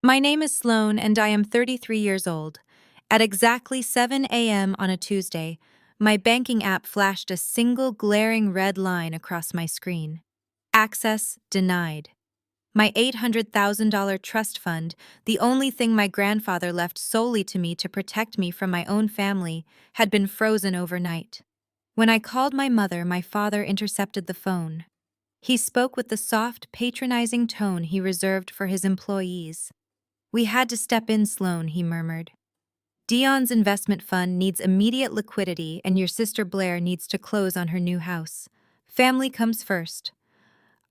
My name is Sloane and I am 33 years old. At exactly 7 a.m. on a Tuesday, my banking app flashed a single glaring red line across my screen. Access denied. My $800,000 trust fund, the only thing my grandfather left solely to me to protect me from my own family, had been frozen overnight. When I called my mother, my father intercepted the phone. He spoke with the soft, patronizing tone he reserved for his employees. "We had to step in, Sloane," he murmured. "Deon's investment fund needs immediate liquidity and your sister Blair needs to close on her new house. Family comes first."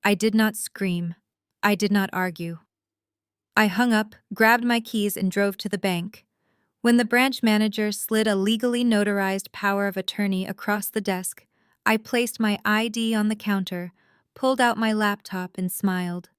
I did not scream. I did not argue. I hung up, grabbed my keys, and drove to the bank. When the branch manager slid a legally notarized power of attorney across the desk, I placed my ID on the counter, pulled out my laptop, and smiled.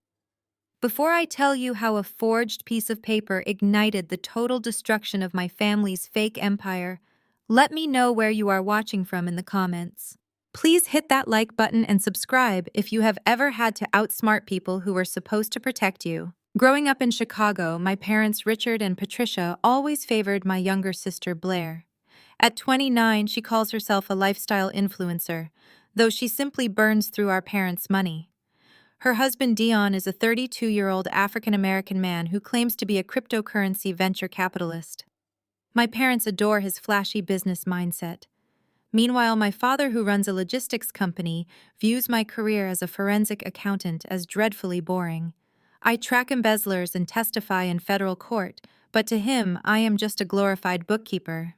Before I tell you how a forged piece of paper ignited the total destruction of my family's fake empire, let me know where you are watching from in the comments. Please hit that like button and subscribe if you have ever had to outsmart people who were supposed to protect you. Growing up in Chicago, my parents Richard and Patricia always favored my younger sister Blair. At 29, she calls herself a lifestyle influencer, though she simply burns through our parents' money. Her husband Deon is a 32-year-old African-American man who claims to be a cryptocurrency venture capitalist. My parents adore his flashy business mindset. Meanwhile, my father, who runs a logistics company, views my career as a forensic accountant as dreadfully boring. I track embezzlers and testify in federal court, but to him, I am just a glorified bookkeeper.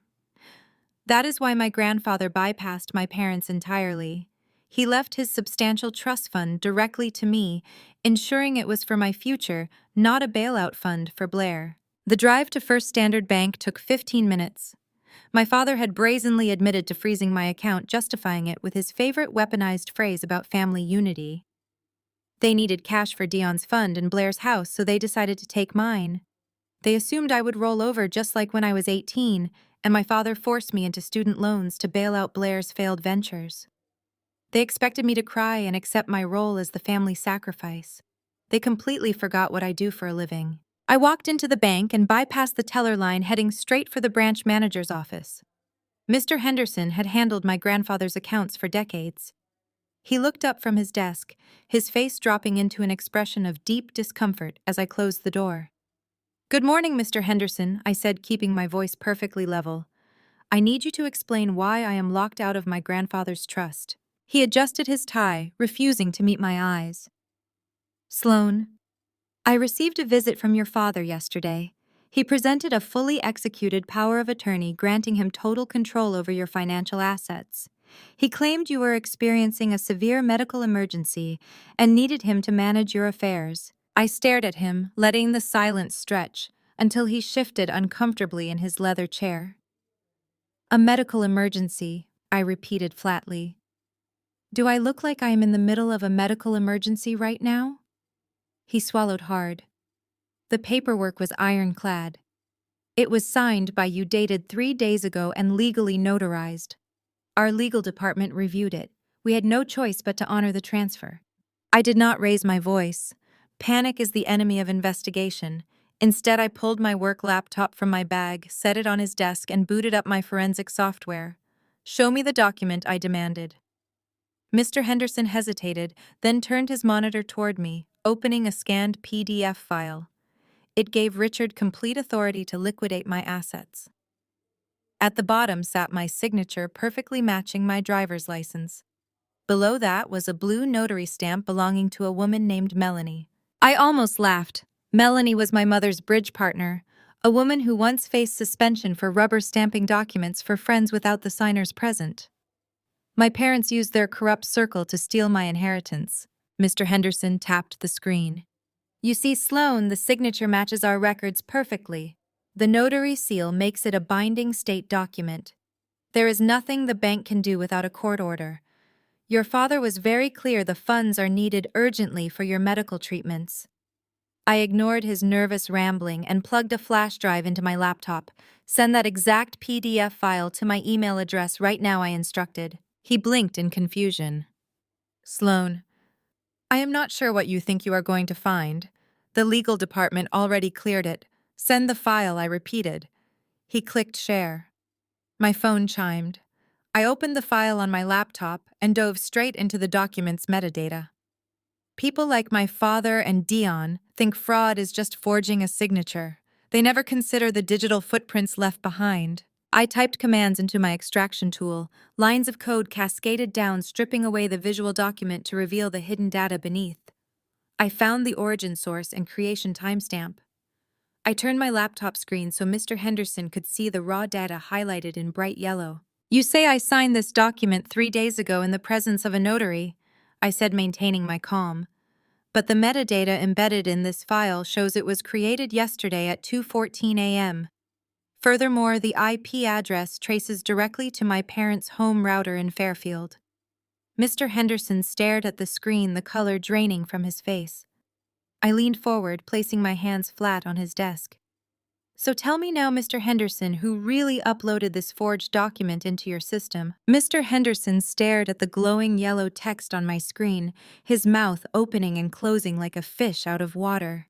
That is why my grandfather bypassed my parents entirely. He left his substantial trust fund directly to me, ensuring it was for my future, not a bailout fund for Blair. The drive to First Standard Bank took 15 minutes. My father had brazenly admitted to freezing my account, justifying it with his favorite weaponized phrase about family unity. They needed cash for Deon's fund and Blair's house, so they decided to take mine. They assumed I would roll over just like when I was 18, and my father forced me into student loans to bail out Blair's failed ventures. They expected me to cry and accept my role as the family sacrifice. They completely forgot what I do for a living. I walked into the bank and bypassed the teller line, heading straight for the branch manager's office. Mr. Henderson had handled my grandfather's accounts for decades. He looked up from his desk, his face dropping into an expression of deep discomfort as I closed the door. "Good morning, Mr. Henderson," I said, keeping my voice perfectly level. "I need you to explain why I am locked out of my grandfather's trust." He adjusted his tie, refusing to meet my eyes. "Sloane, I received a visit from your father yesterday. He presented a fully executed power of attorney granting him total control over your financial assets. He claimed you were experiencing a severe medical emergency and needed him to manage your affairs." I stared at him, letting the silence stretch, until he shifted uncomfortably in his leather chair. "A medical emergency," I repeated flatly. "Do I look like I am in the middle of a medical emergency right now?" He swallowed hard. "The paperwork was ironclad. It was signed by you, dated 3 days ago, and legally notarized. Our legal department reviewed it. We had no choice but to honor the transfer." I did not raise my voice. Panic is the enemy of investigation. Instead, I pulled my work laptop from my bag, set it on his desk, and booted up my forensic software. "Show me the document," I demanded. Mr. Henderson hesitated, then turned his monitor toward me, opening a scanned PDF file. It gave Richard complete authority to liquidate my assets. At the bottom sat my signature, perfectly matching my driver's license. Below that was a blue notary stamp belonging to a woman named Melanie. I almost laughed. Melanie was my mother's bridge partner, a woman who once faced suspension for rubber stamping documents for friends without the signers present. My parents used their corrupt circle to steal my inheritance. Mr. Henderson tapped the screen. "You see, Sloane, the signature matches our records perfectly. The notary seal makes it a binding state document. There is nothing the bank can do without a court order. Your father was very clear the funds are needed urgently for your medical treatments." I ignored his nervous rambling and plugged a flash drive into my laptop. "Send that exact PDF file to my email address right now," I instructed. He blinked in confusion. "Sloane, I am not sure what you think you are going to find. The legal department already cleared it. Send the file, I repeated. He clicked share. My phone chimed. I opened the file on my laptop and dove straight into the document's metadata. People like my father and Deon think fraud is just forging a signature. They never consider the digital footprints left behind. I typed commands into my extraction tool. Lines of code cascaded down, stripping away the visual document to reveal the hidden data beneath. I found the origin source and creation timestamp. I turned my laptop screen so Mr. Henderson could see the raw data highlighted in bright yellow. You say I signed this document 3 days ago in the presence of a notary, I said, maintaining my calm. But the metadata embedded in this file shows it was created yesterday at 2:14 a.m. Furthermore, the IP address traces directly to my parents' home router in Fairfield. Mr. Henderson stared at the screen, the color draining from his face. I leaned forward, placing my hands flat on his desk. So tell me now, Mr. Henderson, who really uploaded this forged document into your system? Mr. Henderson stared at the glowing yellow text on my screen, his mouth opening and closing like a fish out of water.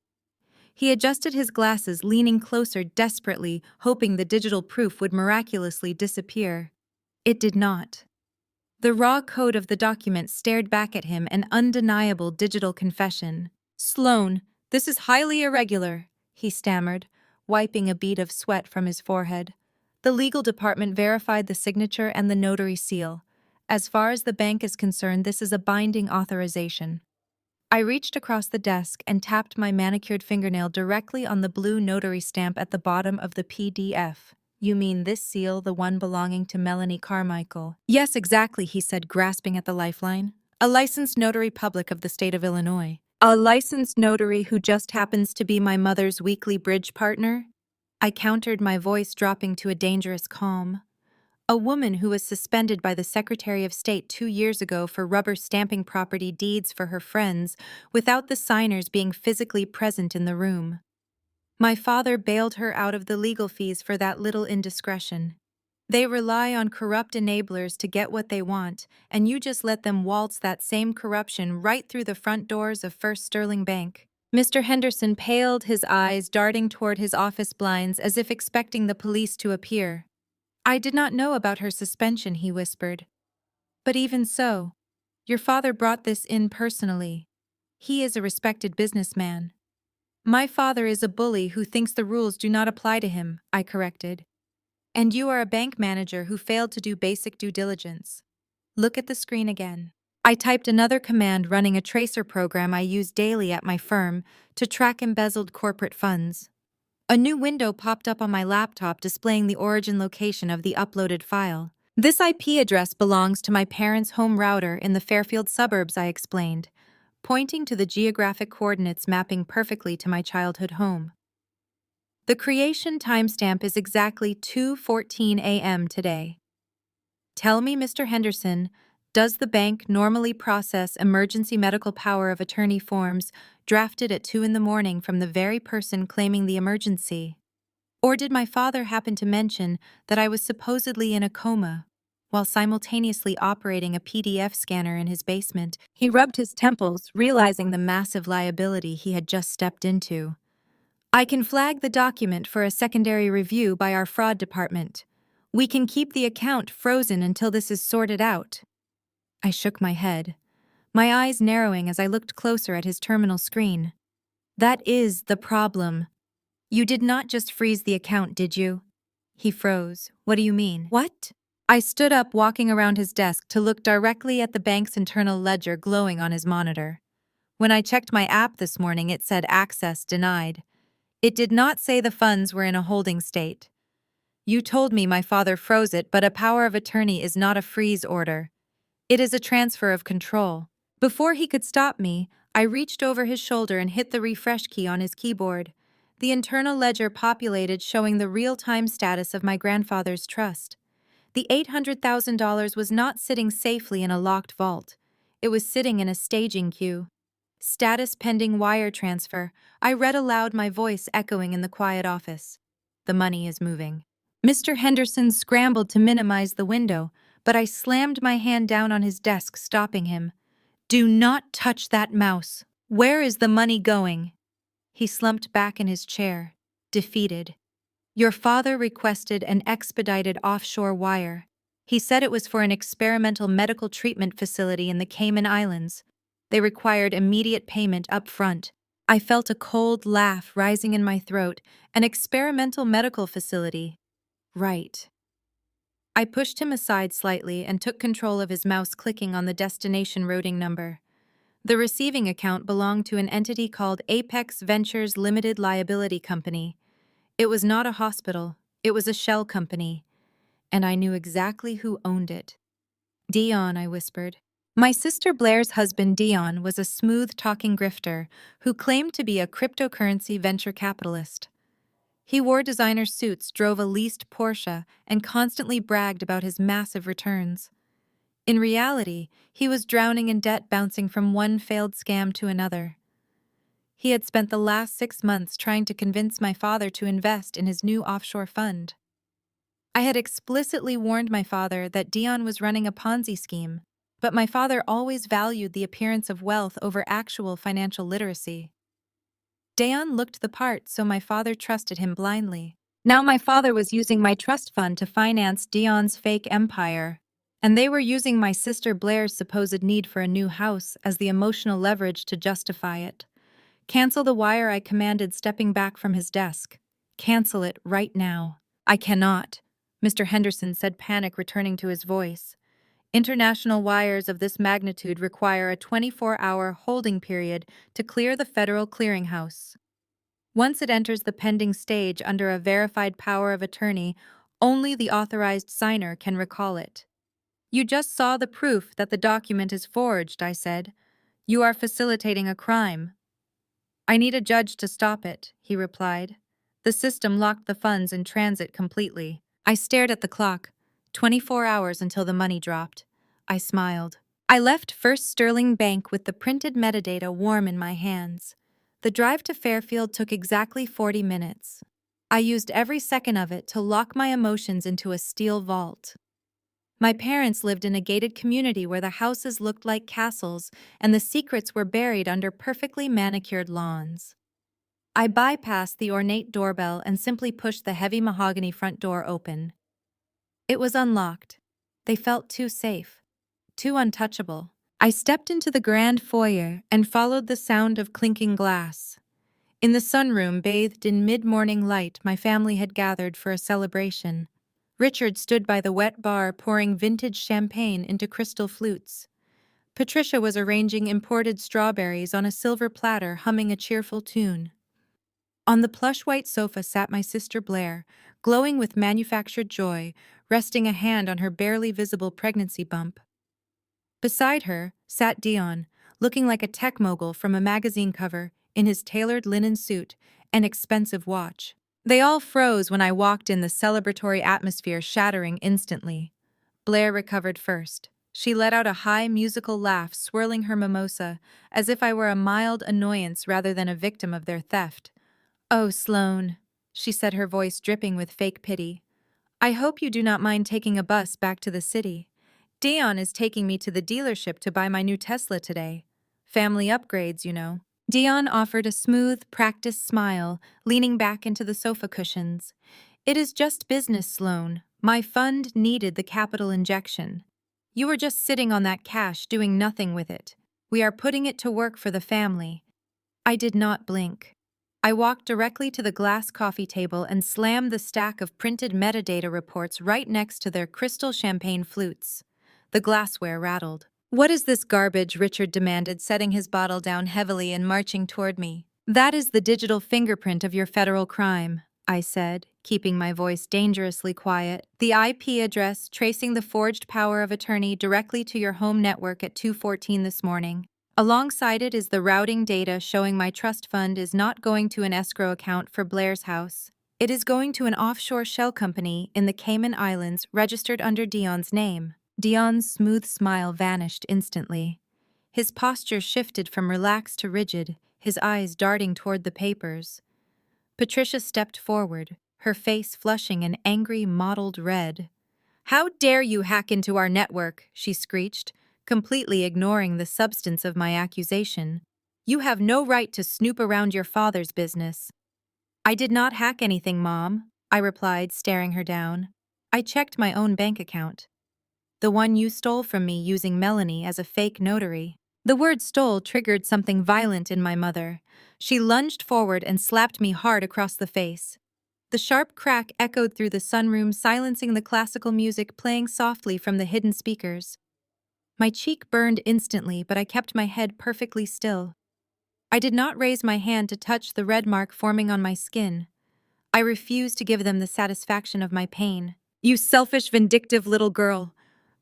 He adjusted his glasses, leaning closer desperately, hoping the digital proof would miraculously disappear. It did not. The raw code of the document stared back at him, an undeniable digital confession. Sloane, this is highly irregular, he stammered, wiping a bead of sweat from his forehead. The legal department verified the signature and the notary seal. As far as the bank is concerned, this is a binding authorization. I reached across the desk and tapped my manicured fingernail directly on the blue notary stamp at the bottom of the PDF. You mean this seal, the one belonging to Melanie Carmichael? Yes, exactly, he said, grasping at the lifeline. A licensed notary public of the state of Illinois. A licensed notary who just happens to be my mother's weekly bridge partner? I countered, my voice dropping to a dangerous calm. A woman who was suspended by the Secretary of State 2 years ago for rubber stamping property deeds for her friends without the signers being physically present in the room. My father bailed her out of the legal fees for that little indiscretion. They rely on corrupt enablers to get what they want, and you just let them waltz that same corruption right through the front doors of First Sterling Bank. Mr. Henderson paled, his eyes darting toward his office blinds as if expecting the police to appear. I did not know about her suspension, he whispered. But even so, your father brought this in personally. He is a respected businessman. My father is a bully who thinks the rules do not apply to him, I corrected. And you are a bank manager who failed to do basic due diligence. Look at the screen again. I typed another command, running a tracer program I use daily at my firm to track embezzled corporate funds. A new window popped up on my laptop displaying the origin location of the uploaded file. This IP address belongs to my parents' home router in the Fairfield suburbs, I explained, pointing to the geographic coordinates mapping perfectly to my childhood home. The creation timestamp is exactly 2:14 a.m. today. Tell me, Mr. Henderson, does the bank normally process emergency medical power of attorney forms drafted at 2 in the morning from the very person claiming the emergency? Or did my father happen to mention that I was supposedly in a coma while simultaneously operating a PDF scanner in his basement? He rubbed his temples, realizing the massive liability he had just stepped into. I can flag the document for a secondary review by our fraud department. We can keep the account frozen until this is sorted out. I shook my head, my eyes narrowing as I looked closer at his terminal screen. That is the problem. You did not just freeze the account, did you? He froze. What do you mean? What? I stood up, walking around his desk to look directly at the bank's internal ledger glowing on his monitor. When I checked my app this morning, it said access denied. It did not say the funds were in a holding state. You told me my father froze it, but a power of attorney is not a freeze order. It is a transfer of control. Before he could stop me, I reached over his shoulder and hit the refresh key on his keyboard. The internal ledger populated, showing the real-time status of my grandfather's trust. The $800,000 was not sitting safely in a locked vault. It was sitting in a staging queue. Status pending wire transfer. I read aloud, my voice echoing in the quiet office. The money is moving. Mr. Henderson scrambled to minimize the window, but I slammed my hand down on his desk, stopping him. Do not touch that mouse. Where is the money going? He slumped back in his chair, defeated. Your father requested an expedited offshore wire. He said it was for an experimental medical treatment facility in the Cayman Islands. They required immediate payment up front. I felt a cold laugh rising in my throat. An experimental medical facility. Right. I pushed him aside slightly and took control of his mouse, clicking on the destination routing number. The receiving account belonged to an entity called Apex Ventures Limited Liability Company. It was not a hospital, it was a shell company, and I knew exactly who owned it. Deon, I whispered. My sister Blair's husband Deon was a smooth-talking grifter who claimed to be a cryptocurrency venture capitalist. He wore designer suits, drove a leased Porsche, and constantly bragged about his massive returns. In reality, he was drowning in debt, bouncing from one failed scam to another. He had spent the last 6 months trying to convince my father to invest in his new offshore fund. I had explicitly warned my father that Deon was running a Ponzi scheme, but my father always valued the appearance of wealth over actual financial literacy. Deon looked the part, so my father trusted him blindly. Now my father was using my trust fund to finance Deon's fake empire, and they were using my sister Blair's supposed need for a new house as the emotional leverage to justify it. Cancel the wire, I commanded, stepping back from his desk. Cancel it right now. I cannot, Mr. Henderson said, panic returning to his voice. International wires of this magnitude require a 24-hour holding period to clear the Federal Clearinghouse. Once it enters the pending stage under a verified power of attorney, only the authorized signer can recall it. You just saw the proof that the document is forged, I said. You are facilitating a crime. I need a judge to stop it, he replied. The system locked the funds in transit completely. I stared at the clock. 24 hours until the money dropped. I smiled. I left First Sterling Bank with the printed metadata warm in my hands. The drive to Fairfield took exactly 40 minutes. I used every second of it to lock my emotions into a steel vault. My parents lived in a gated community where the houses looked like castles and the secrets were buried under perfectly manicured lawns. I bypassed the ornate doorbell and simply pushed the heavy mahogany front door open. It was unlocked. They felt too safe, too untouchable. I stepped into the grand foyer and followed the sound of clinking glass. In the sunroom, bathed in mid-morning light, my family had gathered for a celebration. Richard stood by the wet bar pouring vintage champagne into crystal flutes. Patricia was arranging imported strawberries on a silver platter, humming a cheerful tune. On the plush white sofa sat my sister Blair, glowing with manufactured joy, resting a hand on her barely visible pregnancy bump. Beside her sat Deon, looking like a tech mogul from a magazine cover, in his tailored linen suit and expensive watch. They all froze when I walked in, the celebratory atmosphere shattering instantly. Blair recovered first. She let out a high musical laugh, swirling her mimosa, as if I were a mild annoyance rather than a victim of their theft. Oh, Sloane, she said, her voice dripping with fake pity. I hope you do not mind taking a bus back to the city. Deon is taking me to the dealership to buy my new Tesla today. Family upgrades, you know. Deon offered a smooth, practiced smile, leaning back into the sofa cushions. It is just business, Sloane. My fund needed the capital injection. You were just sitting on that cash, doing nothing with it. We are putting it to work for the family. I did not blink. I walked directly to the glass coffee table and slammed the stack of printed metadata reports right next to their crystal champagne flutes. The glassware rattled. What is this garbage? Richard demanded, setting his bottle down heavily and marching toward me. That is the digital fingerprint of your federal crime, I said, keeping my voice dangerously quiet. The IP address tracing the forged power of attorney directly to your home network at 2:14 this morning. Alongside it is the routing data showing my trust fund is not going to an escrow account for Blair's house. It is going to an offshore shell company in the Cayman Islands registered under Deon's name. Deon's smooth smile vanished instantly. His posture shifted from relaxed to rigid, his eyes darting toward the papers. Patricia stepped forward, her face flushing an angry mottled red. How dare you hack into our network, she screeched, completely ignoring the substance of my accusation. You have no right to snoop around your father's business. I did not hack anything, Mom, I replied, staring her down. I checked my own bank account. The one you stole from me using Melanie as a fake notary. The word stole triggered something violent in my mother. She lunged forward and slapped me hard across the face. The sharp crack echoed through the sunroom, silencing the classical music playing softly from the hidden speakers. My cheek burned instantly, but I kept my head perfectly still. I did not raise my hand to touch the red mark forming on my skin. I refused to give them the satisfaction of my pain. You selfish, vindictive little girl.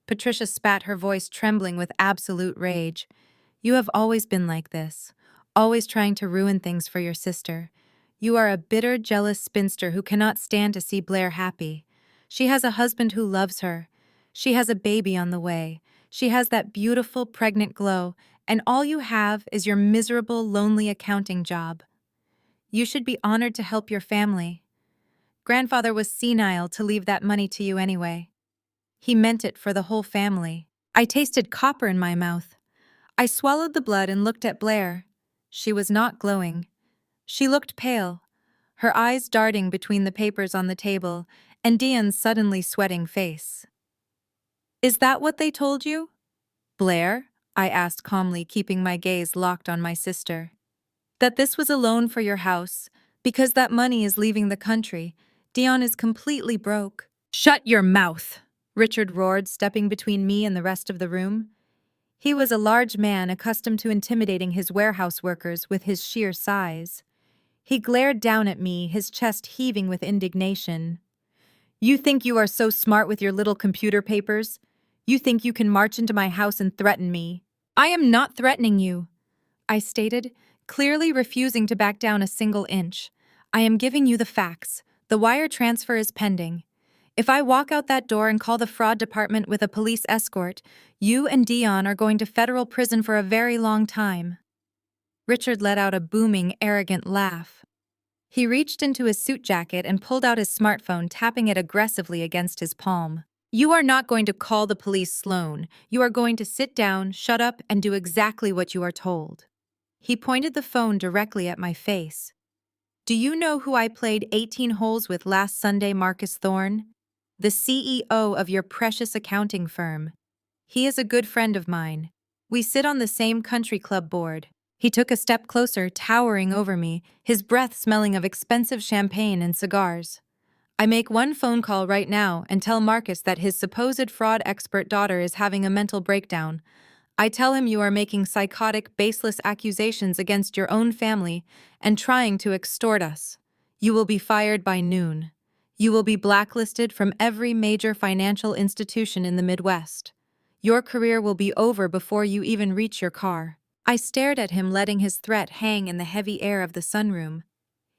Patricia spat, her voice trembling with absolute rage. You have always been like this, always trying to ruin things for your sister. You are a bitter, jealous spinster who cannot stand to see Blair happy. She has a husband who loves her. She has a baby on the way. She has that beautiful, pregnant glow, and all you have is your miserable, lonely accounting job. You should be honored to help your family. Grandfather was senile to leave that money to you anyway. He meant it for the whole family. I tasted copper in my mouth. I swallowed the blood and looked at Blair. She was not glowing. She looked pale, her eyes darting between the papers on the table and Deon's suddenly sweating face. Is that what they told you? Blair? I asked calmly, keeping my gaze locked on my sister. That this was a loan for your house, because that money is leaving the country. Deon is completely broke. Shut your mouth, Richard roared, stepping between me and the rest of the room. He was a large man accustomed to intimidating his warehouse workers with his sheer size. He glared down at me, his chest heaving with indignation. You think you are so smart with your little computer papers? You think you can march into my house and threaten me? I am not threatening you, I stated, clearly refusing to back down a single inch. I am giving you the facts. The wire transfer is pending. If I walk out that door and call the fraud department with a police escort, you and Deon are going to federal prison for a very long time. Richard let out a booming, arrogant laugh. He reached into his suit jacket and pulled out his smartphone, tapping it aggressively against his palm. You are not going to call the police, Sloane. You are going to sit down, shut up, and do exactly what you are told. He pointed the phone directly at my face. Do you know who I played 18 holes with last Sunday, Marcus Thorne? The CEO of your precious accounting firm. He is a good friend of mine. We sit on the same country club board. He took a step closer, towering over me, his breath smelling of expensive champagne and cigars. I make one phone call right now and tell Marcus that his supposed fraud expert daughter is having a mental breakdown. I tell him you are making psychotic, baseless accusations against your own family and trying to extort us. You will be fired by noon. You will be blacklisted from every major financial institution in the Midwest. Your career will be over before you even reach your car. I stared at him, letting his threat hang in the heavy air of the sunroom.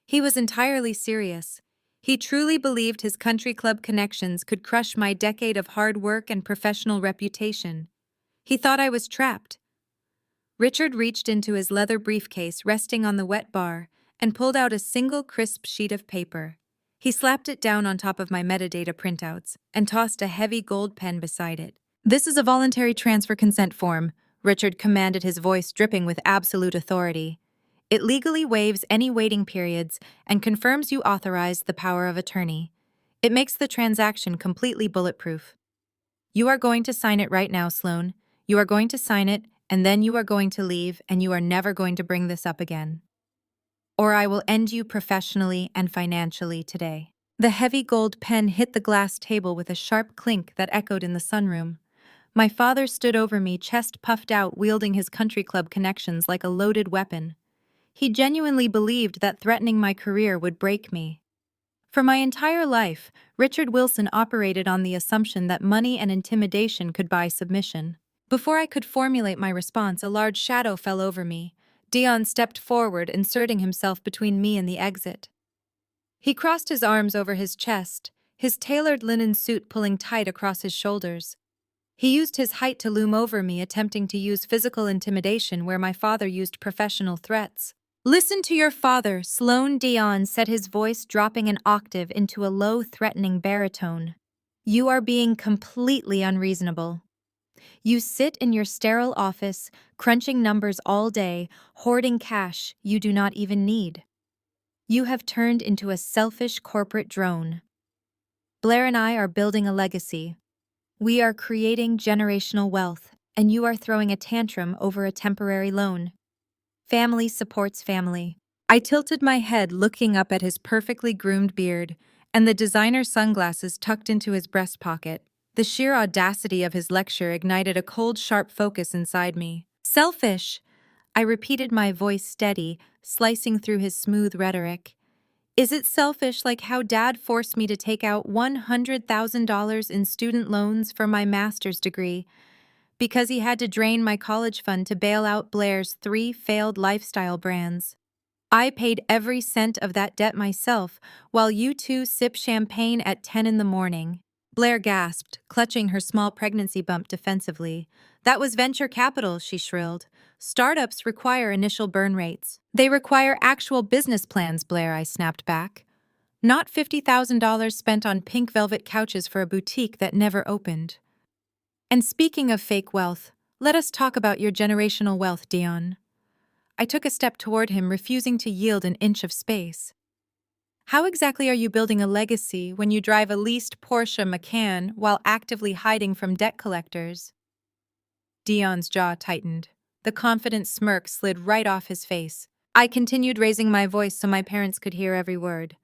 He was entirely serious. He truly believed his country club connections could crush my decade of hard work and professional reputation. He thought I was trapped. Richard reached into his leather briefcase resting on the wet bar and pulled out a single crisp sheet of paper. He slapped it down on top of my metadata printouts and tossed a heavy gold pen beside it. This is a voluntary transfer consent form, Richard commanded, his voice dripping with absolute authority. It legally waives any waiting periods and confirms you authorize the power of attorney. It makes the transaction completely bulletproof. You are going to sign it right now, Sloane. You are going to sign it, and then you are going to leave, and you are never going to bring this up again. Or I will end you professionally and financially today. The heavy gold pen hit the glass table with a sharp clink that echoed in the sunroom. My father stood over me, chest puffed out, wielding his country club connections like a loaded weapon. He genuinely believed that threatening my career would break me. For my entire life, Richard Wilson operated on the assumption that money and intimidation could buy submission. Before I could formulate my response, a large shadow fell over me. Deon stepped forward, inserting himself between me and the exit. He crossed his arms over his chest, his tailored linen suit pulling tight across his shoulders. He used his height to loom over me, attempting to use physical intimidation where my father used professional threats. Listen to your father, Sloane. Deon said, his voice dropping an octave into a low, threatening baritone. You are being completely unreasonable. You sit in your sterile office, crunching numbers all day, hoarding cash you do not even need. You have turned into a selfish corporate drone. Blair and I are building a legacy. We are creating generational wealth, and you are throwing a tantrum over a temporary loan. Family supports family. I tilted my head, looking up at his perfectly groomed beard and the designer sunglasses tucked into his breast pocket. The sheer audacity of his lecture ignited a cold, sharp focus inside me. Selfish! I repeated, my voice steady, slicing through his smooth rhetoric. Is it selfish like how Dad forced me to take out $100,000 in student loans for my master's degree because he had to drain my college fund to bail out Blair's 3 failed lifestyle brands? I paid every cent of that debt myself, while you two sip champagne at 10 in the morning. Blair gasped, clutching her small pregnancy bump defensively. That was venture capital, she shrilled. Startups require initial burn rates. They require actual business plans, Blair, I snapped back. Not $50,000 spent on pink velvet couches for a boutique that never opened. And speaking of fake wealth, let us talk about your generational wealth, Deon. I took a step toward him, refusing to yield an inch of space. How exactly are you building a legacy when you drive a leased Porsche Macan while actively hiding from debt collectors? Deon's jaw tightened. The confident smirk slid right off his face. I continued, raising my voice so my parents could hear every word.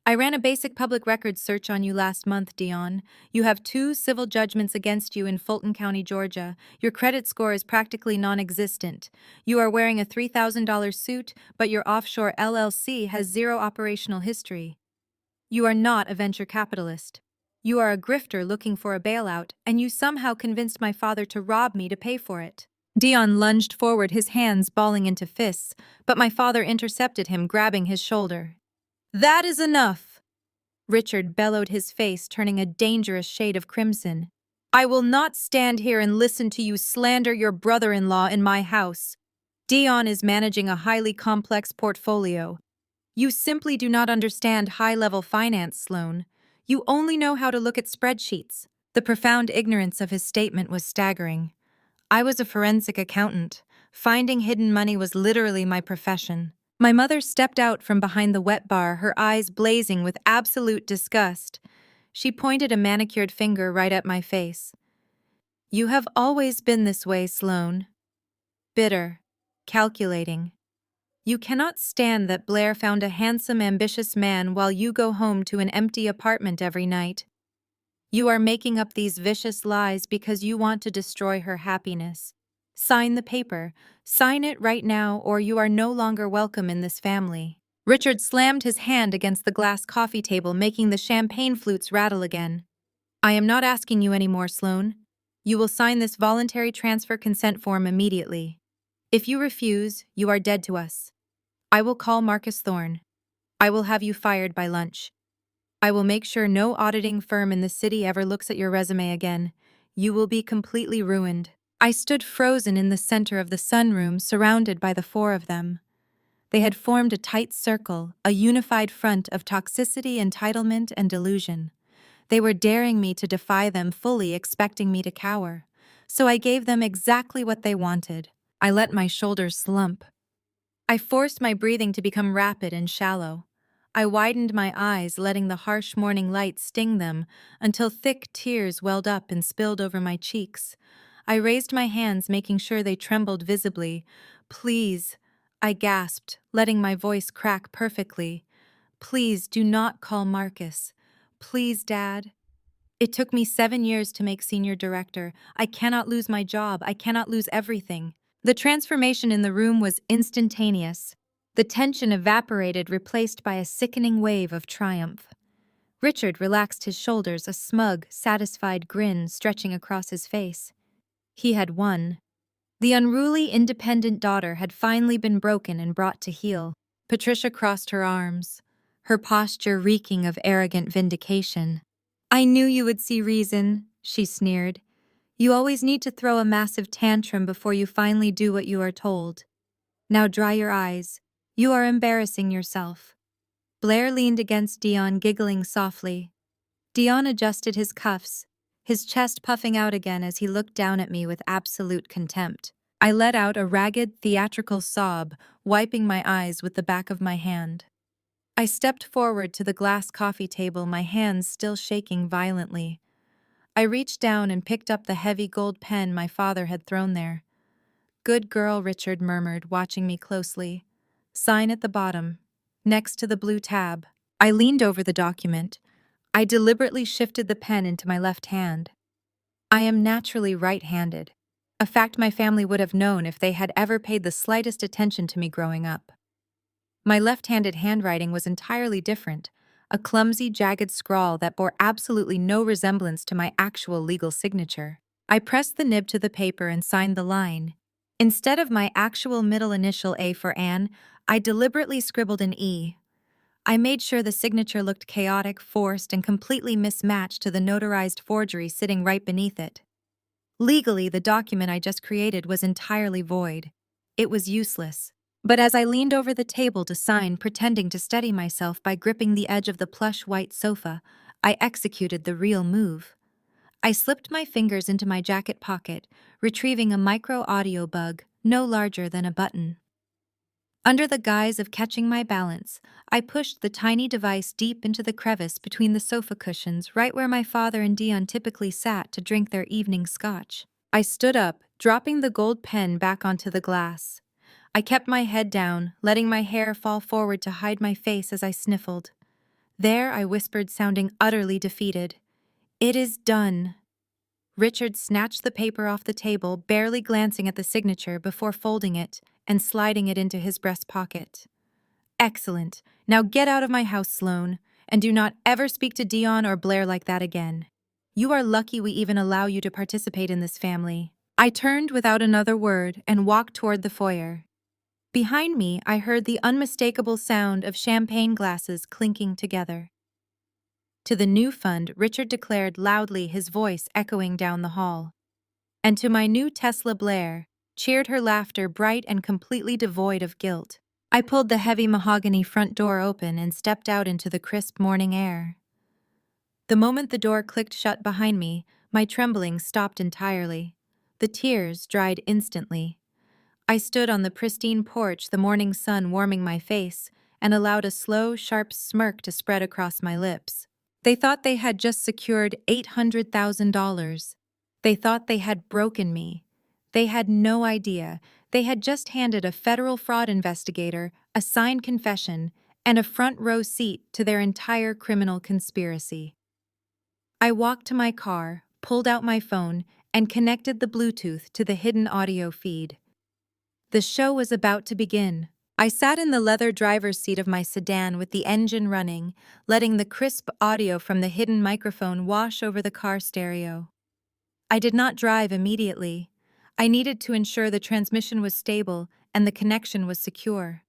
I ran a basic public records search on you last month, Deon. You have 2 civil judgments against you in Fulton County, Georgia. Your credit score is practically non-existent. You are wearing a $3,000 suit, but your offshore LLC has 0 operational history. You are not a venture capitalist. You are a grifter looking for a bailout, and you somehow convinced my father to rob me to pay for it. Deon lunged forward, his hands balling into fists, but my father intercepted him, grabbing his shoulder. That is enough! Richard bellowed, his face turning a dangerous shade of crimson. I will not stand here and listen to you slander your brother-in-law in my house. Deon is managing a highly complex portfolio. You simply do not understand high-level finance, Sloane. You only know how to look at spreadsheets. The profound ignorance of his statement was staggering. I was a forensic accountant. Finding hidden money was literally my profession. My mother stepped out from behind the wet bar, her eyes blazing with absolute disgust. She pointed a manicured finger right at my face. You have always been this way, Sloane. Bitter. Calculating. You cannot stand that Blair found a handsome, ambitious man while you go home to an empty apartment every night. You are making up these vicious lies because you want to destroy her happiness. Sign the paper. Sign it right now, or you are no longer welcome in this family. Richard slammed his hand against the glass coffee table, making the champagne flutes rattle again. I am not asking you anymore, Sloane. You will sign this voluntary transfer consent form immediately. If you refuse, you are dead to us. I will call Marcus Thorne. I will have you fired by lunch. I will make sure no auditing firm in the city ever looks at your resume again. You will be completely ruined. I stood frozen in the center of the sunroom, surrounded by the 4 of them. They had formed a tight circle, a unified front of toxicity, entitlement, and delusion. They were daring me to defy them, fully expecting me to cower. So I gave them exactly what they wanted. I let my shoulders slump. I forced my breathing to become rapid and shallow. I widened my eyes, letting the harsh morning light sting them until thick tears welled up and spilled over my cheeks. I raised my hands, making sure they trembled visibly. Please, I gasped, letting my voice crack perfectly. Please do not call Marcus. Please, Dad. It took me 7 years to make senior director. I cannot lose my job. I cannot lose everything. The transformation in the room was instantaneous. The tension evaporated, replaced by a sickening wave of triumph. Richard relaxed his shoulders, a smug, satisfied grin stretching across his face. He had won. The unruly, independent daughter had finally been broken and brought to heel. Patricia crossed her arms, her posture reeking of arrogant vindication. I knew you would see reason, she sneered. You always need to throw a massive tantrum before you finally do what you are told. Now dry your eyes. You are embarrassing yourself. Blair leaned against Deon, giggling softly. Deon adjusted his cuffs, his chest puffing out again as he looked down at me with absolute contempt. I let out a ragged, theatrical sob, wiping my eyes with the back of my hand. I stepped forward to the glass coffee table, my hands still shaking violently. I reached down and picked up the heavy gold pen my father had thrown there. "Good girl," Richard murmured, watching me closely. "Sign at the bottom, next to the blue tab." I leaned over the document. I deliberately shifted the pen into my left hand. I am naturally right-handed, a fact my family would have known if they had ever paid the slightest attention to me growing up. My left-handed handwriting was entirely different, a clumsy, jagged scrawl that bore absolutely no resemblance to my actual legal signature. I pressed the nib to the paper and signed the line. Instead of my actual middle initial A for Anne, I deliberately scribbled an E. I made sure the signature looked chaotic, forced, and completely mismatched to the notarized forgery sitting right beneath it. Legally, the document I just created was entirely void. It was useless. But as I leaned over the table to sign, pretending to steady myself by gripping the edge of the plush white sofa, I executed the real move. I slipped my fingers into my jacket pocket, retrieving a micro-audio bug no larger than a button. Under the guise of catching my balance, I pushed the tiny device deep into the crevice between the sofa cushions, right where my father and Deon typically sat to drink their evening scotch. I stood up, dropping the gold pen back onto the glass. I kept my head down, letting my hair fall forward to hide my face as I sniffled. "There," I whispered, sounding utterly defeated. "It is done." Richard snatched the paper off the table, barely glancing at the signature before folding it and sliding it into his breast pocket. "Excellent. Now get out of my house, Sloane, and do not ever speak to Deon or Blair like that again. You are lucky we even allow you to participate in this family." I turned without another word and walked toward the foyer. Behind me, I heard the unmistakable sound of champagne glasses clinking together. "To the new fund," Richard declared loudly, his voice echoing down the hall. "And to my new Tesla, Blair," cheered her laughter, bright and completely devoid of guilt. I pulled the heavy mahogany front door open and stepped out into the crisp morning air. The moment the door clicked shut behind me, my trembling stopped entirely. The tears dried instantly. I stood on the pristine porch, the morning sun warming my face, and allowed a slow, sharp smirk to spread across my lips. They thought they had just secured $800,000. They thought they had broken me. They had no idea. They had just handed a federal fraud investigator a signed confession and a front-row seat to their entire criminal conspiracy. I walked to my car, pulled out my phone, and connected the Bluetooth to the hidden audio feed. The show was about to begin. I sat in the leather driver's seat of my sedan with the engine running, letting the crisp audio from the hidden microphone wash over the car stereo. I did not drive immediately. I needed to ensure the transmission was stable and the connection was secure.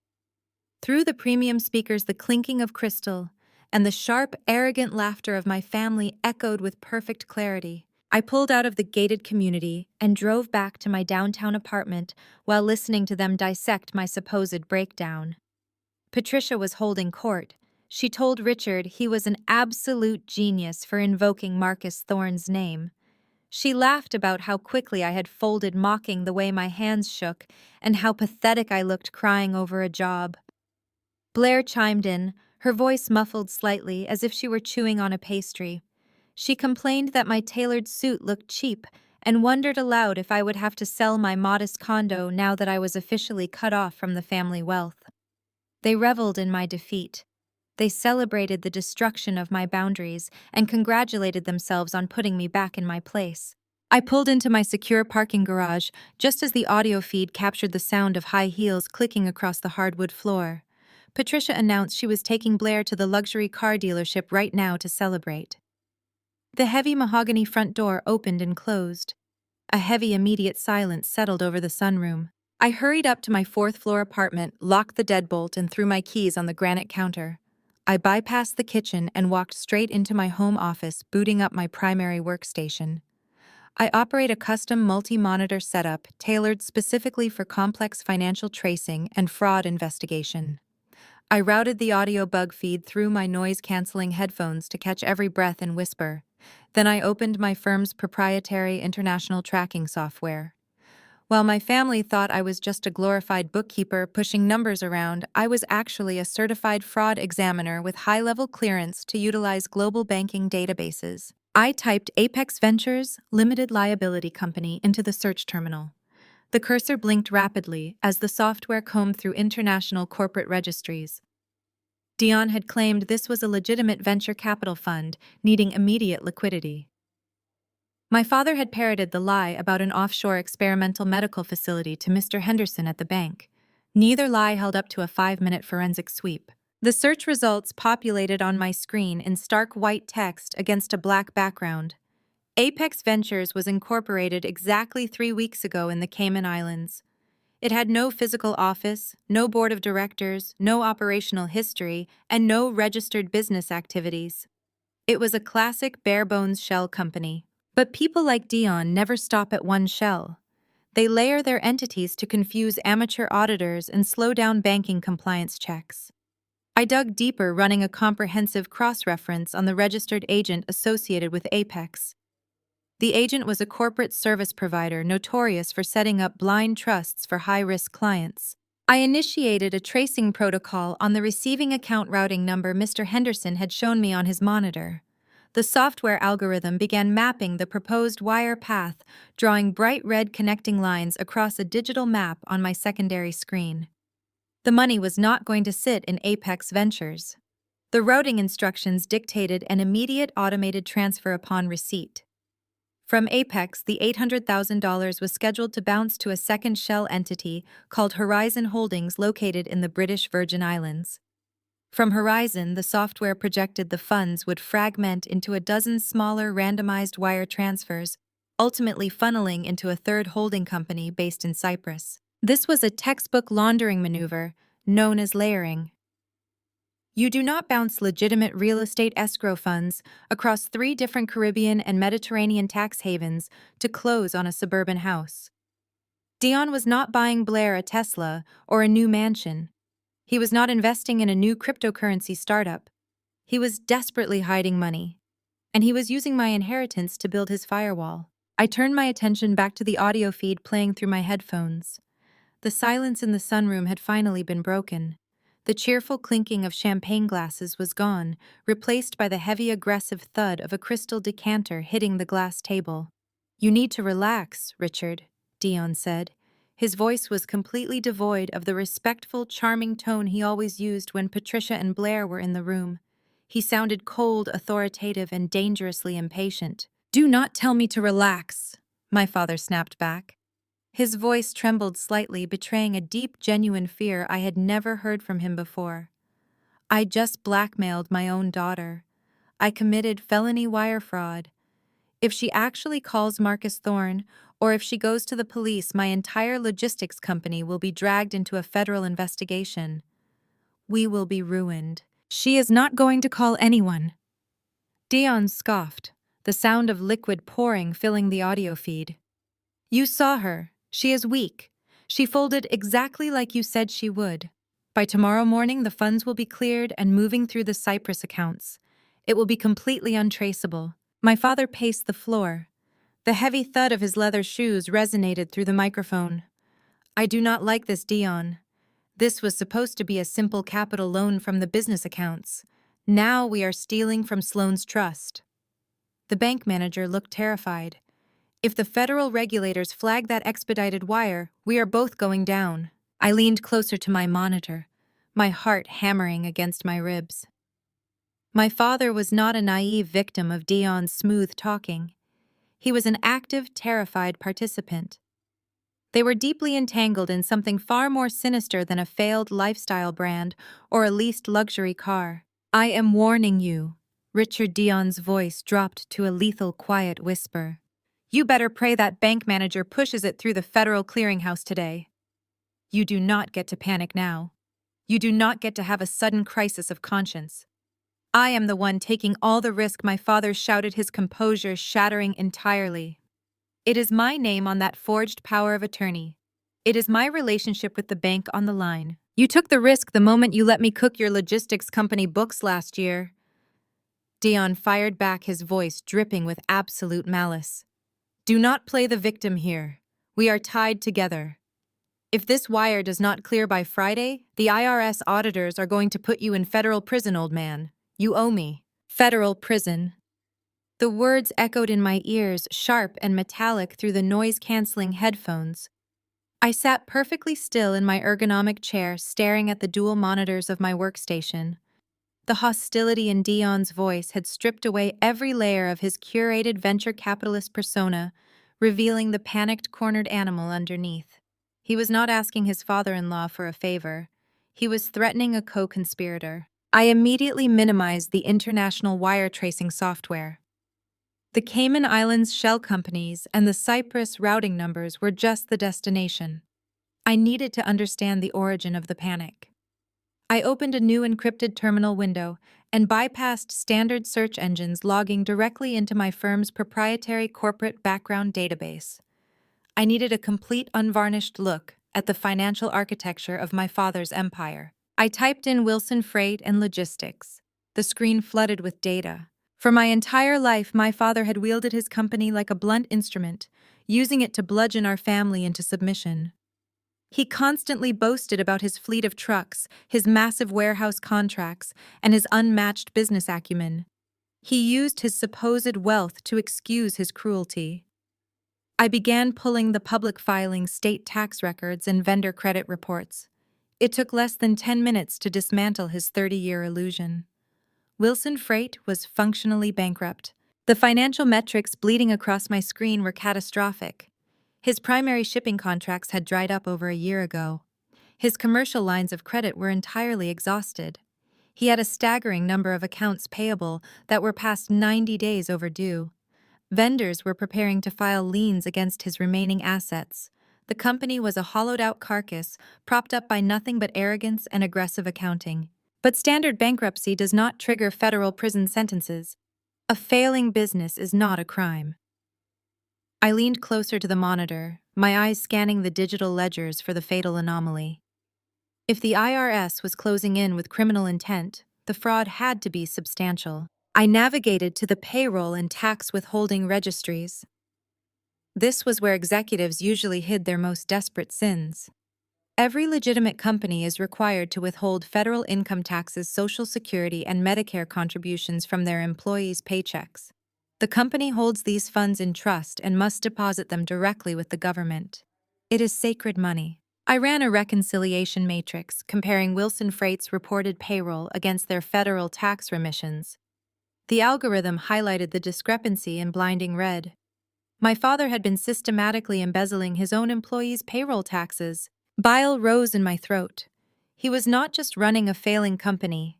Through the premium speakers, the clinking of crystal and the sharp, arrogant laughter of my family echoed with perfect clarity. I pulled out of the gated community and drove back to my downtown apartment while listening to them dissect my supposed breakdown. Patricia was holding court. She told Richard he was an absolute genius for invoking Marcus Thorne's name. She laughed about how quickly I had folded, mocking the way my hands shook and how pathetic I looked crying over a job. Blair chimed in, her voice muffled slightly as if she were chewing on a pastry. She complained that my tailored suit looked cheap and wondered aloud if I would have to sell my modest condo now that I was officially cut off from the family wealth. They reveled in my defeat. They celebrated the destruction of my boundaries and congratulated themselves on putting me back in my place. I pulled into my secure parking garage just as the audio feed captured the sound of high heels clicking across the hardwood floor. Patricia announced she was taking Blair to the luxury car dealership right now to celebrate. The heavy mahogany front door opened and closed. A heavy, immediate silence settled over the sunroom. I hurried up to my fourth-floor apartment, locked the deadbolt, and threw my keys on the granite counter. I bypassed the kitchen and walked straight into my home office, booting up my primary workstation. I operate a custom multi-monitor setup tailored specifically for complex financial tracing and fraud investigation. I routed the audio bug feed through my noise-canceling headphones to catch every breath and whisper. Then I opened my firm's proprietary international tracking software. While my family thought I was just a glorified bookkeeper pushing numbers around, I was actually a certified fraud examiner with high-level clearance to utilize global banking databases. I typed Apex Ventures Limited Liability Company into the search terminal. The cursor blinked rapidly as the software combed through international corporate registries. Deon had claimed this was a legitimate venture capital fund needing immediate liquidity. My father had parroted the lie about an offshore experimental medical facility to Mr. Henderson at the bank. Neither lie held up to a 5-minute forensic sweep. The search results populated on my screen in stark white text against a black background. Apex Ventures was incorporated exactly 3 weeks ago in the Cayman Islands. It had no physical office, no board of directors, no operational history, and no registered business activities. It was a classic bare-bones shell company. But people like Deon never stop at one shell. They layer their entities to confuse amateur auditors and slow down banking compliance checks. I dug deeper, running a comprehensive cross-reference on the registered agent associated with Apex. The agent was a corporate service provider notorious for setting up blind trusts for high-risk clients. I initiated a tracing protocol on the receiving account routing number Mr. Henderson had shown me on his monitor. The software algorithm began mapping the proposed wire path, drawing bright red connecting lines across a digital map on my secondary screen. The money was not going to sit in Apex Ventures. The routing instructions dictated an immediate automated transfer upon receipt. From Apex, the $800,000 was scheduled to bounce to a second shell entity called Horizon Holdings located in the British Virgin Islands. From Horizon, the software projected the funds would fragment into a dozen smaller randomized wire transfers, ultimately funneling into a third holding company based in Cyprus. This was a textbook laundering maneuver known as layering. You do not bounce legitimate real estate escrow funds across 3 different Caribbean and Mediterranean tax havens to close on a suburban house. Deon was not buying Blair a Tesla or a new mansion. He was not investing in a new cryptocurrency startup. He was desperately hiding money. And he was using my inheritance to build his firewall. I turned my attention back to the audio feed playing through my headphones. The silence in the sunroom had finally been broken. The cheerful clinking of champagne glasses was gone, replaced by the heavy aggressive thud of a crystal decanter hitting the glass table. "You need to relax, Richard," Deon said. His voice was completely devoid of the respectful, charming tone he always used when Patricia and Blair were in the room. He sounded cold, authoritative, and dangerously impatient. "Do not tell me to relax," my father snapped back. His voice trembled slightly, betraying a deep, genuine fear I had never heard from him before. "I just blackmailed my own daughter. I committed felony wire fraud. If she actually calls Marcus Thorne, or if she goes to the police, my entire logistics company will be dragged into a federal investigation. We will be ruined. She is not going to call anyone." Deon scoffed, the sound of liquid pouring filling the audio feed. "You saw her. She is weak. She folded exactly like you said she would. By tomorrow morning, the funds will be cleared and moving through the Cyprus accounts. It will be completely untraceable." My father paced the floor. The heavy thud of his leather shoes resonated through the microphone. "I do not like this, Deon. This was supposed to be a simple capital loan from the business accounts. Now we are stealing from Sloane's trust." The bank manager looked terrified. "If the federal regulators flag that expedited wire, we are both going down." I leaned closer to my monitor, my heart hammering against my ribs. My father was not a naive victim of Deon's smooth talking. He was an active, terrified participant. They were deeply entangled in something far more sinister than a failed lifestyle brand or a leased luxury car. "I am warning you." Richard Deon's voice dropped to a lethal, quiet whisper. "You better pray that bank manager pushes it through the federal clearinghouse today. You do not get to panic now. You do not get to have a sudden crisis of conscience. I am the one taking all the risk." My father shouted, his composure shattering entirely. "It is my name on that forged power of attorney. It is my relationship with the bank on the line. You took the risk the moment you let me cook your logistics company books last year." Deon fired back, his voice dripping with absolute malice. Do not play the victim here. We are tied together. If this wire does not clear by Friday, the IRS auditors are going to put you in federal prison, old man. You owe me. Federal prison. The words echoed in my ears, sharp and metallic through the noise-canceling headphones. I sat perfectly still in my ergonomic chair, staring at the dual monitors of my workstation. The hostility in Deon's voice had stripped away every layer of his curated venture capitalist persona, revealing the panicked, cornered animal underneath. He was not asking his father-in-law for a favor. He was threatening a co-conspirator. I immediately minimized the international wire tracing software. The Cayman Islands shell companies and the Cyprus routing numbers were just the destination. I needed to understand the origin of the panic. I opened a new encrypted terminal window and bypassed standard search engines, logging directly into my firm's proprietary corporate background database. I needed a complete, unvarnished look at the financial architecture of my father's empire. I typed in Wilson Freight and Logistics. The screen flooded with data. For my entire life, my father had wielded his company like a blunt instrument, using it to bludgeon our family into submission. He constantly boasted about his fleet of trucks, his massive warehouse contracts, and his unmatched business acumen. He used his supposed wealth to excuse his cruelty. I began pulling the public filings, state tax records, and vendor credit reports. It took less than 10 minutes to dismantle his 30-year illusion. Wilson Freight was functionally bankrupt. The financial metrics bleeding across my screen were catastrophic. His primary shipping contracts had dried up over a year ago. His commercial lines of credit were entirely exhausted. He had a staggering number of accounts payable that were past 90 days overdue. Vendors were preparing to file liens against his remaining assets. The company was a hollowed-out carcass, propped up by nothing but arrogance and aggressive accounting. But standard bankruptcy does not trigger federal prison sentences. A failing business is not a crime. I leaned closer to the monitor, my eyes scanning the digital ledgers for the fatal anomaly. If the IRS was closing in with criminal intent, the fraud had to be substantial. I navigated to the payroll and tax withholding registries. This was where executives usually hid their most desperate sins. Every legitimate company is required to withhold federal income taxes, Social Security, and Medicare contributions from their employees' paychecks. The company holds these funds in trust and must deposit them directly with the government. It is sacred money. I ran a reconciliation matrix comparing Wilson Freight's reported payroll against their federal tax remissions. The algorithm highlighted the discrepancy in blinding red. My father had been systematically embezzling his own employees' payroll taxes. Bile rose in my throat. He was not just running a failing company.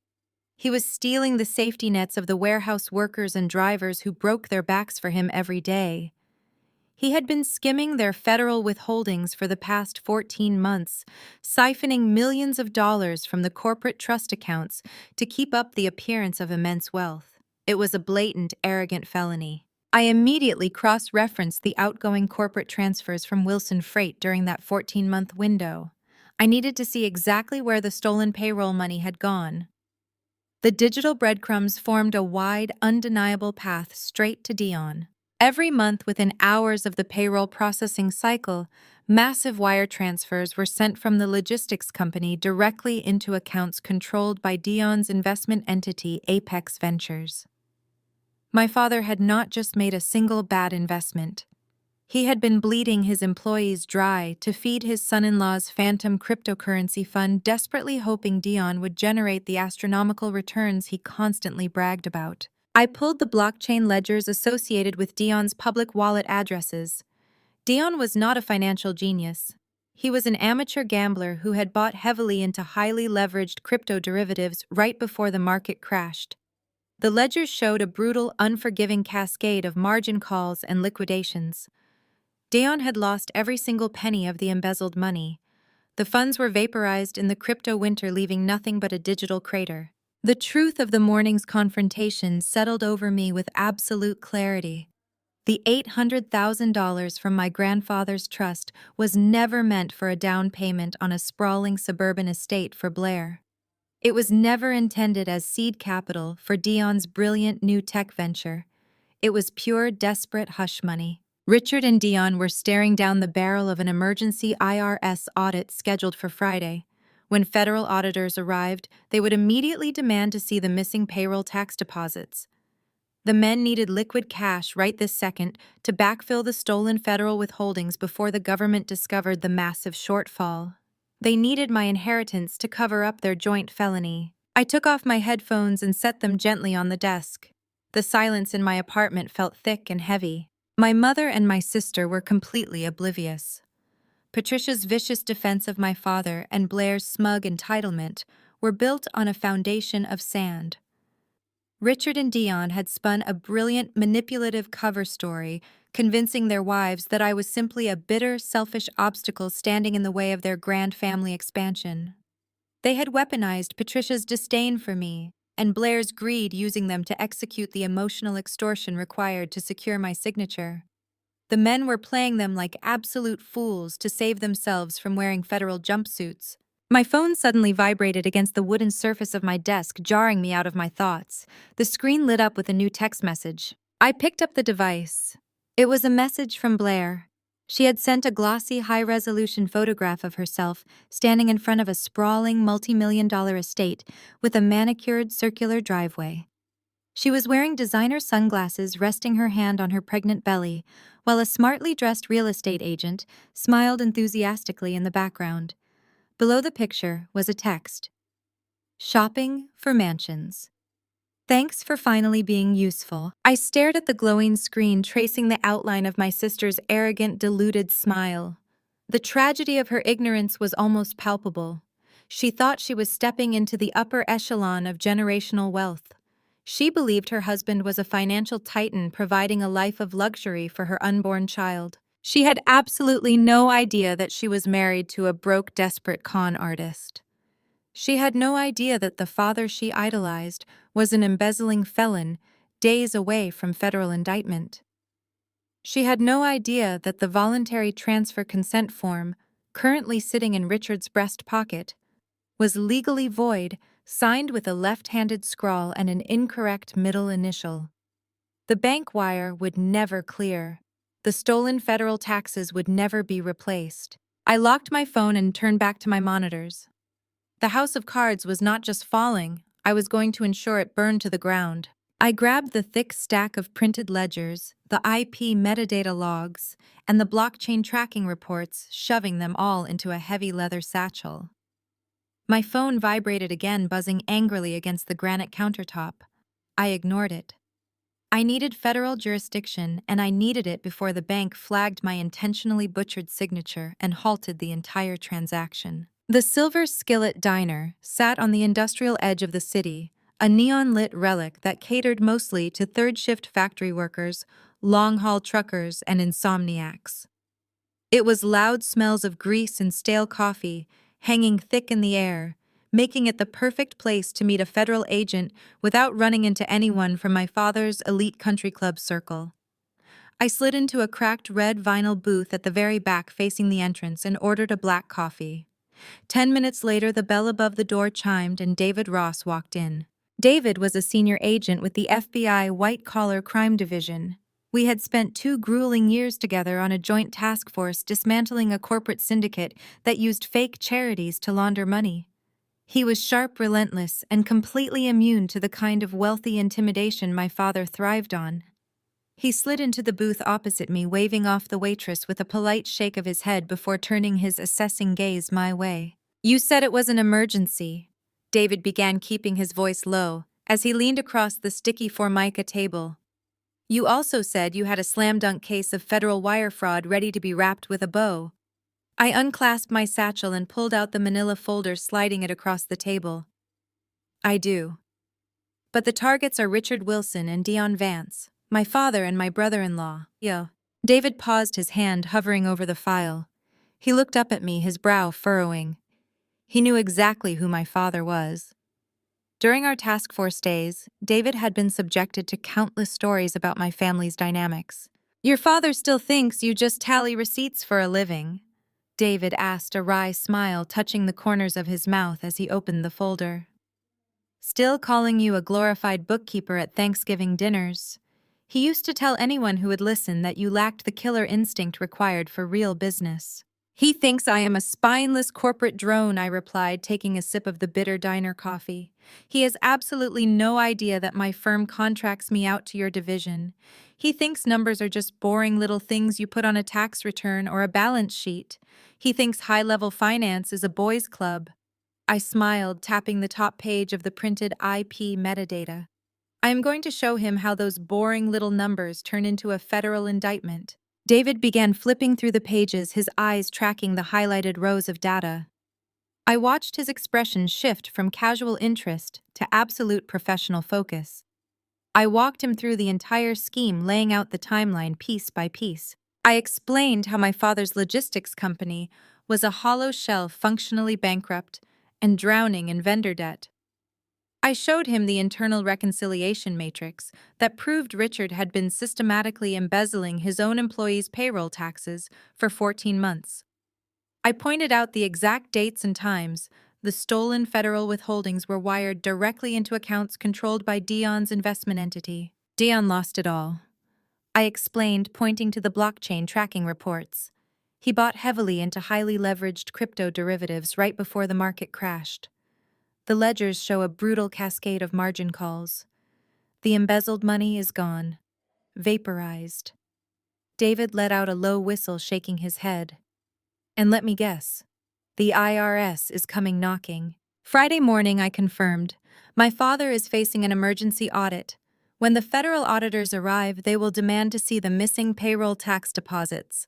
He was stealing the safety nets of the warehouse workers and drivers who broke their backs for him every day. He had been skimming their federal withholdings for the past 14 months, siphoning millions of dollars from the corporate trust accounts to keep up the appearance of immense wealth. It was a blatant, arrogant felony. I immediately cross-referenced the outgoing corporate transfers from Wilson Freight during that 14-month window. I needed to see exactly where the stolen payroll money had gone. The digital breadcrumbs formed a wide, undeniable path straight to Deon. Every month, within hours of the payroll processing cycle, massive wire transfers were sent from the logistics company directly into accounts controlled by Deon's investment entity, Apex Ventures. My father had not just made a single bad investment. He had been bleeding his employees dry to feed his son-in-law's phantom cryptocurrency fund, desperately hoping Deon would generate the astronomical returns he constantly bragged about. I pulled the blockchain ledgers associated with Deon's public wallet addresses. Deon was not a financial genius. He was an amateur gambler who had bought heavily into highly leveraged crypto derivatives right before the market crashed. The ledgers showed a brutal, unforgiving cascade of margin calls and liquidations. Deon had lost every single penny of the embezzled money. The funds were vaporized in the crypto winter, leaving nothing but a digital crater. The truth of the morning's confrontation settled over me with absolute clarity. The $800,000 from my grandfather's trust was never meant for a down payment on a sprawling suburban estate for Blair. It was never intended as seed capital for Deon's brilliant new tech venture. It was pure, desperate hush money. Richard and Deon were staring down the barrel of an emergency IRS audit scheduled for Friday. When federal auditors arrived, they would immediately demand to see the missing payroll tax deposits. The men needed liquid cash right this second to backfill the stolen federal withholdings before the government discovered the massive shortfall. They needed my inheritance to cover up their joint felony. I took off my headphones and set them gently on the desk. The silence in my apartment felt thick and heavy. My mother and my sister were completely oblivious. Patricia's vicious defense of my father and Blair's smug entitlement were built on a foundation of sand. Richard and Deon had spun a brilliant, manipulative cover story, convincing their wives that I was simply a bitter, selfish obstacle standing in the way of their grand family expansion. They had weaponized Patricia's disdain for me and Blair's greed, using them to execute the emotional extortion required to secure my signature. The men were playing them like absolute fools to save themselves from wearing federal jumpsuits. My phone suddenly vibrated against the wooden surface of my desk, jarring me out of my thoughts. The screen lit up with a new text message. I picked up the device. It was a message from Blair. She had sent a glossy, high-resolution photograph of herself standing in front of a sprawling, multi-million-dollar estate with a manicured circular driveway. She was wearing designer sunglasses, resting her hand on her pregnant belly, while a smartly dressed real estate agent smiled enthusiastically in the background. Below the picture was a text. Shopping for mansions. Thanks for finally being useful. I stared at the glowing screen, tracing the outline of my sister's arrogant, deluded smile. The tragedy of her ignorance was almost palpable. She thought she was stepping into the upper echelon of generational wealth. She believed her husband was a financial titan providing a life of luxury for her unborn child. She had absolutely no idea that she was married to a broke, desperate con artist. She had no idea that the father she idolized was an embezzling felon, days away from federal indictment. She had no idea that the voluntary transfer consent form, currently sitting in Richard's breast pocket, was legally void, signed with a left-handed scrawl and an incorrect middle initial. The bank wire would never clear. The stolen federal taxes would never be replaced. I locked my phone and turned back to my monitors. The house of cards was not just falling, I was going to ensure it burned to the ground. I grabbed the thick stack of printed ledgers, the IP metadata logs, and the blockchain tracking reports, shoving them all into a heavy leather satchel. My phone vibrated again, buzzing angrily against the granite countertop. I ignored it. I needed federal jurisdiction, and I needed it before the bank flagged my intentionally butchered signature and halted the entire transaction. The Silver Skillet Diner sat on the industrial edge of the city, a neon-lit relic that catered mostly to third-shift factory workers, long-haul truckers, and insomniacs. It was loud smells of grease and stale coffee, hanging thick in the air, making it the perfect place to meet a federal agent without running into anyone from my father's elite country club circle. I slid into a cracked red vinyl booth at the very back facing the entrance and ordered a black coffee. 10 minutes later, the bell above the door chimed and David Ross walked in. David was a senior agent with the FBI White-Collar Crime Division. We had spent 2 grueling years together on a joint task force dismantling a corporate syndicate that used fake charities to launder money. He was sharp, relentless, and completely immune to the kind of wealthy intimidation my father thrived on. He slid into the booth opposite me, waving off the waitress with a polite shake of his head before turning his assessing gaze my way. "You said it was an emergency," David began, keeping his voice low, as he leaned across the sticky Formica table. "You also said you had a slam-dunk case of federal wire fraud ready to be wrapped with a bow." I unclasped my satchel and pulled out the manila folder, sliding it across the table. "I do. But the targets are Richard Wilson and Deon Vance, my father and my brother-in-law." "Yo." David paused, his hand hovering over the file. He looked up at me, his brow furrowing. He knew exactly who my father was. During our task force days, David had been subjected to countless stories about my family's dynamics. "Your father still thinks you just tally receipts for a living?" David asked, a wry smile touching the corners of his mouth as he opened the folder. Still calling you a glorified bookkeeper at Thanksgiving dinners. He used to tell anyone who would listen that you lacked the killer instinct required for real business. He thinks I am a spineless corporate drone, I replied, taking a sip of the bitter diner coffee. He has absolutely no idea that my firm contracts me out to your division. He thinks numbers are just boring little things you put on a tax return or a balance sheet. He thinks high-level finance is a boys' club. I smiled, tapping the top page of the printed IP metadata. I am going to show him how those boring little numbers turn into a federal indictment. David began flipping through the pages, his eyes tracking the highlighted rows of data. I watched his expression shift from casual interest to absolute professional focus. I walked him through the entire scheme, laying out the timeline piece by piece. I explained how my father's logistics company was a hollow shell, functionally bankrupt and drowning in vendor debt. I showed him the internal reconciliation matrix that proved Richard had been systematically embezzling his own employees' payroll taxes for 14 months. I pointed out the exact dates and times the stolen federal withholdings were wired directly into accounts controlled by Deon's investment entity. Deon lost it all. I explained, pointing to the blockchain tracking reports. He bought heavily into highly leveraged crypto derivatives right before the market crashed. The ledgers show a brutal cascade of margin calls. The embezzled money is gone. Vaporized. David let out a low whistle, shaking his head. And let me guess. The IRS is coming knocking. Friday morning, I confirmed. My father is facing an emergency audit. When the federal auditors arrive, they will demand to see the missing payroll tax deposits.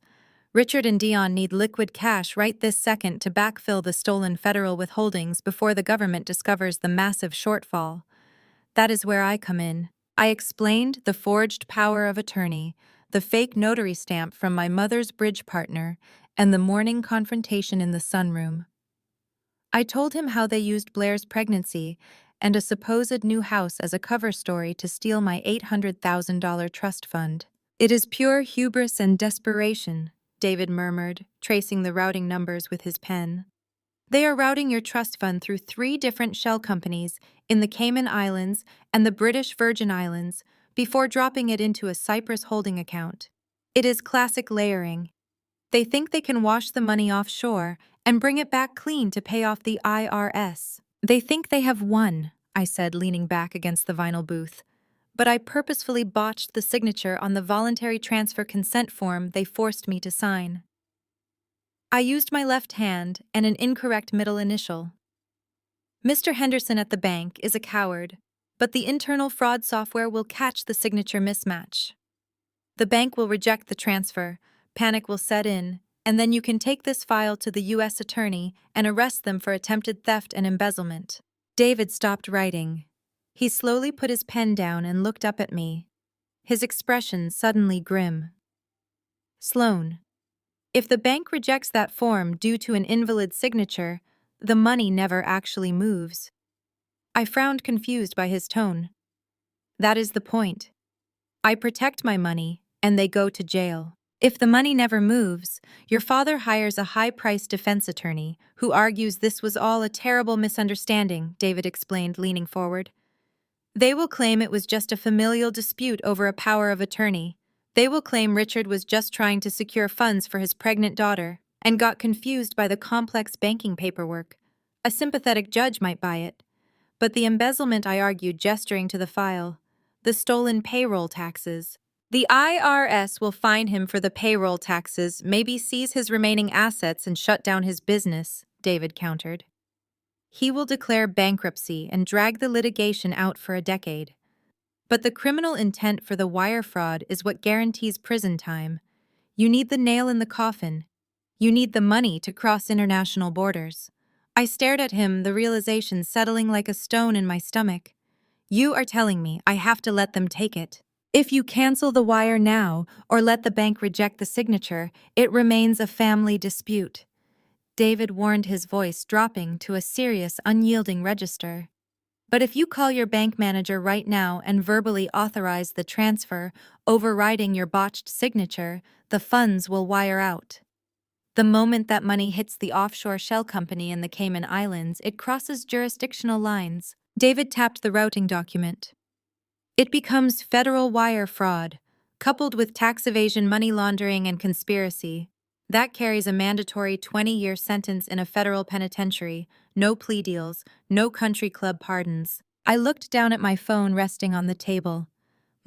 Richard and Deon need liquid cash right this second to backfill the stolen federal withholdings before the government discovers the massive shortfall. That is where I come in. I explained the forged power of attorney, the fake notary stamp from my mother's bridge partner, and the morning confrontation in the sunroom. I told him how they used Blair's pregnancy and a supposed new house as a cover story to steal my $800,000 trust fund. It is pure hubris and desperation, David murmured, tracing the routing numbers with his pen. They are routing your trust fund through 3 different shell companies in the Cayman Islands and the British Virgin Islands before dropping it into a Cyprus holding account. It is classic layering. They think they can wash the money offshore and bring it back clean to pay off the IRS. They think they have won, I said, leaning back against the vinyl booth. But I purposefully botched the signature on the voluntary transfer consent form they forced me to sign. I used my left hand and an incorrect middle initial. Mr. Henderson at the bank is a coward, but the internal fraud software will catch the signature mismatch. The bank will reject the transfer, panic will set in, and then you can take this file to the U.S. attorney and arrest them for attempted theft and embezzlement. David stopped writing. He slowly put his pen down and looked up at me, his expression suddenly grim. Sloane, if the bank rejects that form due to an invalid signature, the money never actually moves. I frowned, confused by his tone. That is the point. I protect my money, and they go to jail. If the money never moves, your father hires a high-priced defense attorney who argues this was all a terrible misunderstanding, David explained, leaning forward. They will claim it was just a familial dispute over a power of attorney. They will claim Richard was just trying to secure funds for his pregnant daughter and got confused by the complex banking paperwork. A sympathetic judge might buy it. But the embezzlement, I argued, gesturing to the file, the stolen payroll taxes. The IRS will fine him for the payroll taxes, maybe seize his remaining assets and shut down his business, David countered. He will declare bankruptcy and drag the litigation out for a decade. But the criminal intent for the wire fraud is what guarantees prison time. You need the nail in the coffin. You need the money to cross international borders. I stared at him, the realization settling like a stone in my stomach. You are telling me I have to let them take it. If you cancel the wire now or let the bank reject the signature, it remains a family dispute. David warned, his voice dropping to a serious, unyielding register. But if you call your bank manager right now and verbally authorize the transfer, overriding your botched signature, the funds will wire out. The moment that money hits the offshore shell company in the Cayman Islands, it crosses jurisdictional lines. David tapped the routing document. It becomes federal wire fraud, coupled with tax evasion, money laundering, and conspiracy. That carries a mandatory 20-year sentence in a federal penitentiary, no plea deals, no country club pardons. I looked down at my phone resting on the table.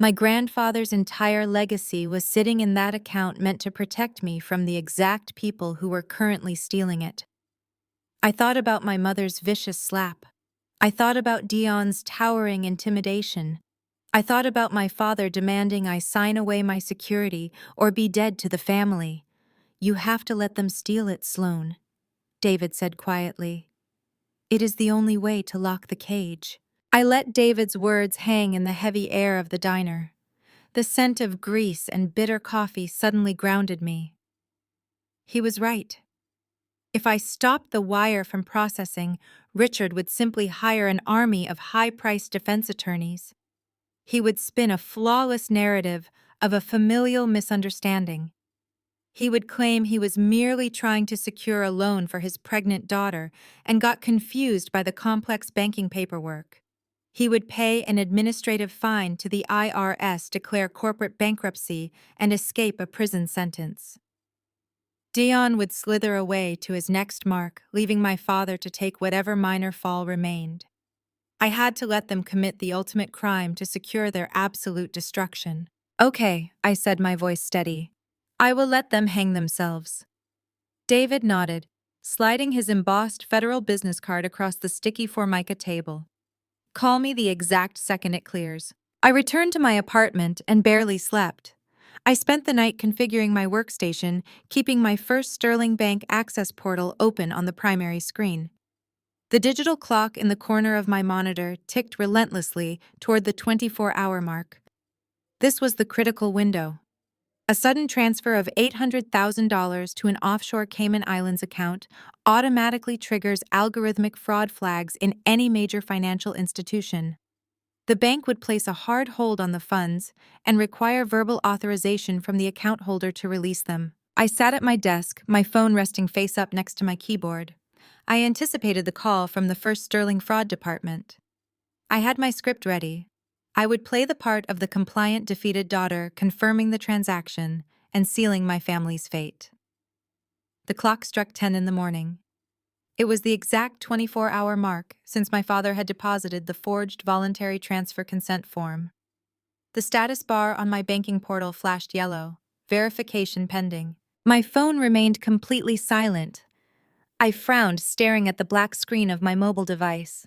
My grandfather's entire legacy was sitting in that account meant to protect me from the exact people who were currently stealing it. I thought about my mother's vicious slap. I thought about Deon's towering intimidation. I thought about my father demanding I sign away my security or be dead to the family. "You have to let them steal it, Sloane," David said quietly. "It is the only way to lock the cage." I let David's words hang in the heavy air of the diner. The scent of grease and bitter coffee suddenly grounded me. He was right. If I stopped the wire from processing, Richard would simply hire an army of high-priced defense attorneys. He would spin a flawless narrative of a familial misunderstanding. He would claim he was merely trying to secure a loan for his pregnant daughter and got confused by the complex banking paperwork. He would pay an administrative fine to the IRS, declare corporate bankruptcy, and escape a prison sentence. Deon would slither away to his next mark, leaving my father to take whatever minor fall remained. I had to let them commit the ultimate crime to secure their absolute destruction. "Okay," I said, my voice steady. "I will let them hang themselves." David nodded, sliding his embossed federal business card across the sticky Formica table. "Call me the exact second it clears." I returned to my apartment and barely slept. I spent the night configuring my workstation, keeping my First Sterling Bank access portal open on the primary screen. The digital clock in the corner of my monitor ticked relentlessly toward the 24-hour mark. This was the critical window. A sudden transfer of $800,000 to an offshore Cayman Islands account automatically triggers algorithmic fraud flags in any major financial institution. The bank would place a hard hold on the funds and require verbal authorization from the account holder to release them. I sat at my desk, my phone resting face up next to my keyboard. I anticipated the call from the First Sterling Fraud Department. I had my script ready. I would play the part of the compliant defeated daughter, confirming the transaction and sealing my family's fate. The clock struck 10 in the morning. It was the exact 24-hour mark since my father had deposited the forged voluntary transfer consent form. The status bar on my banking portal flashed yellow, verification pending. My phone remained completely silent. I frowned, staring at the black screen of my mobile device.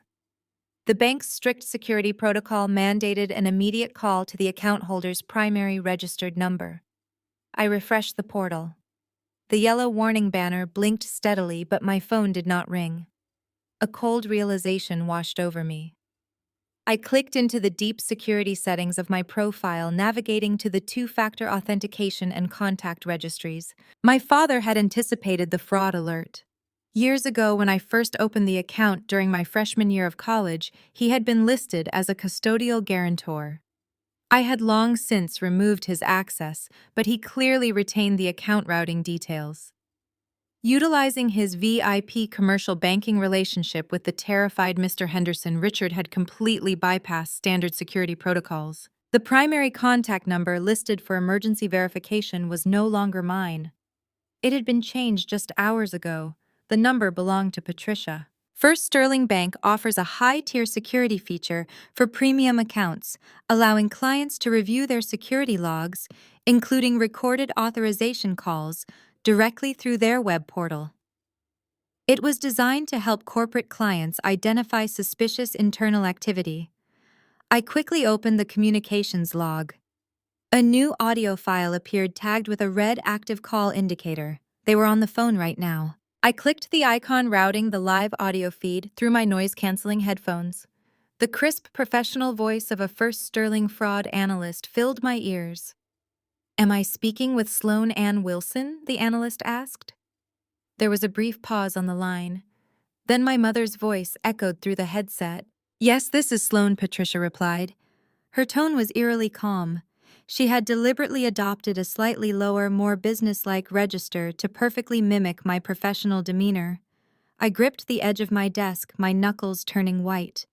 The bank's strict security protocol mandated an immediate call to the account holder's primary registered number. I refreshed the portal. The yellow warning banner blinked steadily, but my phone did not ring. A cold realization washed over me. I clicked into the deep security settings of my profile, navigating to the two-factor authentication and contact registries. My father had anticipated the fraud alert. Years ago, when I first opened the account during my freshman year of college, he had been listed as a custodial guarantor. I had long since removed his access, but he clearly retained the account routing details. Utilizing his VIP commercial banking relationship with the terrified Mr. Henderson, Richard had completely bypassed standard security protocols. The primary contact number listed for emergency verification was no longer mine. It had been changed just hours ago. The number belonged to Patricia. First Sterling Bank offers a high-tier security feature for premium accounts, allowing clients to review their security logs, including recorded authorization calls, directly through their web portal. It was designed to help corporate clients identify suspicious internal activity. I quickly opened the communications log. A new audio file appeared tagged with a red active call indicator. They were on the phone right now. I clicked the icon routing the live audio feed through my noise-canceling headphones. The crisp, professional voice of a First Sterling fraud analyst filled my ears. "Am I speaking with Sloane Ann Wilson?" the analyst asked. There was a brief pause on the line. Then my mother's voice echoed through the headset. "Yes, this is Sloane," Patricia replied. Her tone was eerily calm. She had deliberately adopted a slightly lower, more businesslike register to perfectly mimic my professional demeanor. I gripped the edge of my desk, my knuckles turning white.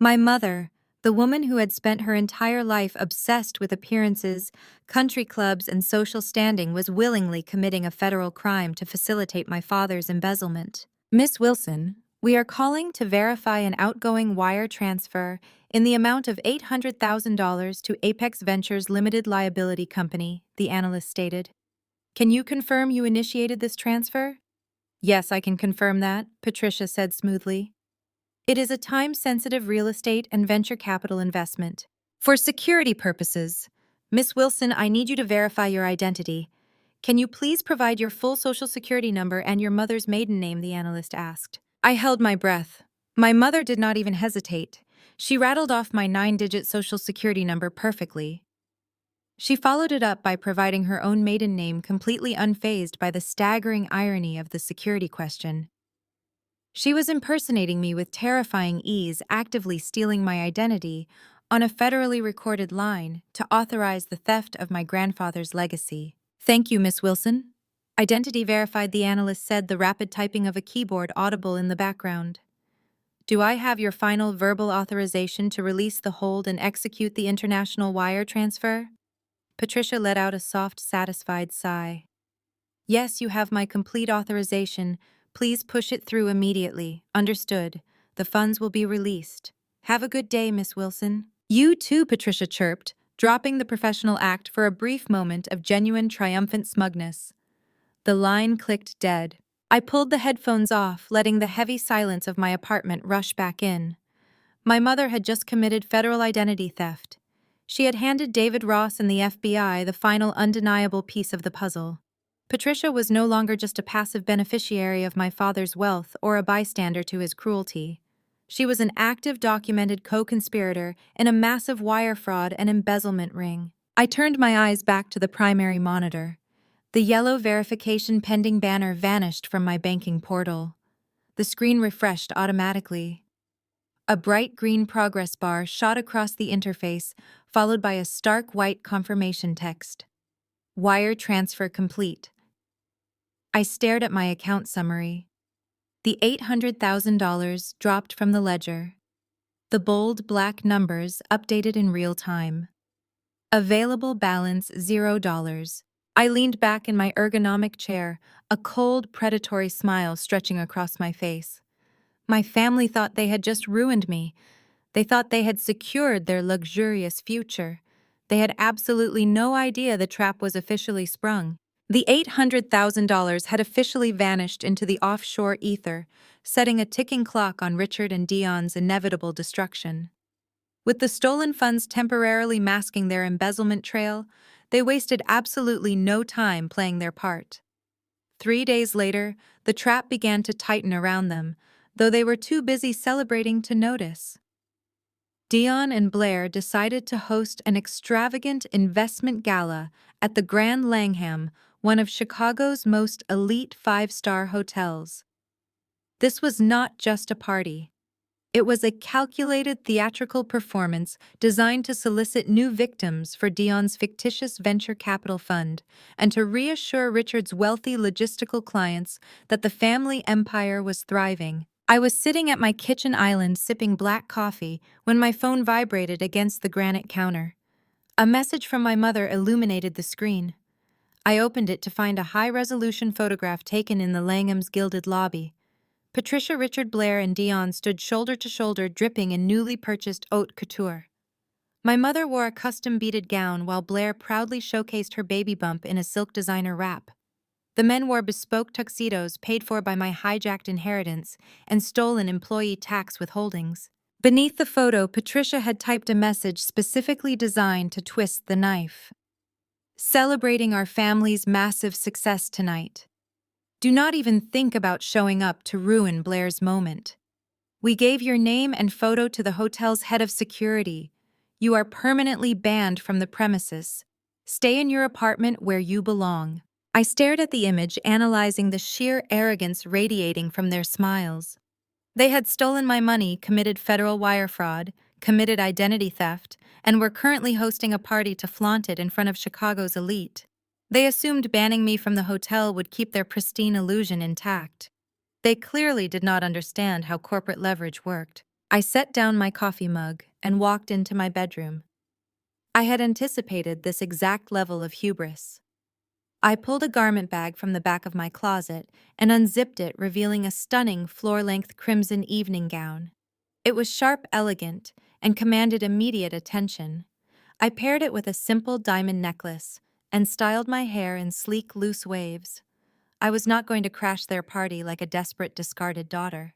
My mother, the woman who had spent her entire life obsessed with appearances, country clubs, and social standing, was willingly committing a federal crime to facilitate my father's embezzlement. Miss Wilson, we are calling to verify an outgoing wire transfer in the amount of $800,000 to Apex Ventures Limited Liability Company, the analyst stated. Can you confirm you initiated this transfer? Yes, I can confirm that, Patricia said smoothly. It is a time-sensitive real estate and venture capital investment. For security purposes, Miss Wilson, I need you to verify your identity. Can you please provide your full social security number and your mother's maiden name, the analyst asked. I held my breath. My mother did not even hesitate. She rattled off my 9-digit social security number perfectly. She followed it up by providing her own maiden name, completely unfazed by the staggering irony of the security question. She was impersonating me with terrifying ease, actively stealing my identity on a federally recorded line to authorize the theft of my grandfather's legacy. Thank you, Miss Wilson. Identity verified, the analyst said, the rapid typing of a keyboard audible in the background. Do I have your final verbal authorization to release the hold and execute the international wire transfer? Patricia let out a soft, satisfied sigh. Yes, you have my complete authorization. Please push it through immediately. Understood. The funds will be released. Have a good day, Miss Wilson. You too, Patricia chirped, dropping the professional act for a brief moment of genuine triumphant smugness. The line clicked dead. I pulled the headphones off, letting the heavy silence of my apartment rush back in. My mother had just committed federal identity theft. She had handed David Ross and the FBI the final undeniable piece of the puzzle. Patricia was no longer just a passive beneficiary of my father's wealth or a bystander to his cruelty. She was an active, documented co-conspirator in a massive wire fraud and embezzlement ring. I turned my eyes back to the primary monitor. The yellow verification pending banner vanished from my banking portal. The screen refreshed automatically. A bright green progress bar shot across the interface, followed by a stark white confirmation text. Wire transfer complete. I stared at my account summary. The $800,000 dropped from the ledger. The bold black numbers updated in real time. Available balance $0. I leaned back in my ergonomic chair, a cold, predatory smile stretching across my face. My family thought they had just ruined me. They thought they had secured their luxurious future. They had absolutely no idea the trap was officially sprung. The $800,000 had officially vanished into the offshore ether, setting a ticking clock on Richard and Deon's inevitable destruction. With the stolen funds temporarily masking their embezzlement trail, they wasted absolutely no time playing their part. 3 days later, the trap began to tighten around them, though they were too busy celebrating to notice. Deon and Blair decided to host an extravagant investment gala at the Grand Langham, one of Chicago's most elite 5-star hotels. This was not just a party. It was a calculated theatrical performance designed to solicit new victims for Deon's fictitious venture capital fund and to reassure Richard's wealthy logistical clients that the family empire was thriving. I was sitting at my kitchen island sipping black coffee when my phone vibrated against the granite counter. A message from my mother illuminated the screen. I opened it to find a high-resolution photograph taken in the Langham's gilded lobby. Patricia, Richard, Blair, and Deon stood shoulder to shoulder, dripping in newly purchased haute couture. My mother wore a custom-beaded gown while Blair proudly showcased her baby bump in a silk designer wrap. The men wore bespoke tuxedos paid for by my hijacked inheritance and stolen employee tax withholdings. Beneath the photo, Patricia had typed a message specifically designed to twist the knife. Celebrating our family's massive success tonight. Do not even think about showing up to ruin Blair's moment. We gave your name and photo to the hotel's head of security. You are permanently banned from the premises. Stay in your apartment where you belong. I stared at the image, analyzing the sheer arrogance radiating from their smiles. They had stolen my money, committed federal wire fraud, committed identity theft, and were currently hosting a party to flaunt it in front of Chicago's elite. They assumed banning me from the hotel would keep their pristine illusion intact. They clearly did not understand how corporate leverage worked. I set down my coffee mug and walked into my bedroom. I had anticipated this exact level of hubris. I pulled a garment bag from the back of my closet and unzipped it, revealing a stunning floor-length crimson evening gown. It was sharp, elegant, and commanded immediate attention. I paired it with a simple diamond necklace and styled my hair in sleek, loose waves. I was not going to crash their party like a desperate, discarded daughter.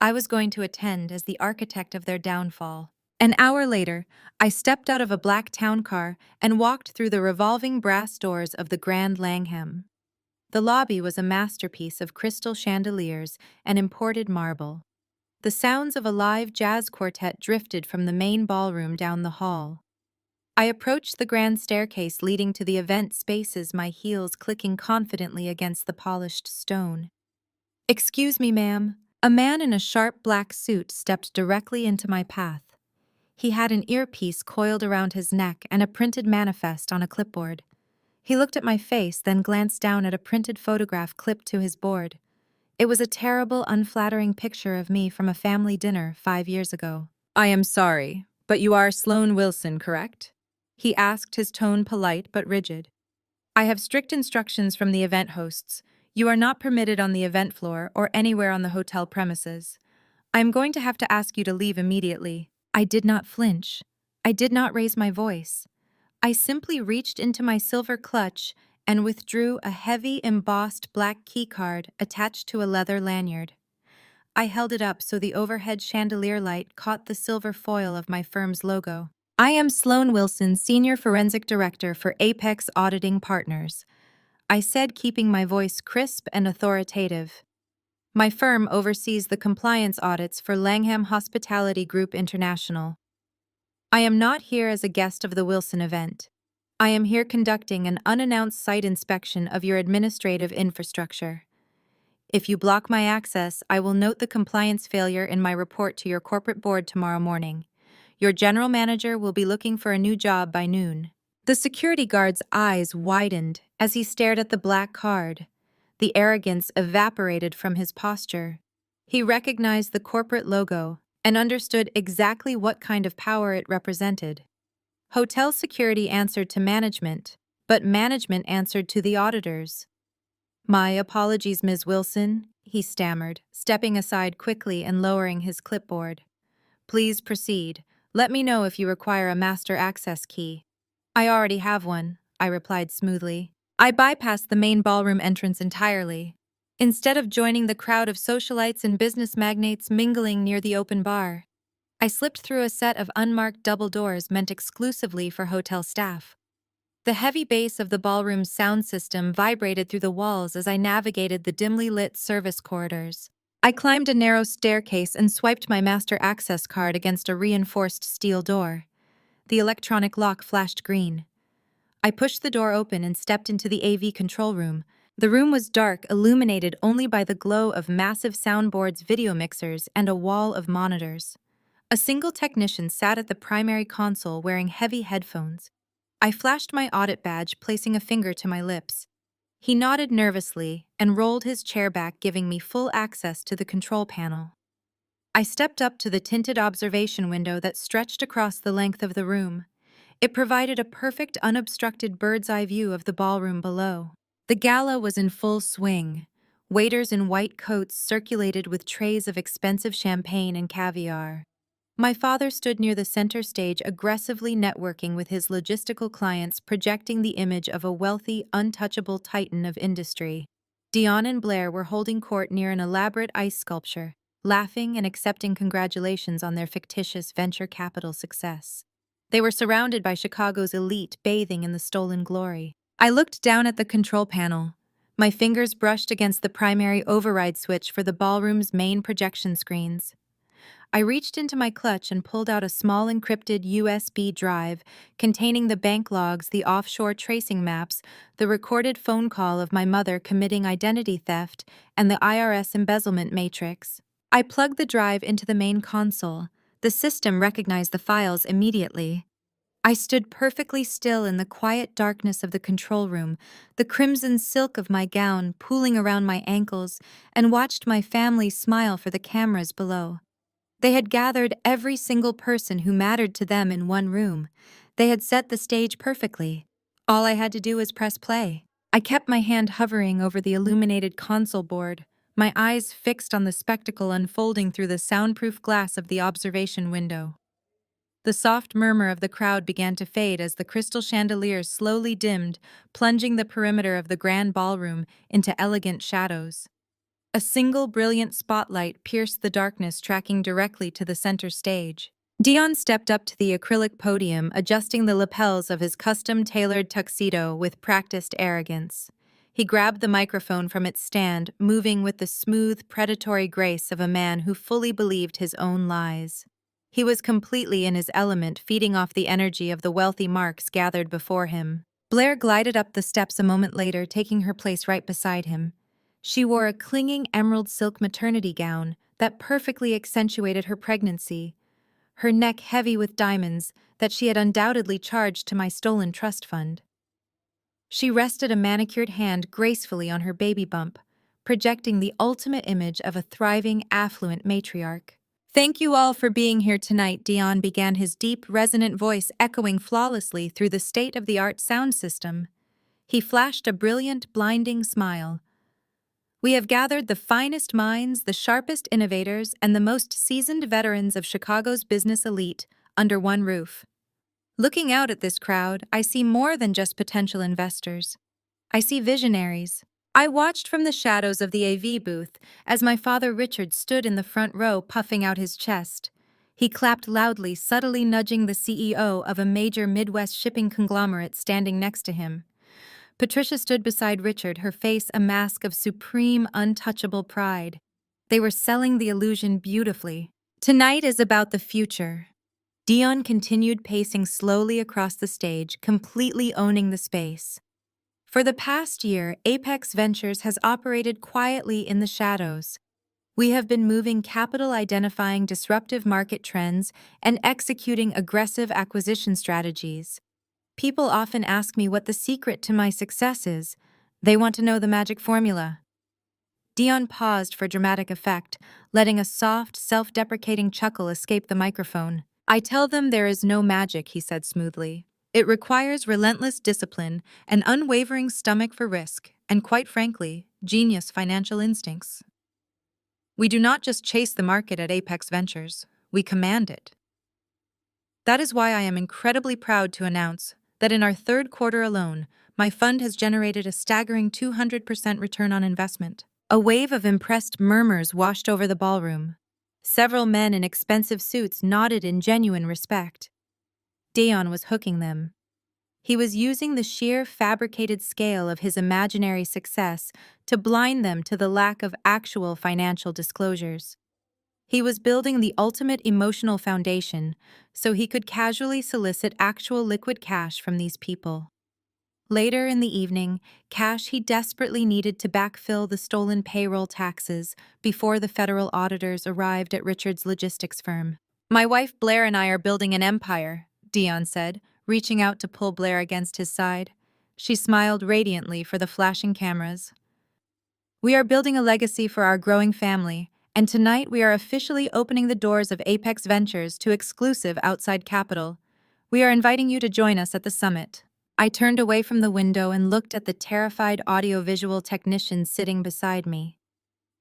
I was going to attend as the architect of their downfall. An hour later, I stepped out of a black town car and walked through the revolving brass doors of the Grand Langham. The lobby was a masterpiece of crystal chandeliers and imported marble. The sounds of a live jazz quartet drifted from the main ballroom down the hall. I approached the grand staircase leading to the event spaces, my heels clicking confidently against the polished stone. "Excuse me, ma'am." A man in a sharp black suit stepped directly into my path. He had an earpiece coiled around his neck and a printed manifest on a clipboard. He looked at my face, then glanced down at a printed photograph clipped to his board. It was a terrible, unflattering picture of me from a family dinner 5 years ago. "I am sorry, but you are Sloane Wilson, correct?" he asked, his tone polite but rigid. "I have strict instructions from the event hosts. You are not permitted on the event floor or anywhere on the hotel premises. I am going to have to ask you to leave immediately." I did not flinch. I did not raise my voice. I simply reached into my silver clutch and withdrew a heavy, embossed black keycard attached to a leather lanyard. I held it up so the overhead chandelier light caught the silver foil of my firm's logo. "I am Sloane Wilson, Senior Forensic Director for Apex Auditing Partners," I said, keeping my voice crisp and authoritative. "My firm oversees the compliance audits for Langham Hospitality Group International. I am not here as a guest of the Wilson event. I am here conducting an unannounced site inspection of your administrative infrastructure. If you block my access, I will note the compliance failure in my report to your corporate board tomorrow morning. Your general manager will be looking for a new job by noon." The security guard's eyes widened as he stared at the black card. The arrogance evaporated from his posture. He recognized the corporate logo and understood exactly what kind of power it represented. Hotel security answered to management, but management answered to the auditors. "My apologies, Ms. Wilson," he stammered, stepping aside quickly and lowering his clipboard. "Please proceed. Let me know if you require a master access key." "I already have one," I replied smoothly. I bypassed the main ballroom entrance entirely. Instead of joining the crowd of socialites and business magnates mingling near the open bar, I slipped through a set of unmarked double doors meant exclusively for hotel staff. The heavy bass of the ballroom's sound system vibrated through the walls as I navigated the dimly lit service corridors. I climbed a narrow staircase and swiped my master access card against a reinforced steel door. The electronic lock flashed green. I pushed the door open and stepped into the AV control room. The room was dark, illuminated only by the glow of massive soundboards, video mixers, and a wall of monitors. A single technician sat at the primary console wearing heavy headphones. I flashed my audit badge, placing a finger to my lips. He nodded nervously and rolled his chair back, giving me full access to the control panel. I stepped up to the tinted observation window that stretched across the length of the room. It provided a perfect, unobstructed bird's-eye view of the ballroom below. The gala was in full swing. Waiters in white coats circulated with trays of expensive champagne and caviar. My father stood near the center stage, aggressively networking with his logistical clients, projecting the image of a wealthy, untouchable titan of industry. Deon and Blair were holding court near an elaborate ice sculpture, laughing and accepting congratulations on their fictitious venture capital success. They were surrounded by Chicago's elite, bathing in the stolen glory. I looked down at the control panel. My fingers brushed against the primary override switch for the ballroom's main projection screens. I reached into my clutch and pulled out a small encrypted USB drive containing the bank logs, the offshore tracing maps, the recorded phone call of my mother committing identity theft, and the IRS embezzlement matrix. I plugged the drive into the main console. The system recognized the files immediately. I stood perfectly still in the quiet darkness of the control room, the crimson silk of my gown pooling around my ankles, and watched my family smile for the cameras below. They had gathered every single person who mattered to them in one room. They had set the stage perfectly. All I had to do was press play. I kept my hand hovering over the illuminated console board, my eyes fixed on the spectacle unfolding through the soundproof glass of the observation window. The soft murmur of the crowd began to fade as the crystal chandeliers slowly dimmed, plunging the perimeter of the grand ballroom into elegant shadows. A single brilliant spotlight pierced the darkness, tracking directly to the center stage. Deon stepped up to the acrylic podium, adjusting the lapels of his custom-tailored tuxedo with practiced arrogance. He grabbed the microphone from its stand, moving with the smooth, predatory grace of a man who fully believed his own lies. He was completely in his element, feeding off the energy of the wealthy marks gathered before him. Blair glided up the steps a moment later, taking her place right beside him. She wore a clinging emerald silk maternity gown that perfectly accentuated her pregnancy, her neck heavy with diamonds that she had undoubtedly charged to my stolen trust fund. She rested a manicured hand gracefully on her baby bump, projecting the ultimate image of a thriving, affluent matriarch. "Thank you all for being here tonight," Deon began, his deep, resonant voice echoing flawlessly through the state-of-the-art sound system. He flashed a brilliant, blinding smile. "We have gathered the finest minds, the sharpest innovators, and the most seasoned veterans of Chicago's business elite under one roof. Looking out at this crowd, I see more than just potential investors. I see visionaries." I watched from the shadows of the AV booth as my father Richard stood in the front row, puffing out his chest. He clapped loudly, subtly nudging the CEO of a major Midwest shipping conglomerate standing next to him. Patricia stood beside Richard, her face a mask of supreme, untouchable pride. They were selling the illusion beautifully. "Tonight is about the future." Deon continued, pacing slowly across the stage, completely owning the space. "For the past year, Apex Ventures has operated quietly in the shadows. We have been moving capital, identifying disruptive market trends, and executing aggressive acquisition strategies. People often ask me what the secret to my success is. They want to know the magic formula." Deon paused for dramatic effect, letting a soft, self-deprecating chuckle escape the microphone. "I tell them there is no magic," he said smoothly. "It requires relentless discipline, an unwavering stomach for risk, and quite frankly, genius financial instincts. We do not just chase the market at Apex Ventures, we command it. That is why I am incredibly proud to announce that in our third quarter alone, my fund has generated a staggering 200% return on investment." A wave of impressed murmurs washed over the ballroom. Several men in expensive suits nodded in genuine respect. Deon was hooking them. He was using the sheer fabricated scale of his imaginary success to blind them to the lack of actual financial disclosures. He was building the ultimate emotional foundation so he could casually solicit actual liquid cash from these people. Later in the evening, cash he desperately needed to backfill the stolen payroll taxes before the federal auditors arrived at Richard's logistics firm. "My wife Blair and I are building an empire," Deon said, reaching out to pull Blair against his side. She smiled radiantly for the flashing cameras. "We are building a legacy for our growing family, and tonight we are officially opening the doors of Apex Ventures to exclusive outside capital. We are inviting you to join us at the summit." I turned away from the window and looked at the terrified audiovisual technician sitting beside me.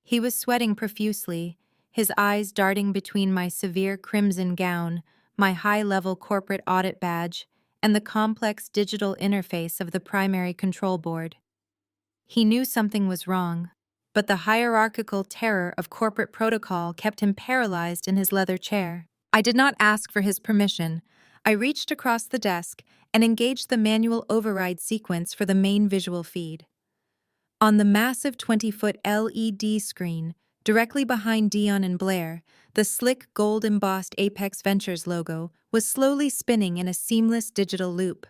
He was sweating profusely, his eyes darting between my severe crimson gown, my high-level corporate audit badge, and the complex digital interface of the primary control board. He knew something was wrong, but the hierarchical terror of corporate protocol kept him paralyzed in his leather chair. I did not ask for his permission. I reached across the desk and engaged the manual override sequence for the main visual feed. On the massive 20-foot LED screen, directly behind Deon and Blair, the slick gold-embossed Apex Ventures logo was slowly spinning in a seamless digital loop.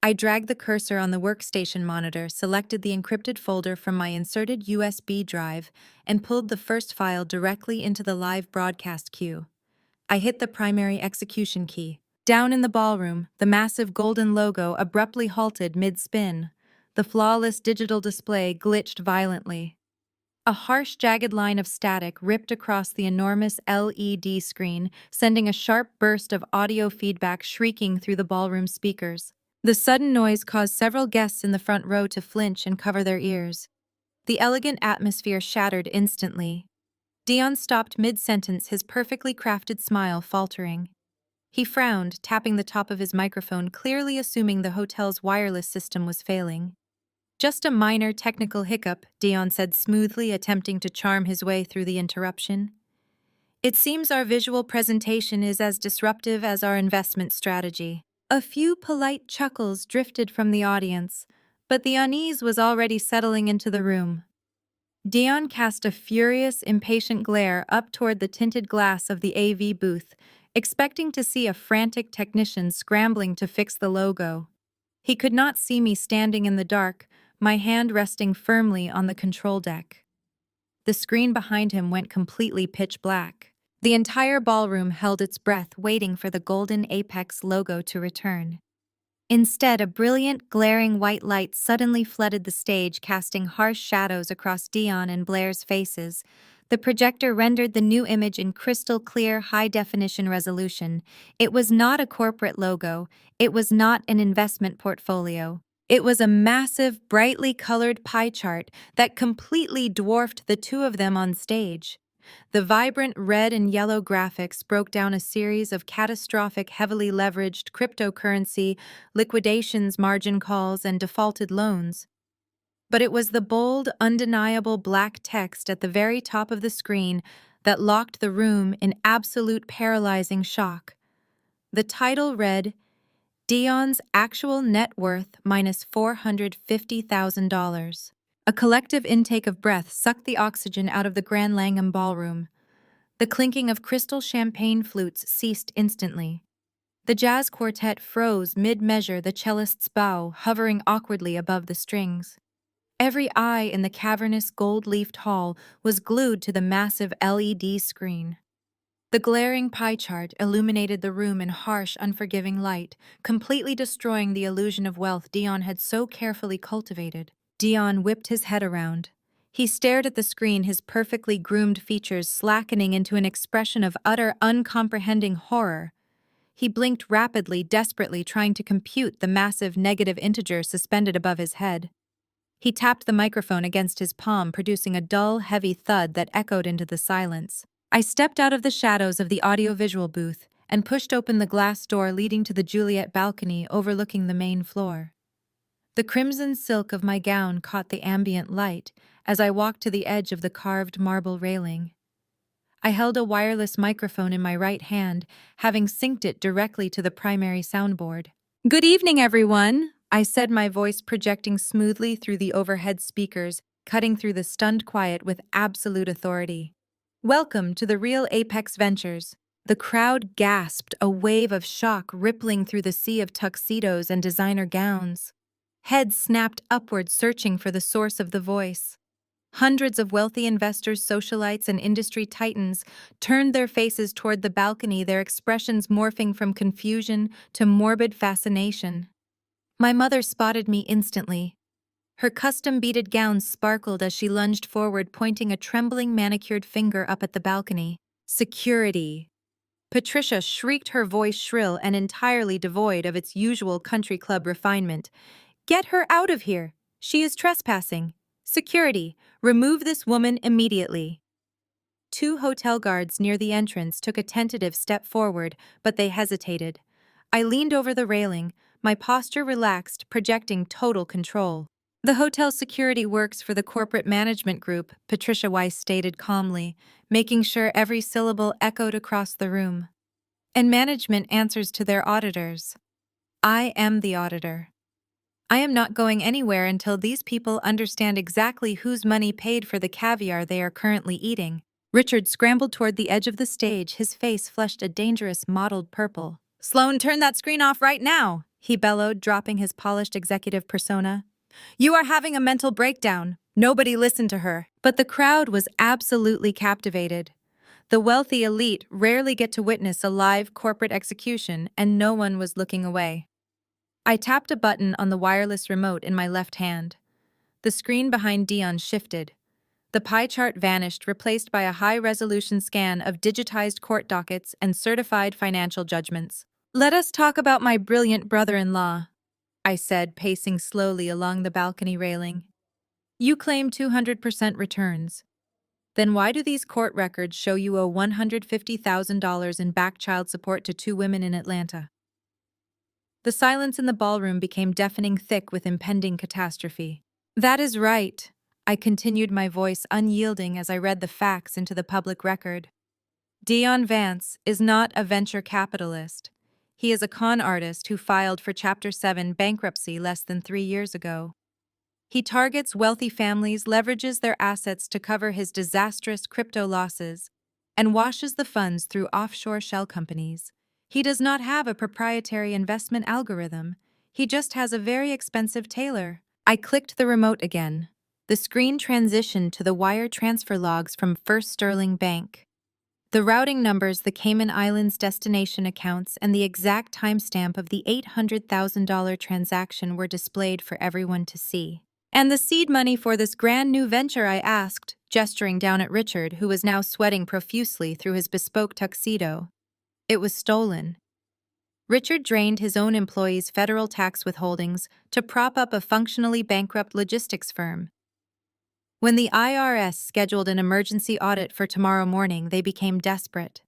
I dragged the cursor on the workstation monitor, selected the encrypted folder from my inserted USB drive, and pulled the first file directly into the live broadcast queue. I hit the primary execution key. Down in the ballroom, the massive golden logo abruptly halted mid-spin. The flawless digital display glitched violently. A harsh, jagged line of static ripped across the enormous LED screen, sending a sharp burst of audio feedback shrieking through the ballroom speakers. The sudden noise caused several guests in the front row to flinch and cover their ears. The elegant atmosphere shattered instantly. Deon stopped mid-sentence, his perfectly crafted smile faltering. He frowned, tapping the top of his microphone, clearly assuming the hotel's wireless system was failing. "Just a minor technical hiccup," Deon said smoothly, attempting to charm his way through the interruption. "It seems our visual presentation is as disruptive as our investment strategy." A few polite chuckles drifted from the audience, but the unease was already settling into the room. Deon cast a furious, impatient glare up toward the tinted glass of the AV booth, expecting to see a frantic technician scrambling to fix the logo. He could not see me standing in the dark, my hand resting firmly on the control deck. The screen behind him went completely pitch black. The entire ballroom held its breath, waiting for the golden apex logo to return. Instead, a brilliant, glaring white light suddenly flooded the stage, casting harsh shadows across Deon and Blair's faces. The projector rendered the new image in crystal clear, high-definition resolution. It was not a corporate logo. It was not an investment portfolio. It was a massive, brightly colored pie chart that completely dwarfed the two of them on stage. The vibrant red and yellow graphics broke down a series of catastrophic, heavily leveraged cryptocurrency, liquidations, margin calls, and defaulted loans. But it was the bold, undeniable black text at the very top of the screen that locked the room in absolute paralyzing shock. The title read, "Deon's actual net worth minus $450,000. A collective intake of breath sucked the oxygen out of the Grand Langham ballroom. The clinking of crystal champagne flutes ceased instantly. The jazz quartet froze mid-measure, the cellist's bow hovering awkwardly above the strings. Every eye in the cavernous gold-leafed hall was glued to the massive LED screen. The glaring pie chart illuminated the room in harsh, unforgiving light, completely destroying the illusion of wealth Deon had so carefully cultivated. Deon whipped his head around. He stared at the screen, his perfectly groomed features slackening into an expression of utter, uncomprehending horror. He blinked rapidly, desperately trying to compute the massive negative integer suspended above his head. He tapped the microphone against his palm, producing a dull, heavy thud that echoed into the silence. I stepped out of the shadows of the audiovisual booth and pushed open the glass door leading to the Juliet balcony overlooking the main floor. The crimson silk of my gown caught the ambient light as I walked to the edge of the carved marble railing. I held a wireless microphone in my right hand, having synced it directly to the primary soundboard. "Good evening, everyone," I said, my voice projecting smoothly through the overhead speakers, cutting through the stunned quiet with absolute authority. "Welcome to the Real Apex Ventures." The crowd gasped, a wave of shock rippling through the sea of tuxedos and designer gowns. Heads snapped upward, searching for the source of the voice. Hundreds of wealthy investors, socialites, and industry titans turned their faces toward the balcony, their expressions morphing from confusion to morbid fascination. My mother spotted me instantly. Her custom-beaded gown sparkled as she lunged forward, pointing a trembling manicured finger up at the balcony. "Security!" Patricia shrieked, her voice shrill and entirely devoid of its usual country club refinement. "Get her out of here! She is trespassing! Security! Remove this woman immediately!" Two hotel guards near the entrance took a tentative step forward, but they hesitated. I leaned over the railing, my posture relaxed, projecting total control. "The hotel security works for the corporate management group," Patricia Weiss stated calmly, making sure every syllable echoed across the room. "And management answers to their auditors. I am the auditor. I am not going anywhere until these people understand exactly whose money paid for the caviar they are currently eating." Richard scrambled toward the edge of the stage, his face flushed a dangerous mottled purple. "Sloane, turn that screen off right now!" he bellowed, dropping his polished executive persona. "You are having a mental breakdown. Nobody listened to her." But the crowd was absolutely captivated. The wealthy elite rarely get to witness a live corporate execution, and no one was looking away. I tapped a button on the wireless remote in my left hand. The screen behind Deon shifted. The pie chart vanished, replaced by a high-resolution scan of digitized court dockets and certified financial judgments. "Let us talk about my brilliant brother-in-law," I said, pacing slowly along the balcony railing. "You claim 200% returns. Then why do these court records show you owe $150,000 in back child support to two women in Atlanta?" The silence in the ballroom became deafening thick with impending catastrophe. "That is right," I continued, my voice unyielding as I read the facts into the public record. "Deon Vance is not a venture capitalist. He is a con artist who filed for Chapter 7 bankruptcy less than 3 years ago. He targets wealthy families, leverages their assets to cover his disastrous crypto losses, and washes the funds through offshore shell companies. He does not have a proprietary investment algorithm. He just has a very expensive tailor." I clicked the remote again. The screen transitioned to the wire transfer logs from First Sterling Bank. The routing numbers, the Cayman Islands destination accounts, and the exact timestamp of the $800,000 transaction were displayed for everyone to see. "And the seed money for this grand new venture?" I asked, gesturing down at Richard, who was now sweating profusely through his bespoke tuxedo. "It was stolen." Richard drained his own employees' federal tax withholdings to prop up a functionally bankrupt logistics firm. When the IRS scheduled an emergency audit for tomorrow morning, they became desperate.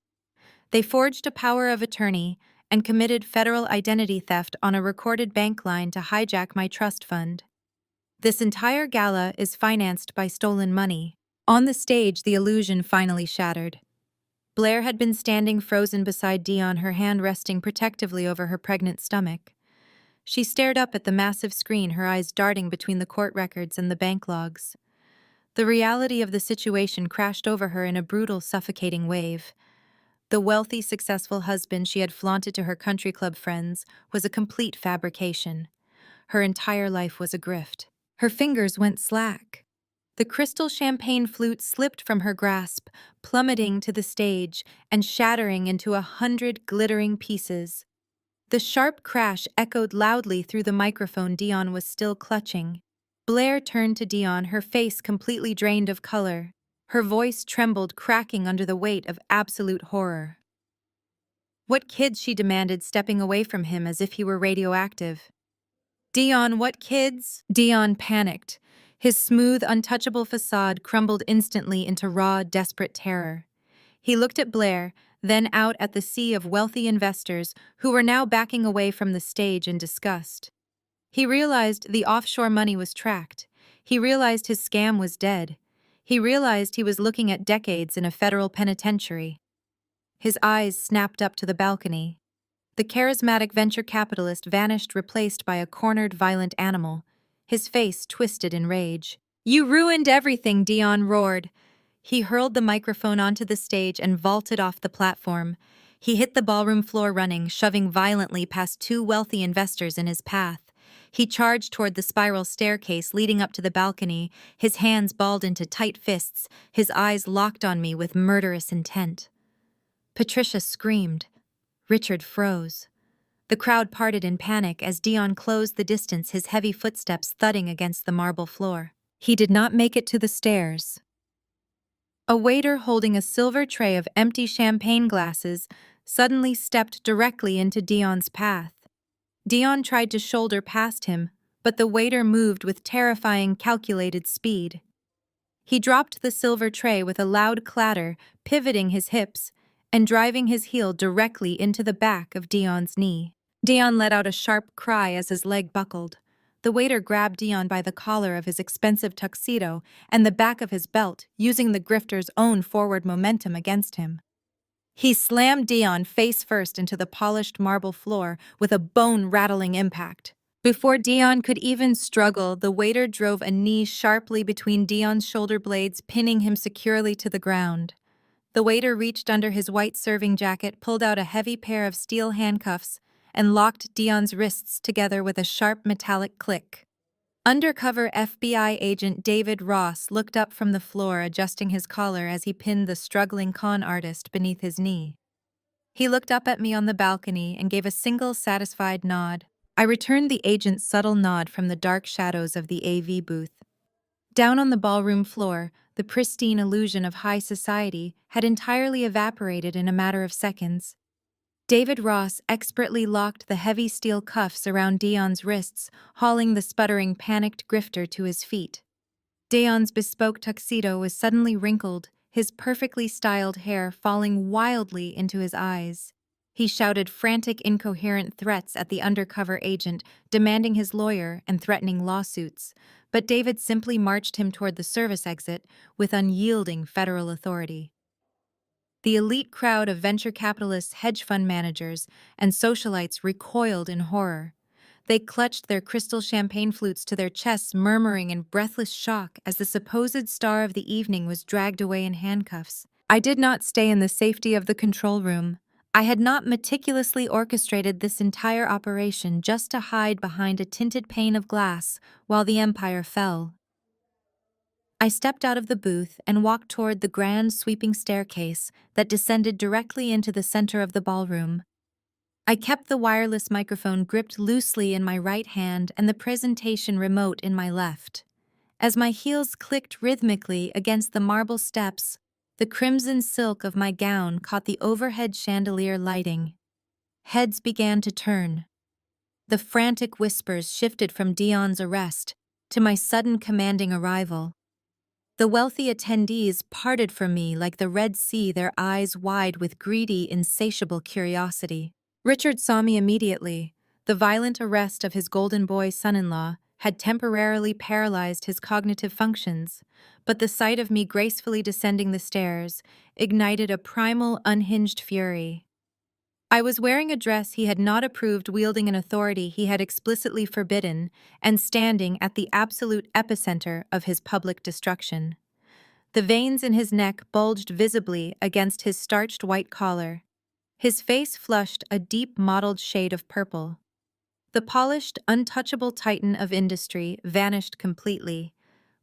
They forged a power of attorney and committed federal identity theft on a recorded bank line to hijack my trust fund. This entire gala is financed by stolen money. On the stage, the illusion finally shattered. Blair had been standing frozen beside Deon, her hand resting protectively over her pregnant stomach. She stared up at the massive screen, her eyes darting between the court records and the bank logs. The reality of the situation crashed over her in a brutal, suffocating wave. The wealthy, successful husband she had flaunted to her country club friends was a complete fabrication. Her entire life was a grift. Her fingers went slack. The crystal champagne flute slipped from her grasp, plummeting to the stage and shattering into 100 glittering pieces. The sharp crash echoed loudly through the microphone Deon was still clutching. Blair turned to Deon, her face completely drained of color. Her voice trembled, cracking under the weight of absolute horror. "What kids?" she demanded, stepping away from him as if he were radioactive. "Deon, what kids?" Deon panicked. His smooth, untouchable facade crumbled instantly into raw, desperate terror. He looked at Blair, then out at the sea of wealthy investors who were now backing away from the stage in disgust. He realized the offshore money was tracked. He realized his scam was dead. He realized he was looking at decades in a federal penitentiary. His eyes snapped up to the balcony. The charismatic venture capitalist vanished, replaced by a cornered, violent animal, his face twisted in rage. "You ruined everything!" Deon roared. He hurled the microphone onto the stage and vaulted off the platform. He hit the ballroom floor running, shoving violently past two wealthy investors in his path. He charged toward the spiral staircase leading up to the balcony, his hands balled into tight fists, his eyes locked on me with murderous intent. Patricia screamed. Richard froze. The crowd parted in panic as Deon closed the distance, his heavy footsteps thudding against the marble floor. He did not make it to the stairs. A waiter holding a silver tray of empty champagne glasses suddenly stepped directly into Deon's path. Deon tried to shoulder past him, but the waiter moved with terrifying, calculated speed. He dropped the silver tray with a loud clatter, pivoting his hips and driving his heel directly into the back of Deon's knee. Deon let out a sharp cry as his leg buckled. The waiter grabbed Deon by the collar of his expensive tuxedo and the back of his belt, using the grifter's own forward momentum against him. He slammed Deon face first into the polished marble floor with a bone-rattling impact. Before Deon could even struggle, the waiter drove a knee sharply between Deon's shoulder blades, pinning him securely to the ground. The waiter reached under his white serving jacket, pulled out a heavy pair of steel handcuffs, and locked Deon's wrists together with a sharp metallic click. Undercover FBI agent David Ross looked up from the floor, adjusting his collar as he pinned the struggling con artist beneath his knee. He looked up at me on the balcony and gave a single satisfied nod. I returned the agent's subtle nod from the dark shadows of the AV booth. Down on the ballroom floor, The pristine illusion of high society had entirely evaporated in a matter of seconds. David Ross expertly locked the heavy steel cuffs around Deon's wrists, hauling the sputtering, panicked grifter to his feet. Deon's bespoke tuxedo was suddenly wrinkled, his perfectly styled hair falling wildly into his eyes. He shouted frantic, incoherent threats at the undercover agent, demanding his lawyer and threatening lawsuits, but David simply marched him toward the service exit with unyielding federal authority. The elite crowd of venture capitalists, hedge fund managers, and socialites recoiled in horror. They clutched their crystal champagne flutes to their chests, murmuring in breathless shock as the supposed star of the evening was dragged away in handcuffs. I did not stay in the safety of the control room. I had not meticulously orchestrated this entire operation just to hide behind a tinted pane of glass while the empire fell. I stepped out of the booth and walked toward the grand sweeping staircase that descended directly into the center of the ballroom. I kept the wireless microphone gripped loosely in my right hand and the presentation remote in my left. As my heels clicked rhythmically against the marble steps, the crimson silk of my gown caught the overhead chandelier lighting. Heads began to turn. The frantic whispers shifted from Deon's arrest to my sudden commanding arrival. The wealthy attendees parted from me like the Red Sea, their eyes wide with greedy, insatiable curiosity. Richard saw me immediately. The violent arrest of his golden boy son-in-law had temporarily paralyzed his cognitive functions, but the sight of me gracefully descending the stairs ignited a primal, unhinged fury. I was wearing a dress he had not approved, wielding an authority he had explicitly forbidden, and standing at the absolute epicenter of his public destruction. The veins in his neck bulged visibly against his starched white collar. His face flushed a deep mottled shade of purple. The polished, untouchable titan of industry vanished completely,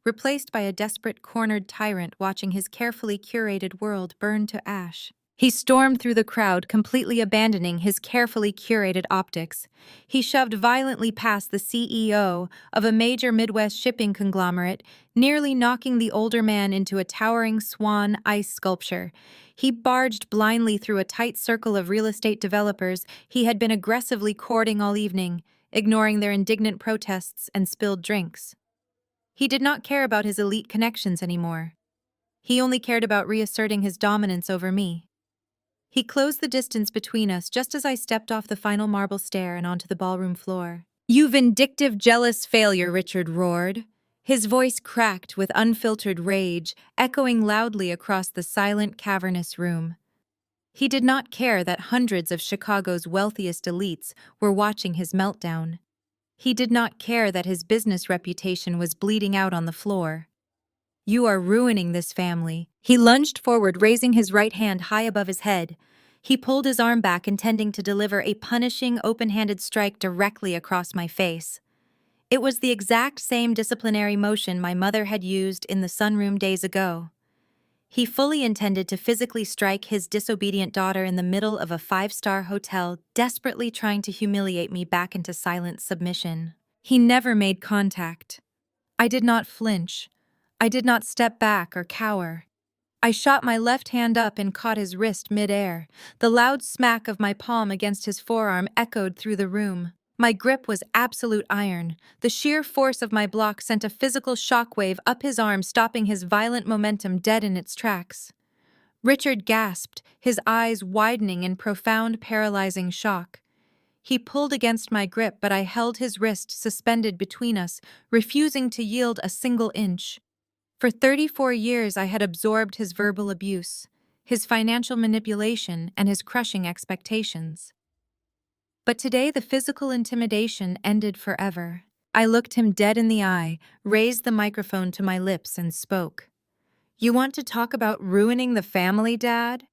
replaced by a desperate, cornered tyrant watching his carefully curated world burn to ash. He stormed through the crowd, completely abandoning his carefully curated optics. He shoved violently past the CEO of a major Midwest shipping conglomerate, nearly knocking the older man into a towering swan ice sculpture. He barged blindly through a tight circle of real estate developers he had been aggressively courting all evening, ignoring their indignant protests and spilled drinks. He did not care about his elite connections anymore. He only cared about reasserting his dominance over me. He closed the distance between us just as I stepped off the final marble stair and onto the ballroom floor. "You vindictive, jealous failure," Richard roared. His voice cracked with unfiltered rage, echoing loudly across the silent, cavernous room. He did not care that hundreds of Chicago's wealthiest elites were watching his meltdown. He did not care that his business reputation was bleeding out on the floor. "You are ruining this family." He lunged forward, raising his right hand high above his head. He pulled his arm back, intending to deliver a punishing, open-handed strike directly across my face. It was the exact same disciplinary motion my mother had used in the sunroom days ago. He fully intended to physically strike his disobedient daughter in the middle of a five-star hotel, desperately trying to humiliate me back into silent submission. He never made contact. I did not flinch. I did not step back or cower. I shot my left hand up and caught his wrist mid-air. The loud smack of my palm against his forearm echoed through the room. My grip was absolute iron. The sheer force of my block sent a physical shockwave up his arm, stopping his violent momentum dead in its tracks. Richard gasped, his eyes widening in profound, paralyzing shock. He pulled against my grip, but I held his wrist suspended between us, refusing to yield a single inch. For 34 years I had absorbed his verbal abuse, his financial manipulation, and his crushing expectations. But today the physical intimidation ended forever. I looked him dead in the eye, raised the microphone to my lips, and spoke. "You want to talk about ruining the family, Dad?"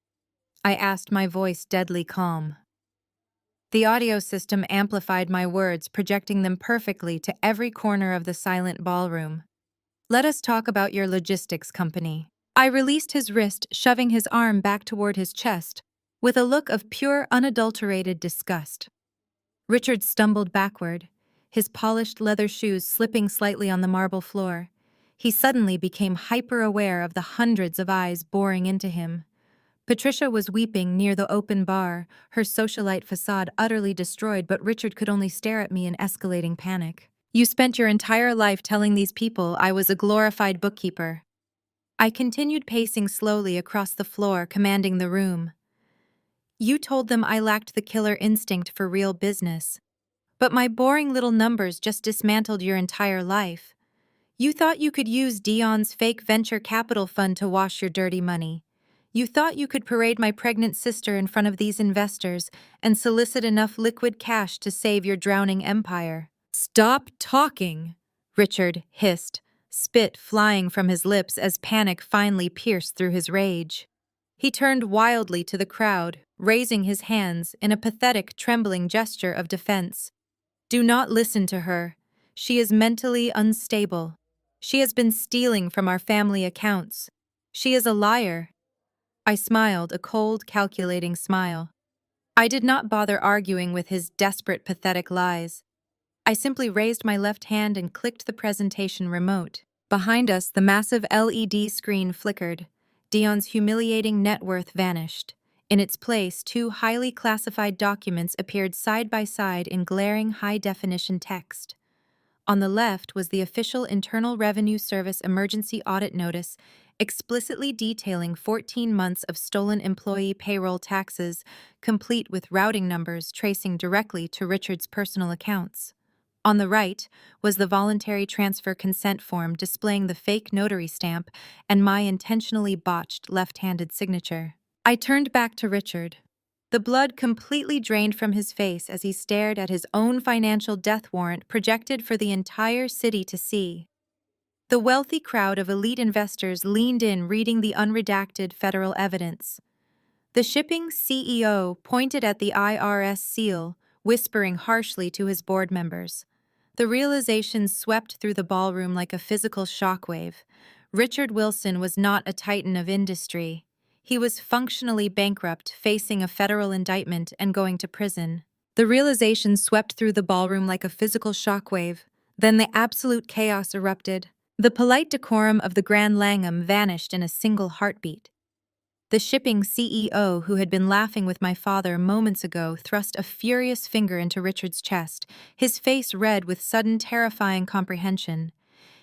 I asked, my voice deadly calm. The audio system amplified my words, projecting them perfectly to every corner of the silent ballroom. "Let us talk about your logistics company." I released his wrist, shoving his arm back toward his chest, with a look of pure, unadulterated disgust. Richard stumbled backward, his polished leather shoes slipping slightly on the marble floor. He suddenly became hyper-aware of the hundreds of eyes boring into him. Patricia was weeping near the open bar, her socialite facade utterly destroyed, but Richard could only stare at me in escalating panic. "You spent your entire life telling these people I was a glorified bookkeeper." I continued pacing slowly across the floor, commanding the room. "You told them I lacked the killer instinct for real business. But my boring little numbers just dismantled your entire life. You thought you could use Deon's fake venture capital fund to wash your dirty money. You thought you could parade my pregnant sister in front of these investors and solicit enough liquid cash to save your drowning empire." "Stop talking," Richard hissed, spit flying from his lips as panic finally pierced through his rage. He turned wildly to the crowd, raising his hands in a pathetic, trembling gesture of defense. "Do not listen to her. She is mentally unstable. She has been stealing from our family accounts. She is a liar." I smiled, a cold, calculating smile. I did not bother arguing with his desperate, pathetic lies. I simply raised my left hand and clicked the presentation remote. Behind us, the massive LED screen flickered. Deon's humiliating net worth vanished. In its place, two highly classified documents appeared side by side in glaring high-definition text. On the left was the official Internal Revenue Service emergency audit notice, explicitly detailing 14 months of stolen employee payroll taxes, complete with routing numbers tracing directly to Richard's personal accounts. On the right was the voluntary transfer consent form displaying the fake notary stamp and my intentionally botched left-handed signature. I turned back to Richard. The blood completely drained from his face as he stared at his own financial death warrant projected for the entire city to see. The wealthy crowd of elite investors leaned in, reading the unredacted federal evidence. The shipping CEO pointed at the IRS seal, whispering harshly to his board members. The realization swept through the ballroom like a physical shockwave. Richard Wilson was not a titan of industry. He was functionally bankrupt, facing a federal indictment and going to prison. The realization swept through the ballroom like a physical shockwave. Then the absolute chaos erupted. The polite decorum of the Grand Langham vanished in a single heartbeat. The shipping CEO, who had been laughing with my father moments ago, thrust a furious finger into Richard's chest, his face red with sudden terrifying comprehension.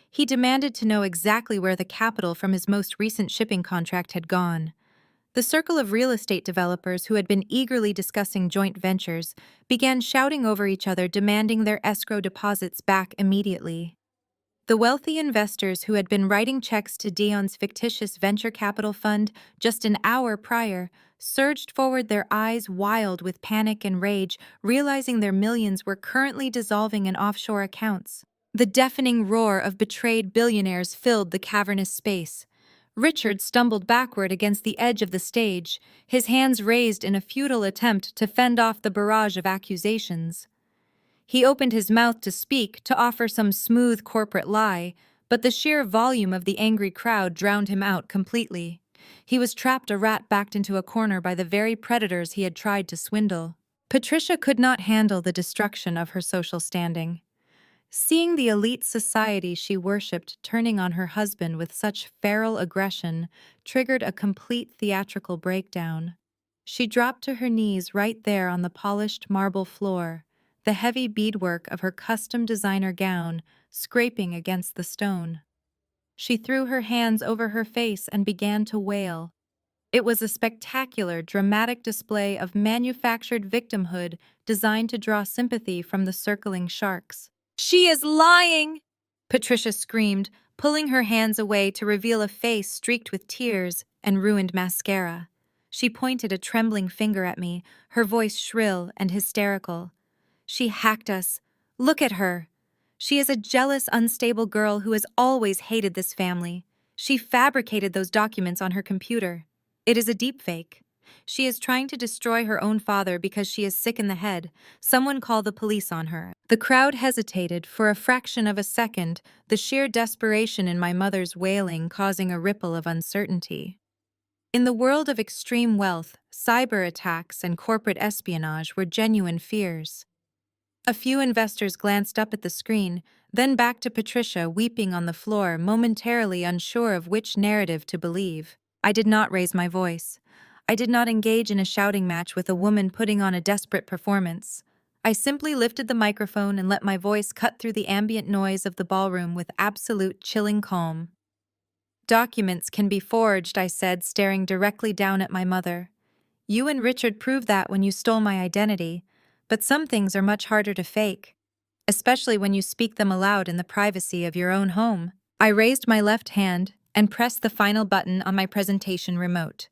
He demanded to know exactly where the capital from his most recent shipping contract had gone. The circle of real estate developers who had been eagerly discussing joint ventures began shouting over each other, demanding their escrow deposits back immediately. The wealthy investors who had been writing checks to Deon's fictitious venture capital fund just an hour prior surged forward, their eyes wild with panic and rage, realizing their millions were currently dissolving in offshore accounts. The deafening roar of betrayed billionaires filled the cavernous space. Richard stumbled backward against the edge of the stage, his hands raised in a futile attempt to fend off the barrage of accusations. He opened his mouth to speak, to offer some smooth corporate lie, but the sheer volume of the angry crowd drowned him out completely. He was trapped, a rat backed into a corner by the very predators he had tried to swindle. Patricia could not handle the destruction of her social standing. Seeing the elite society she worshipped turning on her husband with such feral aggression triggered a complete theatrical breakdown. She dropped to her knees right there on the polished marble floor, the heavy beadwork of her custom designer gown scraping against the stone. She threw her hands over her face and began to wail. It was a spectacular, dramatic display of manufactured victimhood designed to draw sympathy from the circling sharks. "She is lying!" Patricia screamed, pulling her hands away to reveal a face streaked with tears and ruined mascara. She pointed a trembling finger at me, her voice shrill and hysterical. "She hacked us. Look at her. She is a jealous, unstable girl who has always hated this family. She fabricated those documents on her computer. It is a deepfake. She is trying to destroy her own father because she is sick in the head. Someone call the police on her." The crowd hesitated for a fraction of a second, the sheer desperation in my mother's wailing causing a ripple of uncertainty. In the world of extreme wealth, cyber attacks and corporate espionage were genuine fears. A few investors glanced up at the screen, then back to Patricia weeping on the floor, momentarily unsure of which narrative to believe. I did not raise my voice. I did not engage in a shouting match with a woman putting on a desperate performance. I simply lifted the microphone and let my voice cut through the ambient noise of the ballroom with absolute chilling calm. "Documents can be forged," I said, staring directly down at my mother. "You and Richard proved that when you stole my identity, but some things are much harder to fake, especially when you speak them aloud in the privacy of your own home." I raised my left hand and pressed the final button on my presentation remote.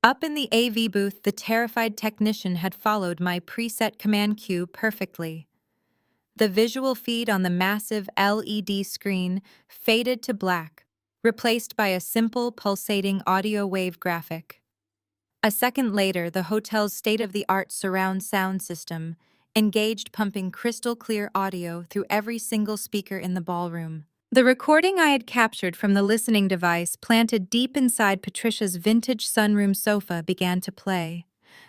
Up in the AV booth, the terrified technician had followed my preset command cue perfectly. The visual feed on the massive LED screen faded to black, replaced by a simple pulsating audio wave graphic. A second later, the hotel's state-of-the-art surround sound system engaged, pumping crystal-clear audio through every single speaker in the ballroom. The recording I had captured from the listening device planted deep inside Patricia's vintage sunroom sofa began to play.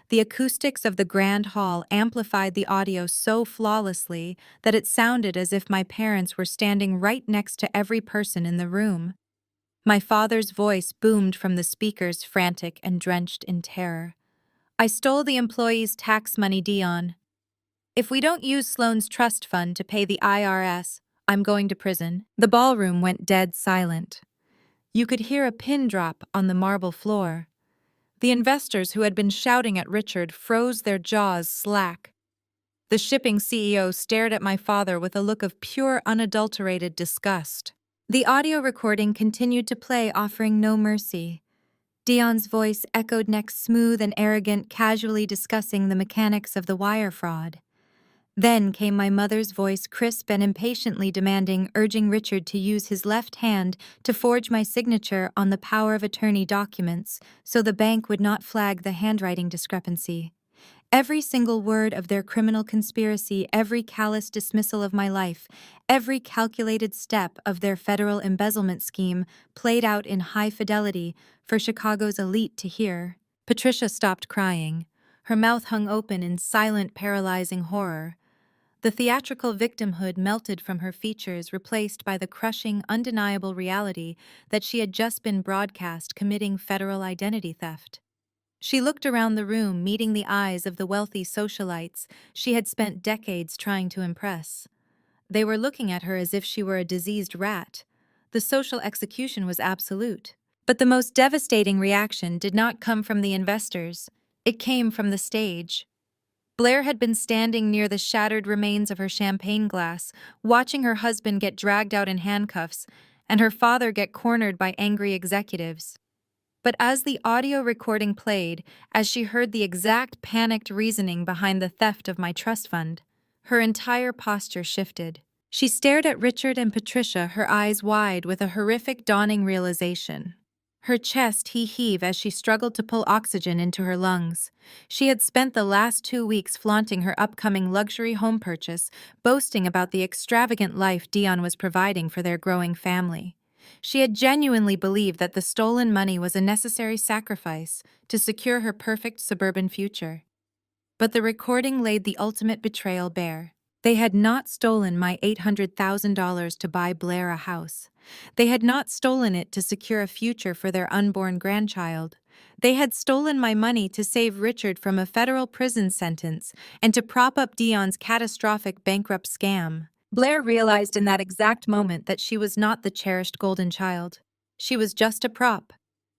The acoustics of the grand hall amplified the audio so flawlessly that it sounded as if my parents were standing right next to every person in the room. My father's voice boomed from the speakers, frantic and drenched in terror. "I stole the employees' tax money, Deon. If we don't use Sloane's trust fund to pay the IRS, I'm going to prison." The ballroom went dead silent. You could hear a pin drop on the marble floor. The investors who had been shouting at Richard froze their jaws slack. The shipping CEO stared at my father with a look of pure, unadulterated disgust. The audio recording continued to play, offering no mercy. Deon's voice echoed next, smooth and arrogant, casually discussing the mechanics of the wire fraud. Then came my mother's voice, crisp and impatiently demanding, urging Richard to use his left hand to forge my signature on the power of attorney documents so the bank would not flag the handwriting discrepancy. Every single word of their criminal conspiracy, every callous dismissal of my life, every calculated step of their federal embezzlement scheme played out in high fidelity for Chicago's elite to hear. Patricia stopped crying. Her mouth hung open in silent, paralyzing horror. The theatrical victimhood melted from her features, replaced by the crushing, undeniable reality that she had just been broadcast committing federal identity theft. She looked around the room, meeting the eyes of the wealthy socialites she had spent decades trying to impress. They were looking at her as if she were a diseased rat. The social execution was absolute. But the most devastating reaction did not come from the investors. It came from the stage. Blair had been standing near the shattered remains of her champagne glass, watching her husband get dragged out in handcuffs and her father get cornered by angry executives. But as the audio recording played, as she heard the exact panicked reasoning behind the theft of my trust fund, her entire posture shifted. She stared at Richard and Patricia, her eyes wide with a horrific dawning realization. Her chest heaved as she struggled to pull oxygen into her lungs. She had spent the last 2 weeks flaunting her upcoming luxury home purchase, boasting about the extravagant life Deon was providing for their growing family. She had genuinely believed that the stolen money was a necessary sacrifice to secure her perfect suburban future. But the recording laid the ultimate betrayal bare. They had not stolen my $800,000 to buy Blair a house. They had not stolen it to secure a future for their unborn grandchild. They had stolen my money to save Richard from a federal prison sentence and to prop up Deon's catastrophic bankrupt scam. Blair realized in that exact moment that she was not the cherished golden child. She was just a prop.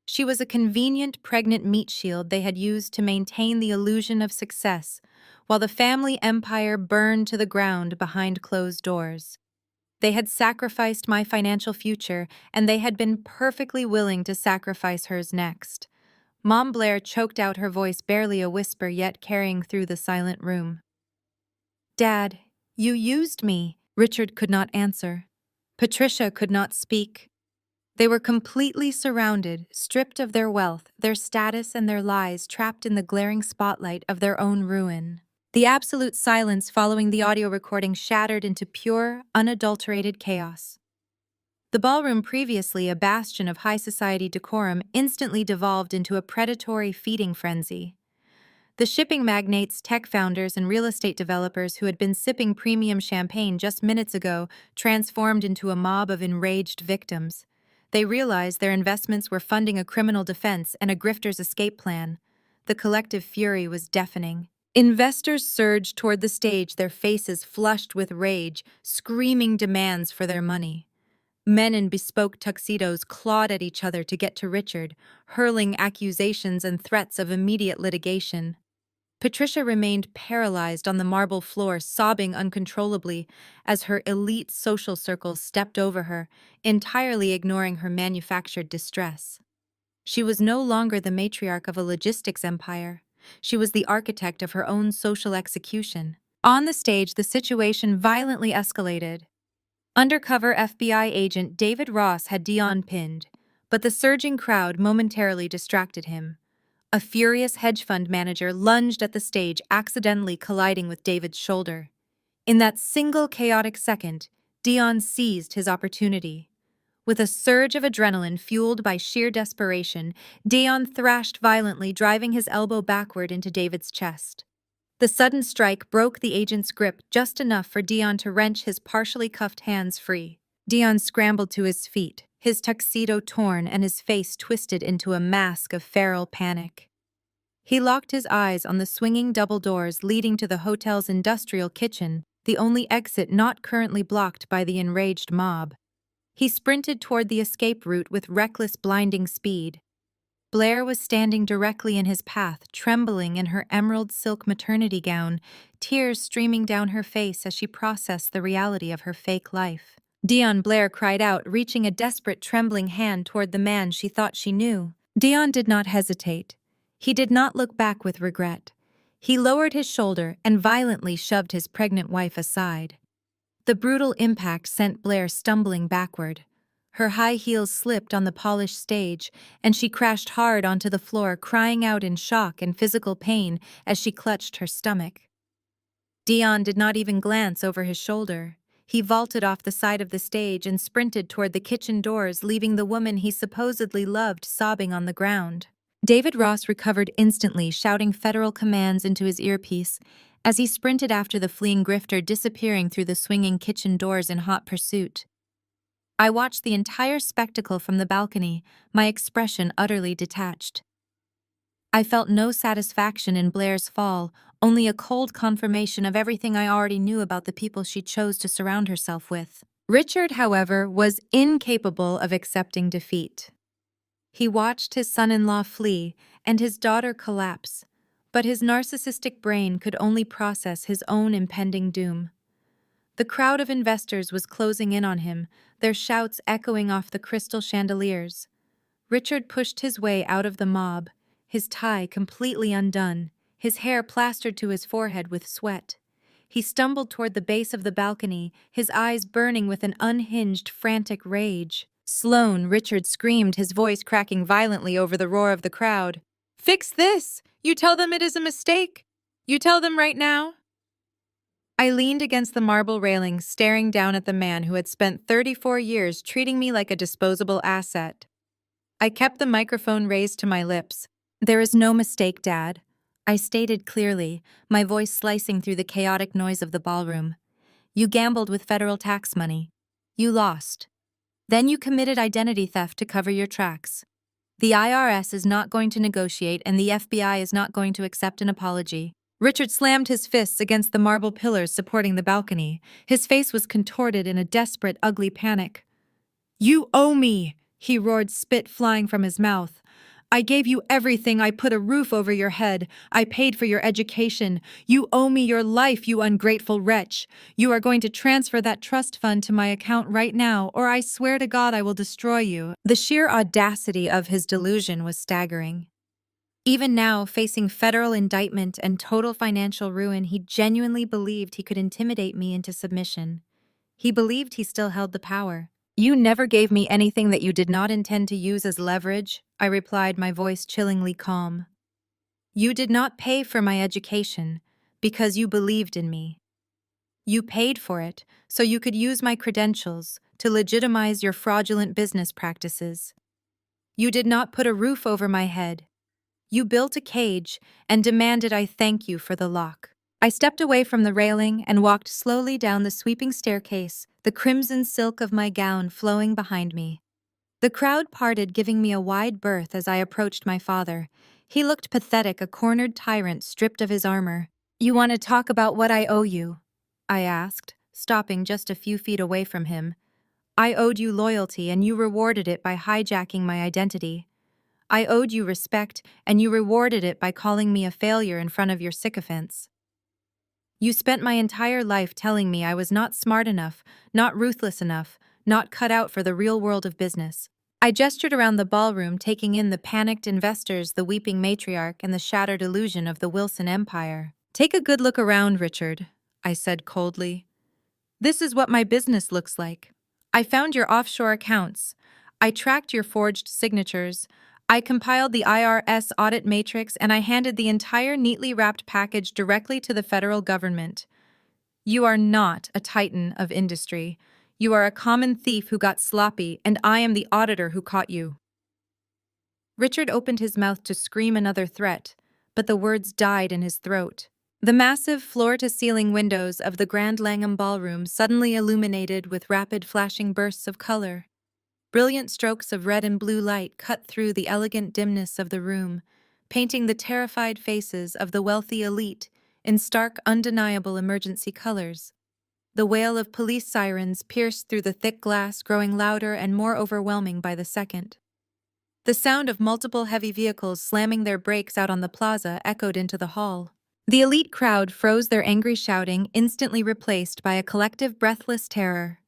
She was a convenient pregnant meat shield they had used to maintain the illusion of success, while the family empire burned to the ground behind closed doors. They had sacrificed my financial future, and they had been perfectly willing to sacrifice hers next. Mom Blair choked out, her voice barely a whisper yet carrying through the silent room. "Dad, you used me." Richard could not answer. Patricia could not speak. They were completely surrounded, stripped of their wealth, their status, and their lies, trapped in the glaring spotlight of their own ruin. The absolute silence following the audio recording shattered into pure, unadulterated chaos. The ballroom, previously a bastion of high society decorum, instantly devolved into a predatory feeding frenzy. The shipping magnates, tech founders, and real estate developers who had been sipping premium champagne just minutes ago transformed into a mob of enraged victims. They realized their investments were funding a criminal defense and a grifter's escape plan. The collective fury was deafening. Investors surged toward the stage, their faces flushed with rage, screaming demands for their money. Men in bespoke tuxedos clawed at each other to get to Richard, hurling accusations and threats of immediate litigation. Patricia remained paralyzed on the marble floor, sobbing uncontrollably as her elite social circle stepped over her, entirely ignoring her manufactured distress. She was no longer the matriarch of a logistics empire. She was the architect of her own social execution. On the stage, the situation violently escalated. Undercover FBI agent David Ross had Deon pinned, but the surging crowd momentarily distracted him. A furious hedge fund manager lunged at the stage, accidentally colliding with David's shoulder. In that single chaotic second, Deon seized his opportunity. With a surge of adrenaline fueled by sheer desperation, Deon thrashed violently, driving his elbow backward into David's chest. The sudden strike broke the agent's grip just enough for Deon to wrench his partially cuffed hands free. Deon scrambled to his feet, his tuxedo torn and his face twisted into a mask of feral panic. He locked his eyes on the swinging double doors leading to the hotel's industrial kitchen, the only exit not currently blocked by the enraged mob. He sprinted toward the escape route with reckless, blinding speed. Blair was standing directly in his path, trembling in her emerald silk maternity gown, tears streaming down her face as she processed the reality of her fake life. Deon, Blair cried out, reaching a desperate, trembling hand toward the man she thought she knew. Deon did not hesitate. He did not look back with regret. He lowered his shoulder and violently shoved his pregnant wife aside. The brutal impact sent Blair stumbling backward. Her high heels slipped on the polished stage, and she crashed hard onto the floor, crying out in shock and physical pain as she clutched her stomach. Deon did not even glance over his shoulder. He vaulted off the side of the stage and sprinted toward the kitchen doors, leaving the woman he supposedly loved sobbing on the ground. David Ross recovered instantly, shouting federal commands into his earpiece as he sprinted after the fleeing grifter, disappearing through the swinging kitchen doors in hot pursuit. I watched the entire spectacle from the balcony, my expression utterly detached. I felt no satisfaction in Blair's fall, only a cold confirmation of everything I already knew about the people she chose to surround herself with. Richard, however, was incapable of accepting defeat. He watched his son-in-law flee and his daughter collapse, but his narcissistic brain could only process his own impending doom. The crowd of investors was closing in on him, their shouts echoing off the crystal chandeliers. Richard pushed his way out of the mob, his tie completely undone, his hair plastered to his forehead with sweat. He stumbled toward the base of the balcony, his eyes burning with an unhinged, frantic rage. "Sloane," Richard screamed, his voice cracking violently over the roar of the crowd. "Fix this! You tell them it is a mistake! You tell them right now!" I leaned against the marble railing, staring down at the man who had spent 34 years treating me like a disposable asset. I kept the microphone raised to my lips. "There is no mistake, Dad," I stated clearly, my voice slicing through the chaotic noise of the ballroom. "You gambled with federal tax money. You lost. Then you committed identity theft to cover your tracks. The IRS is not going to negotiate, and the FBI is not going to accept an apology." Richard slammed his fists against the marble pillars supporting the balcony. His face was contorted in a desperate, ugly panic. "You owe me!" he roared, spit flying from his mouth. "I gave you everything. I put a roof over your head. I paid for your education. You owe me your life, you ungrateful wretch. You are going to transfer that trust fund to my account right now, or I swear to God I will destroy you." The sheer audacity of his delusion was staggering. Even now, facing federal indictment and total financial ruin, he genuinely believed he could intimidate me into submission. He believed he still held the power. "You never gave me anything that you did not intend to use as leverage," I replied, my voice chillingly calm. "You did not pay for my education because you believed in me. You paid for it so you could use my credentials to legitimize your fraudulent business practices. You did not put a roof over my head You built a cage and demanded I thank you for the lock. I stepped away from the railing and walked slowly down the sweeping staircase, the crimson silk of my gown flowing behind me. The crowd parted, giving me a wide berth as I approached my father. He looked pathetic, a cornered tyrant stripped of his armor. "You want to talk about what I owe you?" I asked, stopping just a few feet away from him. "I owed you loyalty, and you rewarded it by hijacking my identity. I owed you respect, and you rewarded it by calling me a failure in front of your sycophants. You spent my entire life telling me I was not smart enough, not ruthless enough, not cut out for the real world of business." I gestured around the ballroom, taking in the panicked investors, the weeping matriarch, and the shattered illusion of the Wilson Empire. "Take a good look around, Richard," I said coldly. "This is what my business looks like. I found your offshore accounts. I tracked your forged signatures. I compiled the IRS audit matrix, and I handed the entire neatly wrapped package directly to the federal government. You are not a titan of industry. You are a common thief who got sloppy, and I am the auditor who caught you." Richard opened his mouth to scream another threat, but the words died in his throat. The massive floor-to-ceiling windows of the Grand Langham Ballroom suddenly illuminated with rapid flashing bursts of color. Brilliant strokes of red and blue light cut through the elegant dimness of the room, painting the terrified faces of the wealthy elite in stark, undeniable emergency colors. The wail of police sirens pierced through the thick glass, growing louder and more overwhelming by the second. The sound of multiple heavy vehicles slamming their brakes out on the plaza echoed into the hall. The elite crowd froze, their angry shouting instantly replaced by a collective breathless terror.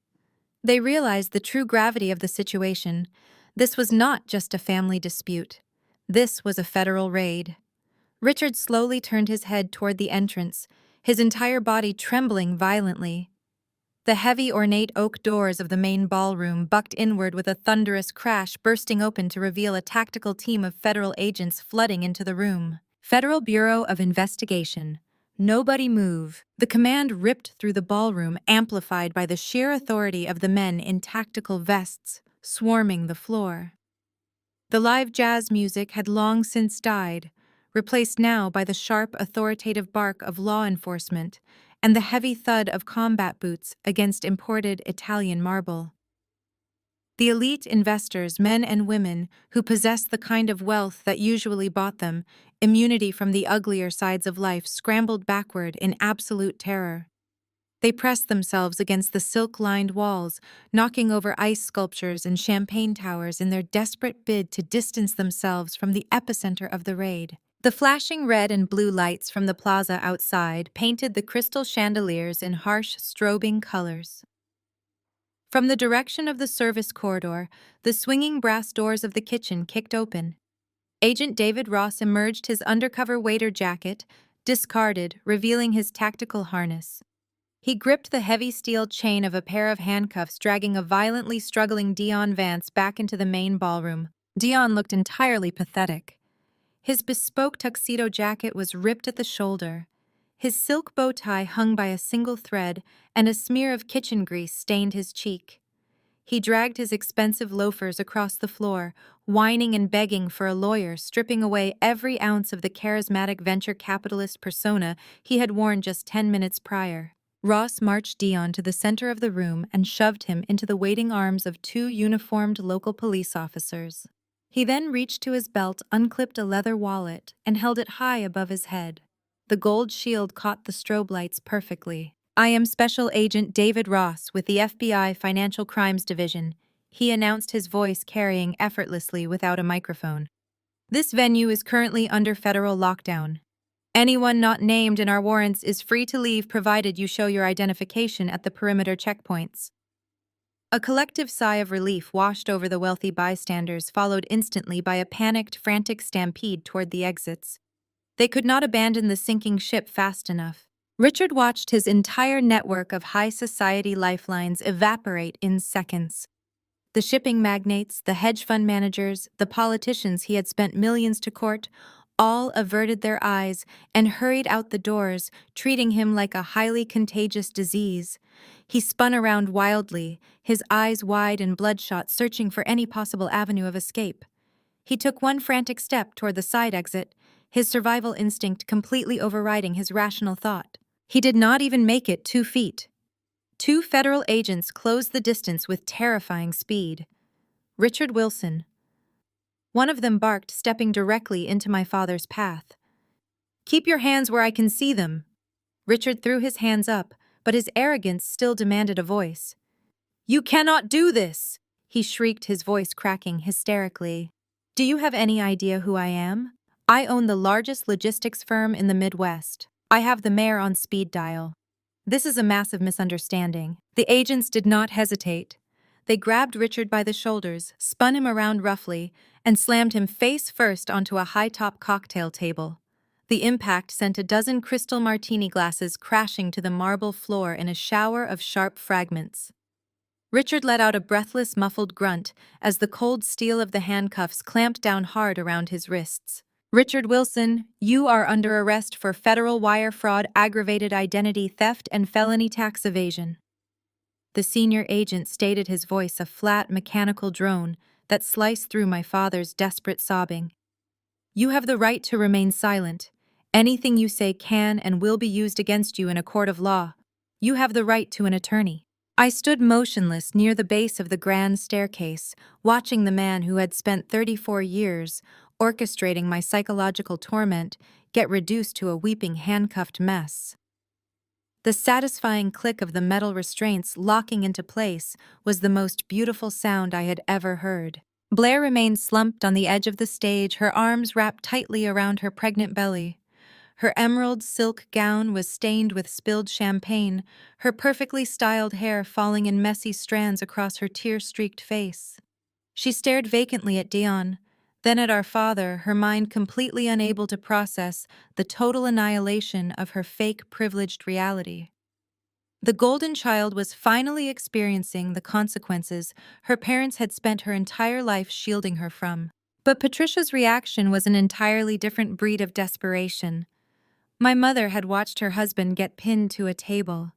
They realized the true gravity of the situation. This was not just a family dispute. This was a federal raid. Richard slowly turned his head toward the entrance, his entire body trembling violently. The heavy, ornate oak doors of the main ballroom bucked inward with a thunderous crash, bursting open to reveal a tactical team of federal agents flooding into the room. "Federal Bureau of Investigation. Nobody move." The command ripped through the ballroom, amplified by the sheer authority of the men in tactical vests swarming the floor. The live jazz music had long since died, replaced now by the sharp, authoritative bark of law enforcement and the heavy thud of combat boots against imported Italian marble. The elite investors, men and women who possessed the kind of wealth that usually bought them immunity from the uglier sides of life, scrambled backward in absolute terror. They pressed themselves against the silk-lined walls, knocking over ice sculptures and champagne towers in their desperate bid to distance themselves from the epicenter of the raid. The flashing red and blue lights from the plaza outside painted the crystal chandeliers in harsh, strobing colors. From the direction of the service corridor, the swinging brass doors of the kitchen kicked open. Agent David Ross emerged, his undercover waiter jacket discarded, revealing his tactical harness. He gripped the heavy steel chain of a pair of handcuffs, dragging a violently struggling Deon Vance back into the main ballroom. Deon looked entirely pathetic. His bespoke tuxedo jacket was ripped at the shoulder. His silk bow tie hung by a single thread, and a smear of kitchen grease stained his cheek. He dragged his expensive loafers across the floor, whining and begging for a lawyer, stripping away every ounce of the charismatic venture capitalist persona he had worn just 10 minutes prior. Ross marched Deon to the center of the room and shoved him into the waiting arms of 2 uniformed local police officers. He then reached to his belt, unclipped a leather wallet, and held it high above his head. The gold shield caught the strobe lights perfectly. "I am Special Agent David Ross with the FBI Financial Crimes Division," he announced, his voice carrying effortlessly without a microphone. "This venue is currently under federal lockdown. Anyone not named in our warrants is free to leave provided you show your identification at the perimeter checkpoints." A collective sigh of relief washed over the wealthy bystanders, followed instantly by a panicked, frantic stampede toward the exits. They could not abandon the sinking ship fast enough. Richard watched his entire network of high society lifelines evaporate in seconds. The shipping magnates, the hedge fund managers, the politicians he had spent millions to court, all averted their eyes and hurried out the doors, treating him like a highly contagious disease. He spun around wildly, his eyes wide and bloodshot, searching for any possible avenue of escape. He took one frantic step toward the side exit, his survival instinct completely overriding his rational thought. He did not even make it 2 feet. 2 federal agents closed the distance with terrifying speed. Richard Wilson. One of them barked, stepping directly into my father's path. "Keep your hands where I can see them." Richard threw his hands up, but his arrogance still demanded a voice. "You cannot do this!" he shrieked, his voice cracking hysterically. "Do you have any idea who I am? I own the largest logistics firm in the Midwest. I have the mayor on speed dial." This is a massive misunderstanding. The agents did not hesitate. They grabbed Richard by the shoulders, spun him around roughly, and slammed him face first onto a high-top cocktail table. The impact sent a dozen crystal martini glasses crashing to the marble floor in a shower of sharp fragments. Richard let out a breathless, muffled grunt as the cold steel of the handcuffs clamped down hard around his wrists. "Richard Wilson, you are under arrest for federal wire fraud, aggravated identity theft, and felony tax evasion." The senior agent stated, his voice a flat, mechanical drone that sliced through my father's desperate sobbing. "You have the right to remain silent. Anything you say can and will be used against you in a court of law. You have the right to an attorney." I stood motionless near the base of the grand staircase, watching the man who had spent 34 years orchestrating my psychological torment get reduced to a weeping, handcuffed mess. The satisfying click of the metal restraints locking into place was the most beautiful sound I had ever heard. Blair remained slumped on the edge of the stage, her arms wrapped tightly around her pregnant belly. Her emerald silk gown was stained with spilled champagne, her perfectly styled hair falling in messy strands across her tear-streaked face. She stared vacantly at Deon, then at our father, her mind completely unable to process the total annihilation of her fake, privileged reality. The golden child was finally experiencing the consequences her parents had spent her entire life shielding her from. But Patricia's reaction was an entirely different breed of desperation. My mother had watched her husband get pinned to a table.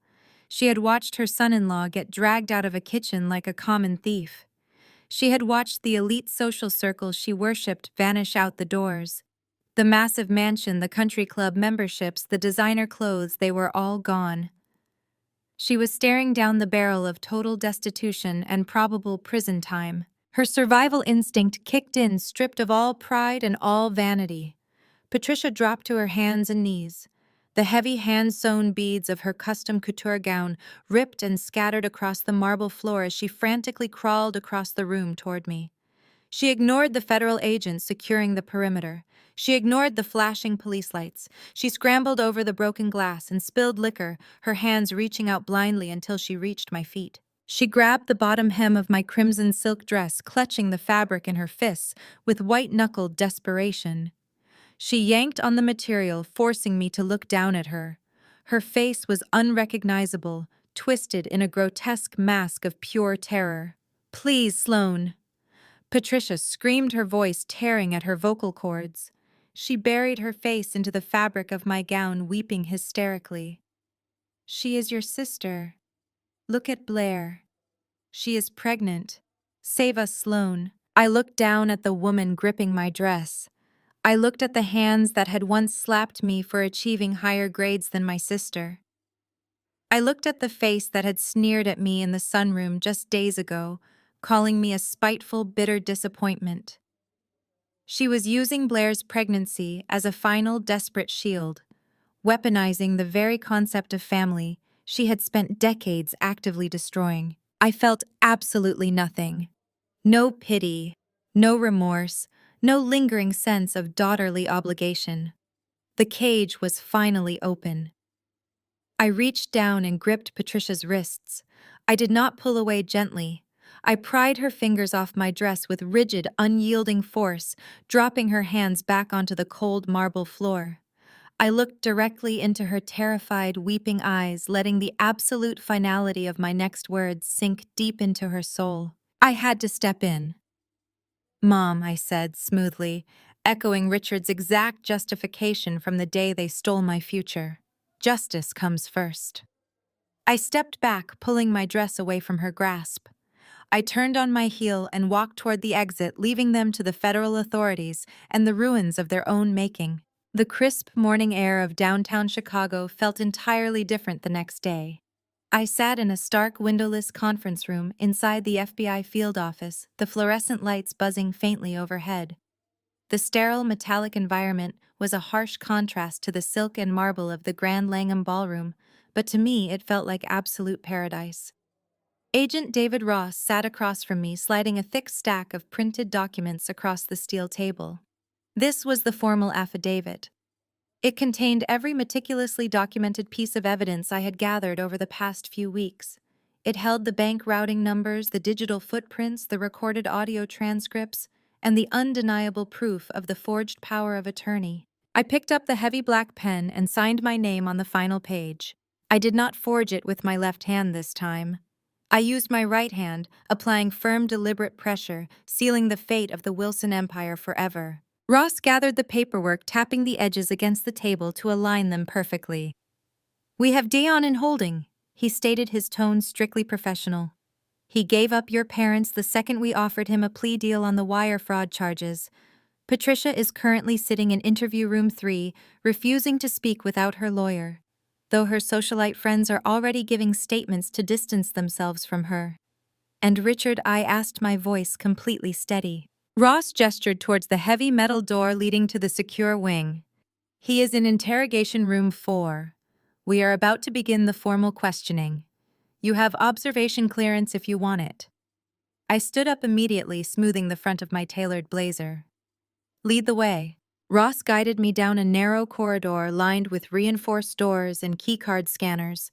She had watched her son-in-law get dragged out of a kitchen like a common thief. She had watched the elite social circles she worshipped vanish out the doors. The massive mansion, the country club memberships, the designer clothes, they were all gone. She was staring down the barrel of total destitution and probable prison time. Her survival instinct kicked in, stripped of all pride and all vanity. Patricia dropped to her hands and knees. The heavy hand-sewn beads of her custom couture gown ripped and scattered across the marble floor as she frantically crawled across the room toward me. She ignored the federal agents securing the perimeter. She ignored the flashing police lights. She scrambled over the broken glass and spilled liquor, her hands reaching out blindly until she reached my feet. She grabbed the bottom hem of my crimson silk dress, clutching the fabric in her fists with white-knuckled desperation. She yanked on the material, forcing me to look down at her. Her face was unrecognizable, twisted in a grotesque mask of pure terror. "Please, Sloane." Patricia screamed, her voice tearing at her vocal cords. She buried her face into the fabric of my gown, weeping hysterically. "She is your sister. Look at Blair. She is pregnant. Save us, Sloane." I looked down at the woman gripping my dress. I looked at the hands that had once slapped me for achieving higher grades than my sister. I looked at the face that had sneered at me in the sunroom just days ago, calling me a spiteful, bitter disappointment. She was using Blair's pregnancy as a final, desperate shield, weaponizing the very concept of family she had spent decades actively destroying. I felt absolutely nothing. No pity, no remorse, no lingering sense of daughterly obligation. The cage was finally open. I reached down and gripped Patricia's wrists. I did not pull away gently. I pried her fingers off my dress with rigid, unyielding force, dropping her hands back onto the cold marble floor. I looked directly into her terrified, weeping eyes, letting the absolute finality of my next words sink deep into her soul. I had to step in. "Mom," I said smoothly, echoing Richard's exact justification from the day they stole my future. "Justice comes first." I stepped back, pulling my dress away from her grasp. I turned on my heel and walked toward the exit, leaving them to the federal authorities and the ruins of their own making. The crisp morning air of downtown Chicago felt entirely different the next day. I sat in a stark windowless conference room inside the FBI field office, the fluorescent lights buzzing faintly overhead. The sterile metallic environment was a harsh contrast to the silk and marble of the Grand Langham Ballroom, but to me it felt like absolute paradise. Agent David Ross sat across from me, sliding a thick stack of printed documents across the steel table. This was the formal affidavit. It contained every meticulously documented piece of evidence I had gathered over the past few weeks. It held the bank routing numbers, the digital footprints, the recorded audio transcripts, and the undeniable proof of the forged power of attorney. I picked up the heavy black pen and signed my name on the final page. I did not forge it with my left hand this time. I used my right hand, applying firm, deliberate pressure, sealing the fate of the Wilson Empire forever. Ross gathered the paperwork, tapping the edges against the table to align them perfectly. "We have Deon in holding," he stated, his tone strictly professional. "He gave up your parents the second we offered him a plea deal on the wire fraud charges. Patricia is currently sitting in interview room 3, refusing to speak without her lawyer, though her socialite friends are already giving statements to distance themselves from her." "And Richard?" I asked, my voice completely steady. Ross gestured towards the heavy metal door leading to the secure wing. "He is in interrogation room 4. We are about to begin the formal questioning. You have observation clearance if you want it." I stood up immediately, smoothing the front of my tailored blazer. "Lead the way." Ross guided me down a narrow corridor lined with reinforced doors and keycard scanners.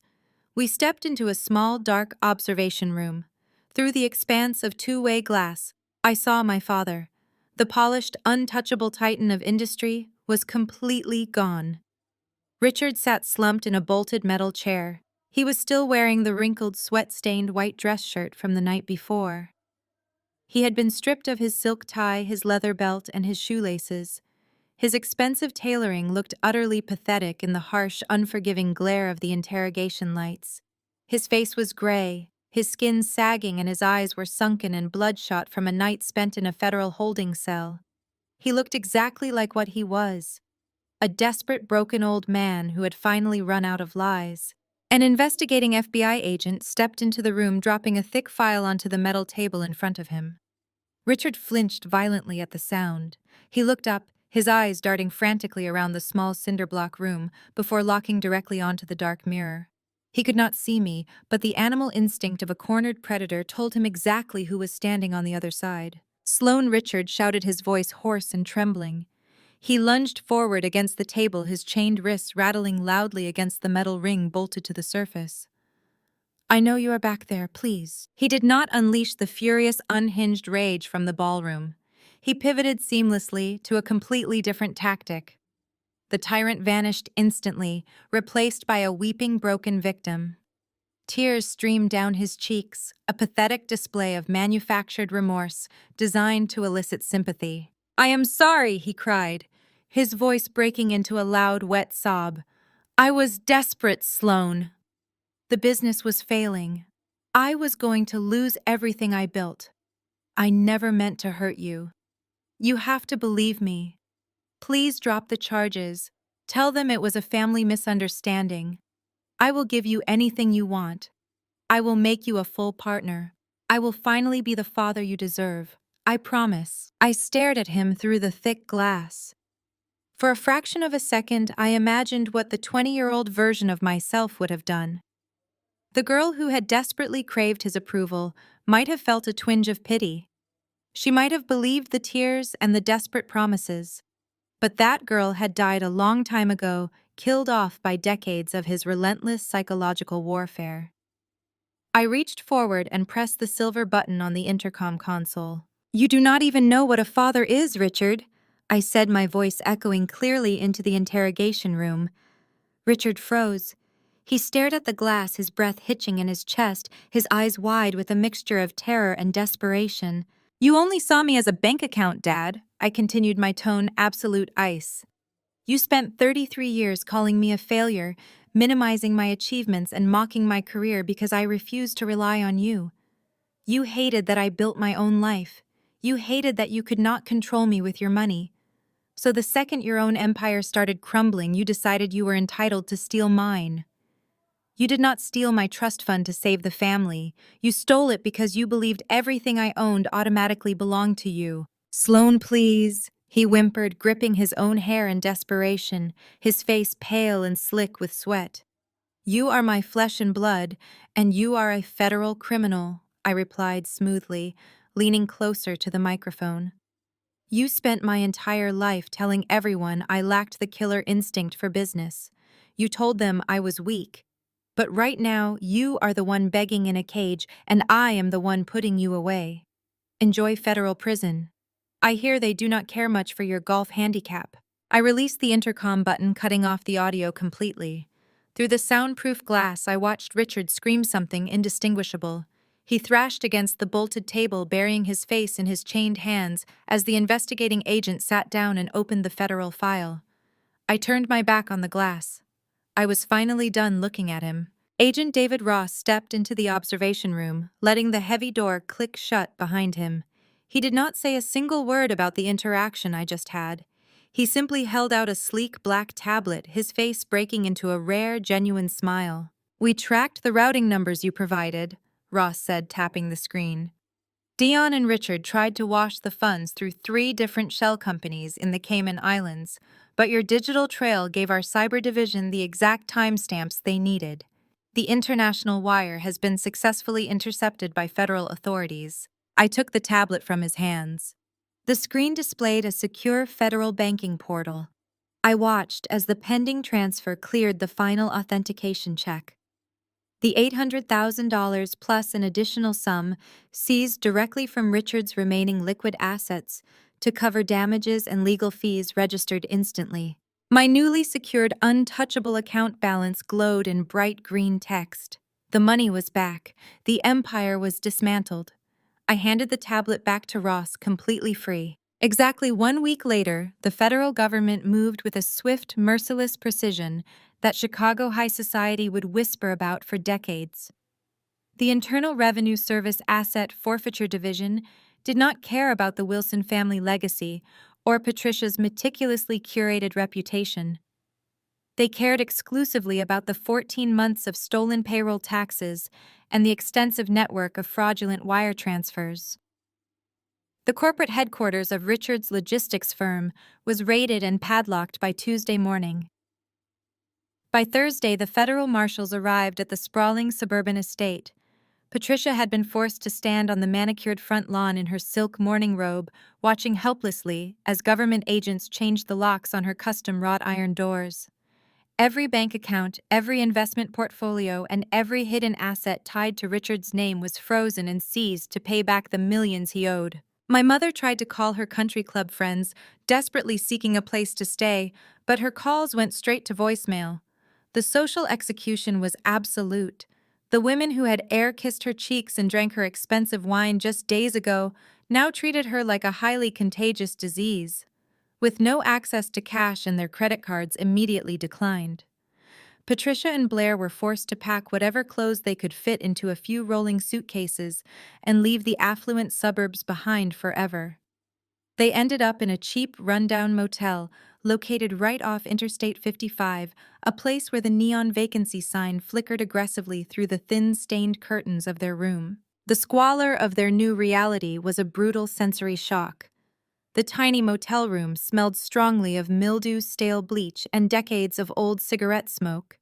We stepped into a small, dark observation room. Through the expanse of two-way glass, I saw my father. The polished, untouchable titan of industry was completely gone. Richard sat slumped in a bolted metal chair. He was still wearing the wrinkled, sweat-stained white dress shirt from the night before. He had been stripped of his silk tie, his leather belt, and his shoelaces. His expensive tailoring looked utterly pathetic in the harsh, unforgiving glare of the interrogation lights. His face was gray, his skin sagging, and his eyes were sunken and bloodshot from a night spent in a federal holding cell. He looked exactly like what he was, a desperate, broken old man who had finally run out of lies. An investigating FBI agent stepped into the room, dropping a thick file onto the metal table in front of him. Richard flinched violently at the sound. He looked up, his eyes darting frantically around the small cinder-block room before locking directly onto the dark mirror. He could not see me, but the animal instinct of a cornered predator told him exactly who was standing on the other side. "Sloane!" Richard shouted, his voice hoarse and trembling. He lunged forward against the table, his chained wrists rattling loudly against the metal ring bolted to the surface. "I know you are back there, please." He did not unleash the furious, unhinged rage from the ballroom. He pivoted seamlessly to a completely different tactic. The tyrant vanished instantly, replaced by a weeping, broken victim. Tears streamed down his cheeks, a pathetic display of manufactured remorse designed to elicit sympathy. "I am sorry," he cried, his voice breaking into a loud, wet sob. "I was desperate, Sloane. The business was failing. I was going to lose everything I built. I never meant to hurt you. You have to believe me. Please drop the charges. Tell them it was a family misunderstanding. I will give you anything you want. I will make you a full partner. I will finally be the father you deserve. I promise." I stared at him through the thick glass. For a fraction of a second, I imagined what the 20-year-old version of myself would have done. The girl who had desperately craved his approval might have felt a twinge of pity. She might have believed the tears and the desperate promises. But that girl had died a long time ago, killed off by decades of his relentless psychological warfare. I reached forward and pressed the silver button on the intercom console. "You do not even know what a father is, Richard," I said, my voice echoing clearly into the interrogation room. Richard froze. He stared at the glass, his breath hitching in his chest, his eyes wide with a mixture of terror and desperation. "You only saw me as a bank account, Dad," I continued, my tone absolute ice. "You spent 33 years calling me a failure, minimizing my achievements and mocking my career because I refused to rely on you. You hated that I built my own life. You hated that you could not control me with your money. So the second your own empire started crumbling, you decided you were entitled to steal mine. You did not steal my trust fund to save the family. You stole it because you believed everything I owned automatically belonged to you. Sloane, please, he whimpered, gripping his own hair in desperation, his face pale and slick with sweat. You are my flesh and blood, and you are a federal criminal, I replied smoothly, leaning closer to the microphone. You spent my entire life telling everyone I lacked the killer instinct for business. You told them I was weak. But right now, you are the one begging in a cage, and I am the one putting you away. Enjoy federal prison. I hear they do not care much for your golf handicap. I released the intercom button, cutting off the audio completely. Through the soundproof glass, I watched Richard scream something indistinguishable. He thrashed against the bolted table, burying his face in his chained hands as the investigating agent sat down and opened the federal file. I turned my back on the glass. I was finally done looking at him. Agent David Ross stepped into the observation room, letting the heavy door click shut behind him. He did not say a single word about the interaction I just had. He simply held out a sleek black tablet, his face breaking into a rare, genuine smile. We tracked the routing numbers you provided, Ross said, tapping the screen. Deon and Richard tried to wash the funds through 3 different shell companies in the Cayman Islands, but your digital trail gave our cyber division the exact timestamps they needed. The international wire has been successfully intercepted by federal authorities. I took the tablet from his hands. The screen displayed a secure federal banking portal. I watched as the pending transfer cleared the final authentication check. The $800,000 plus an additional sum seized directly from Richard's remaining liquid assets to cover damages and legal fees registered instantly. My newly secured untouchable account balance glowed in bright green text. The money was back. The empire was dismantled. I handed the tablet back to Ross, completely free. Exactly 1 week later, the federal government moved with a swift, merciless precision that Chicago high society would whisper about for decades. The Internal Revenue Service Asset Forfeiture Division did not care about the Wilson family legacy or Patricia's meticulously curated reputation. They cared exclusively about the 14 months of stolen payroll taxes and the extensive network of fraudulent wire transfers. The corporate headquarters of Richard's logistics firm was raided and padlocked by Tuesday morning. By Thursday, the federal marshals arrived at the sprawling suburban estate. Patricia had been forced to stand on the manicured front lawn in her silk morning robe, watching helplessly as government agents changed the locks on her custom wrought iron doors. Every bank account, every investment portfolio, and every hidden asset tied to Richard's name was frozen and seized to pay back the millions he owed. My mother tried to call her country club friends, desperately seeking a place to stay, but her calls went straight to voicemail. The social execution was absolute. The women who had air-kissed her cheeks and drank her expensive wine just days ago now treated her like a highly contagious disease. With no access to cash and their credit cards immediately declined. Patricia and Blair were forced to pack whatever clothes they could fit into a few rolling suitcases and leave the affluent suburbs behind forever. They ended up in a cheap, rundown motel located right off Interstate 55, a place where the neon vacancy sign flickered aggressively through the thin, stained curtains of their room. The squalor of their new reality was a brutal sensory shock. The tiny motel room smelled strongly of mildew, stale bleach, and decades of old cigarette smoke.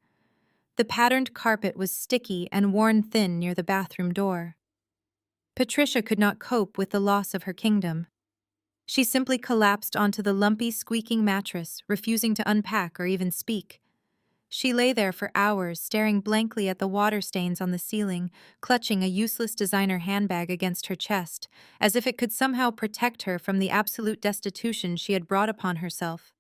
The patterned carpet was sticky and worn thin near the bathroom door. Patricia could not cope with the loss of her kingdom. She simply collapsed onto the lumpy, squeaking mattress, refusing to unpack or even speak. She lay there for hours, staring blankly at the water stains on the ceiling, clutching a useless designer handbag against her chest, as if it could somehow protect her from the absolute destitution she had brought upon herself.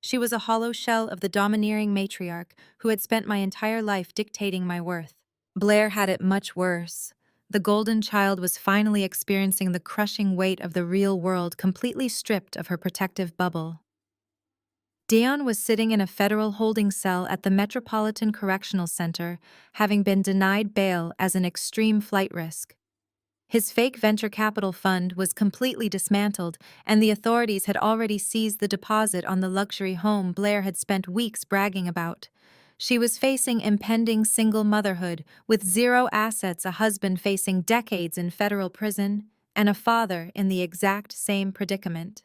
She was a hollow shell of the domineering matriarch who had spent my entire life dictating my worth. Blair had it much worse. The golden child was finally experiencing the crushing weight of the real world, completely stripped of her protective bubble. Deon was sitting in a federal holding cell at the Metropolitan Correctional Center, having been denied bail as an extreme flight risk. His fake venture capital fund was completely dismantled, and the authorities had already seized the deposit on the luxury home Blair had spent weeks bragging about. She was facing impending single motherhood, with zero assets, a husband facing decades in federal prison, and a father in the exact same predicament.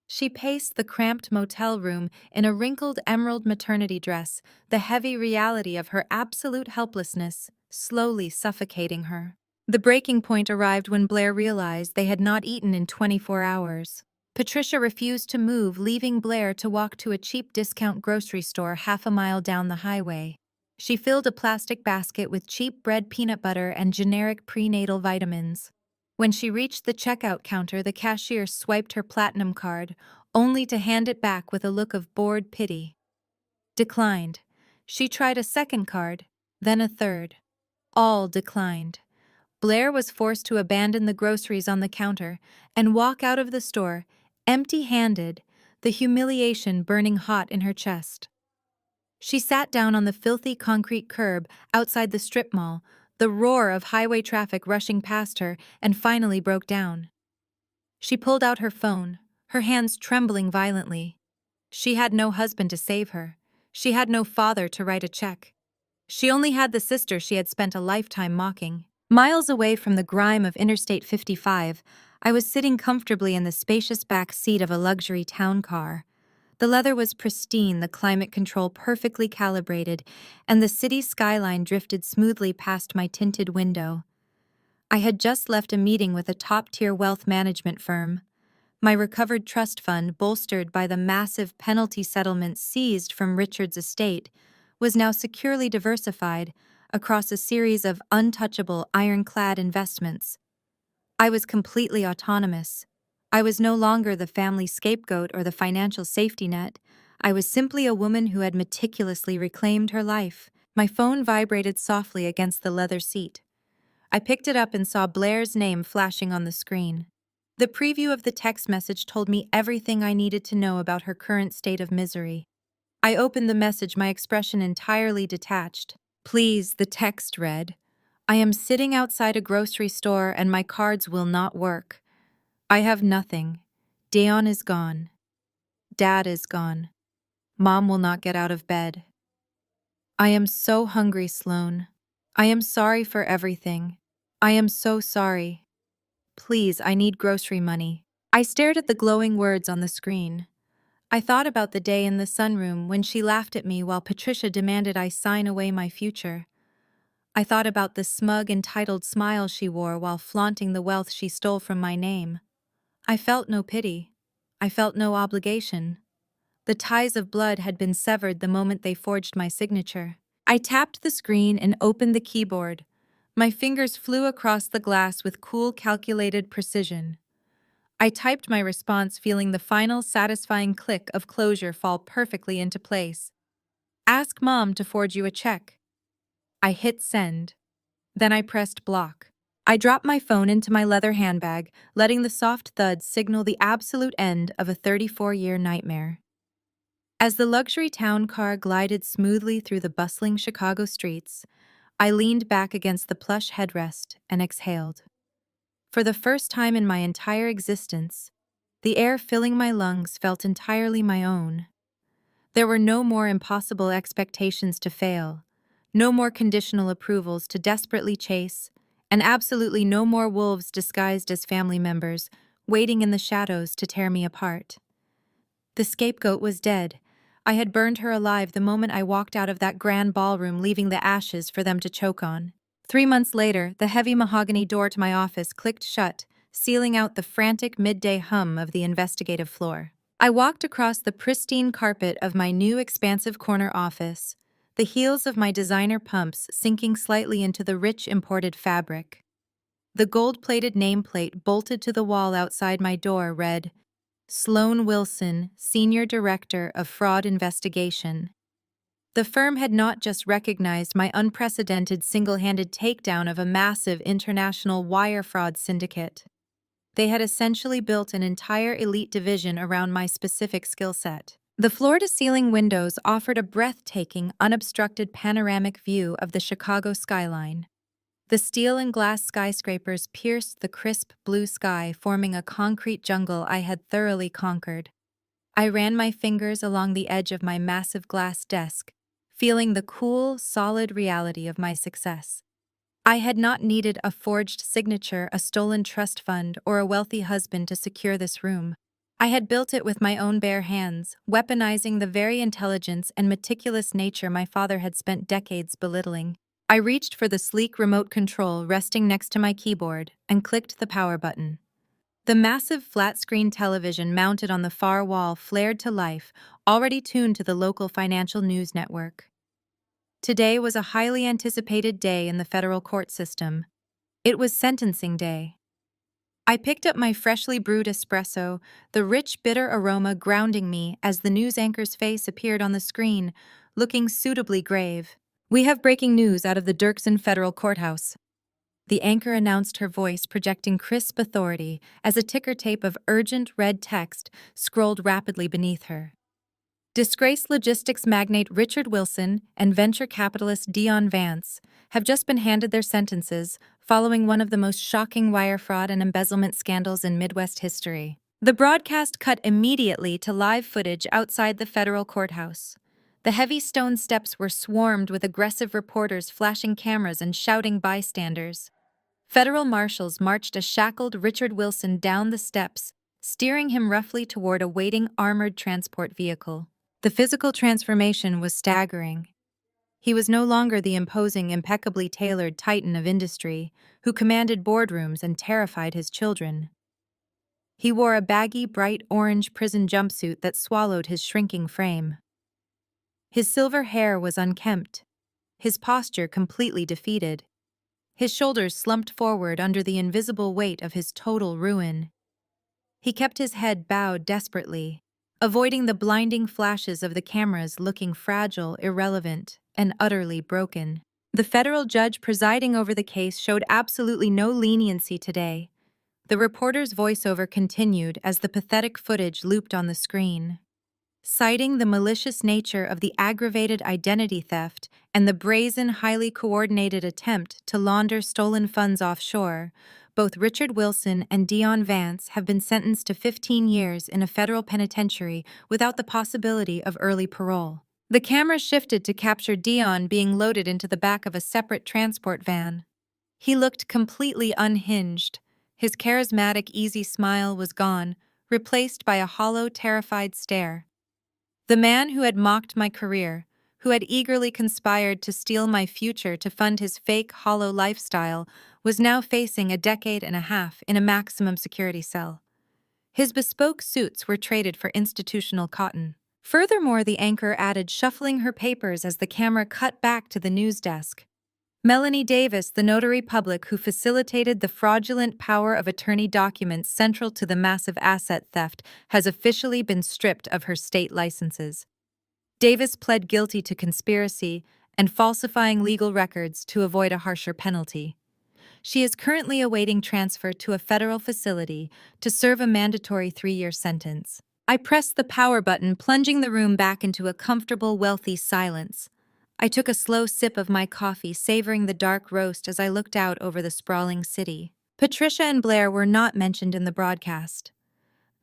She paced the cramped motel room in a wrinkled emerald maternity dress, the heavy reality of her absolute helplessness slowly suffocating her. The breaking point arrived when Blair realized they had not eaten in 24 hours. Patricia refused to move, leaving Blair to walk to a cheap discount grocery store half a mile down the highway. She filled a plastic basket with cheap bread, peanut butter, and generic prenatal vitamins. When she reached the checkout counter, the cashier swiped her platinum card, only to hand it back with a look of bored pity. Declined. She tried a second card, then a third. All declined. Blair was forced to abandon the groceries on the counter and walk out of the store, empty-handed, the humiliation burning hot in her chest. She sat down on the filthy concrete curb outside the strip mall, the roar of highway traffic rushing past her, and finally broke down. She pulled out her phone, her hands trembling violently. She had no husband to save her. She had no father to write a check. She only had the sister she had spent a lifetime mocking. Miles away from the grime of Interstate 55, I was sitting comfortably in the spacious back seat of a luxury town car. The leather was pristine, the climate control perfectly calibrated, and the city skyline drifted smoothly past my tinted window. I had just left a meeting with a top-tier wealth management firm. My recovered trust fund, bolstered by the massive penalty settlements seized from Richard's estate, was now securely diversified across a series of untouchable, ironclad investments. I was completely autonomous. I was no longer the family scapegoat or the financial safety net. I was simply a woman who had meticulously reclaimed her life. My phone vibrated softly against the leather seat. I picked it up and saw Blair's name flashing on the screen. The preview of the text message told me everything I needed to know about her current state of misery. I opened the message, my expression entirely detached. "Please," the text read. "I am sitting outside a grocery store and my cards will not work. I have nothing. Deon is gone. Dad is gone. Mom will not get out of bed. I am so hungry, Sloane. I am sorry for everything. I am so sorry. Please, I need grocery money." I stared at the glowing words on the screen. I thought about the day in the sunroom when she laughed at me while Patricia demanded I sign away my future. I thought about the smug, entitled smile she wore while flaunting the wealth she stole from my name. I felt no pity. I felt no obligation. The ties of blood had been severed the moment they forged my signature. I tapped the screen and opened the keyboard. My fingers flew across the glass with cool, calculated precision. I typed my response, feeling the final, satisfying click of closure fall perfectly into place. "Ask Mom to forge you a check." I hit send. Then I pressed block. I dropped my phone into my leather handbag, letting the soft thud signal the absolute end of a 34-year nightmare. As the luxury town car glided smoothly through the bustling Chicago streets, I leaned back against the plush headrest and exhaled. For the first time in my entire existence, the air filling my lungs felt entirely my own. There were no more impossible expectations to fail, no more conditional approvals to desperately chase, and absolutely no more wolves disguised as family members, waiting in the shadows to tear me apart. The scapegoat was dead. I had burned her alive the moment I walked out of that grand ballroom, leaving the ashes for them to choke on. 3 months later, the heavy mahogany door to my office clicked shut, sealing out the frantic midday hum of the investigative floor. I walked across the pristine carpet of my new expansive corner office, the heels of my designer pumps sinking slightly into the rich imported fabric. The gold-plated nameplate bolted to the wall outside my door read, "Sloane Wilson, Senior Director of Fraud Investigation." The firm had not just recognized my unprecedented single-handed takedown of a massive international wire fraud syndicate. They had essentially built an entire elite division around my specific skill set. The floor-to-ceiling windows offered a breathtaking, unobstructed panoramic view of the Chicago skyline. The steel and glass skyscrapers pierced the crisp blue sky, forming a concrete jungle I had thoroughly conquered. I ran my fingers along the edge of my massive glass desk, feeling the cool, solid reality of my success. I had not needed a forged signature, a stolen trust fund, or a wealthy husband to secure this room. I had built it with my own bare hands, weaponizing the very intelligence and meticulous nature my father had spent decades belittling. I reached for the sleek remote control resting next to my keyboard and clicked the power button. The massive flat-screen television mounted on the far wall flared to life, already tuned to the local financial news network. Today was a highly anticipated day in the federal court system. It was sentencing day. I picked up my freshly brewed espresso, the rich, bitter aroma grounding me as the news anchor's face appeared on the screen, looking suitably grave. "We have breaking news out of the Dirksen Federal Courthouse," the anchor announced, her voice projecting crisp authority as a ticker tape of urgent red text scrolled rapidly beneath her. Disgraced logistics magnate Richard Wilson and venture capitalist Deon Vance have just been handed their sentences following one of the most shocking wire fraud and embezzlement scandals in Midwest history. The broadcast cut immediately to live footage outside the federal courthouse. The heavy stone steps were swarmed with aggressive reporters flashing cameras and shouting bystanders. Federal marshals marched a shackled Richard Wilson down the steps, steering him roughly toward a waiting armored transport vehicle. The physical transformation was staggering. He was no longer the imposing, impeccably tailored titan of industry who commanded boardrooms and terrified his children. He wore a baggy, bright orange prison jumpsuit that swallowed his shrinking frame. His silver hair was unkempt, his posture completely defeated. His shoulders slumped forward under the invisible weight of his total ruin. He kept his head bowed desperately, avoiding the blinding flashes of the cameras, looking fragile, irrelevant, and utterly broken. The federal judge presiding over the case showed absolutely no leniency today. The reporter's voiceover continued as the pathetic footage looped on the screen. Citing the malicious nature of the aggravated identity theft and the brazen, highly coordinated attempt to launder stolen funds offshore, both Richard Wilson and Deon Vance have been sentenced to 15 years in a federal penitentiary without the possibility of early parole. The camera shifted to capture Deon being loaded into the back of a separate transport van. He looked completely unhinged. His charismatic, easy smile was gone, replaced by a hollow, terrified stare. The man who had mocked my career, who had eagerly conspired to steal my future to fund his fake, hollow lifestyle, was now facing a decade and a half in a maximum security cell. His bespoke suits were traded for institutional cotton. Furthermore, the anchor added, shuffling her papers as the camera cut back to the news desk. Melanie Davis, the notary public who facilitated the fraudulent power of attorney documents central to the massive asset theft, has officially been stripped of her state licenses. Davis pled guilty to conspiracy and falsifying legal records to avoid a harsher penalty. She is currently awaiting transfer to a federal facility to serve a mandatory 3-year sentence. I pressed the power button, plunging the room back into a comfortable, wealthy silence. I took a slow sip of my coffee, savoring the dark roast as I looked out over the sprawling city. Patricia and Blair were not mentioned in the broadcast.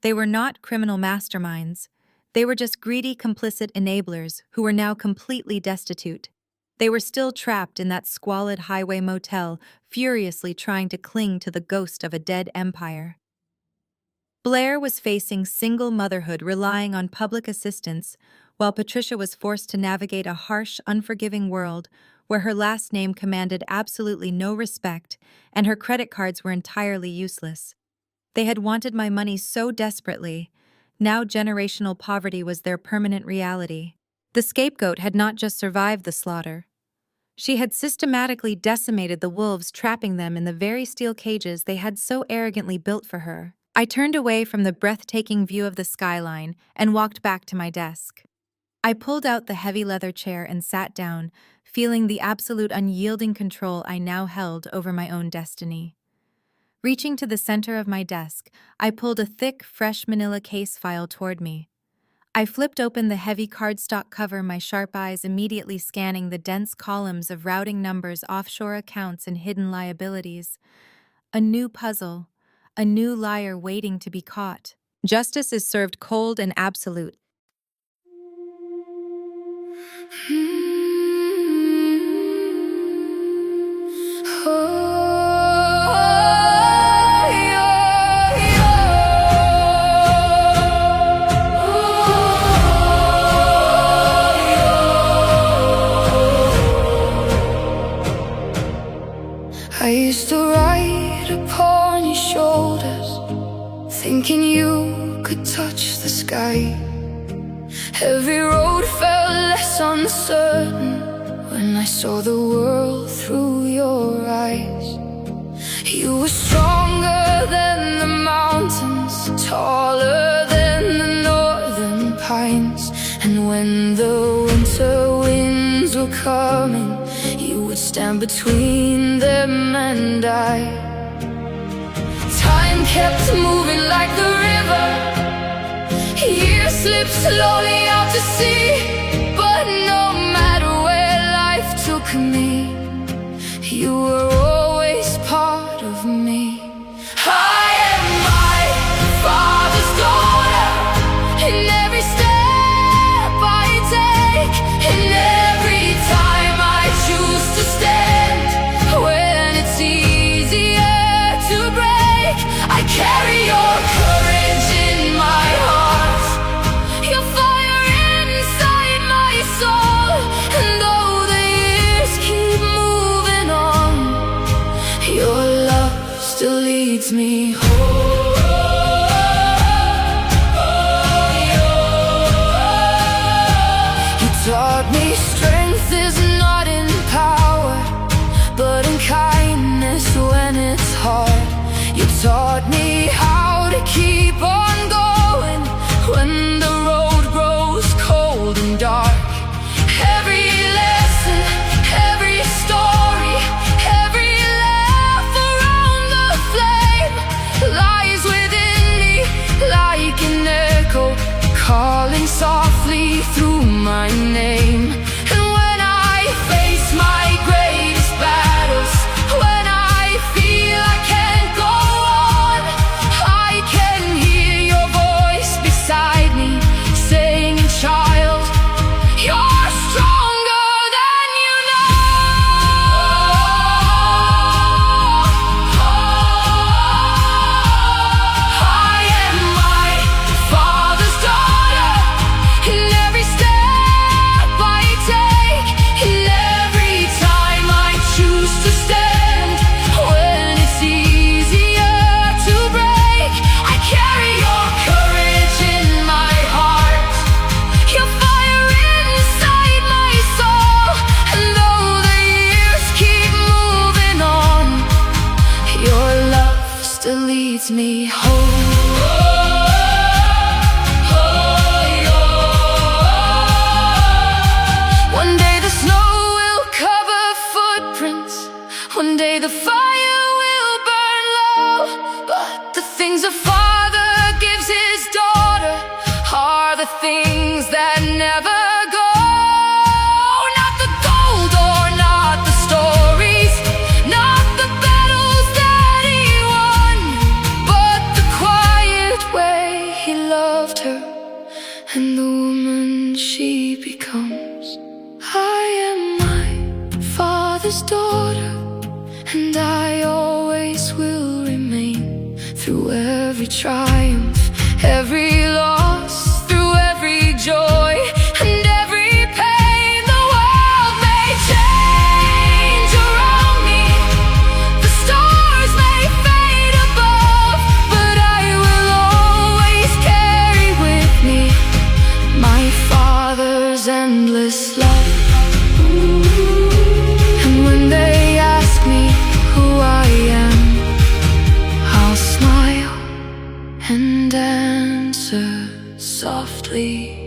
They were not criminal masterminds. They were just greedy, complicit enablers who were now completely destitute. They were still trapped in that squalid highway motel, furiously trying to cling to the ghost of a dead empire. Blair was facing single motherhood, relying on public assistance, while Patricia was forced to navigate a harsh, unforgiving world where her last name commanded absolutely no respect and her credit cards were entirely useless. They had wanted my money so desperately. Now generational poverty was their permanent reality. The scapegoat had not just survived the slaughter. She had systematically decimated the wolves, trapping them in the very steel cages they had so arrogantly built for her. I turned away from the breathtaking view of the skyline and walked back to my desk. I pulled out the heavy leather chair and sat down, feeling the absolute unyielding control I now held over my own destiny. Reaching to the center of my desk, I pulled a thick, fresh manila case file toward me. I flipped open the heavy cardstock cover, my sharp eyes immediately scanning the dense columns of routing numbers, offshore accounts, and hidden liabilities. A new puzzle, a new liar waiting to be caught. Justice is served cold and absolute. I used to ride upon your shoulders, thinking you could touch the sky. Every road felt less uncertain when I saw the world through your eyes. You were stronger than the mountains, taller than the northern pines. And when the winter winds were coming, you would stand between them and I. Time kept moving like the river, years slipped slowly out to sea. But no matter where life took me, you were always part of me. I am my father's daughter, in every step I take, in every time I choose to stand. When it's easier to break, I carry your courage in my heart, your fire inside my soul. And though the years keep moving on, your love still leads me home. You taught me strength is not in power, but in kindness when it's hard. You taught me how to keep on going when the road grows cold and dark. Every lesson, every story, every laugh around the flame lies within me like an echo, calling softly through my name. And when I face my greatest battles, when I feel I can't go on, I can hear your voice beside me saying, child, you're stronger than you know. I am my father's daughter, in every step I take, in every time I choose to stand. When it's easier to break, I carry your courage in my heart, your fire inside my soul. And though the years keep moving on, your love still leads me home. One day the snow will cover footprints, one day the fire will burn low. But the things a father gives his daughter are the things that never go. Not the gold or not the stories, not the battles that he won, but the quiet way he loved her and the woman she becomes. I am my father's daughter, and I always will remain. Through every triumph, every loss, through every joy and every pain, the world may change around me, the stars may fade above, but I will always carry with me my father's endless love. And when they ask me who I am, I'll smile and answer softly.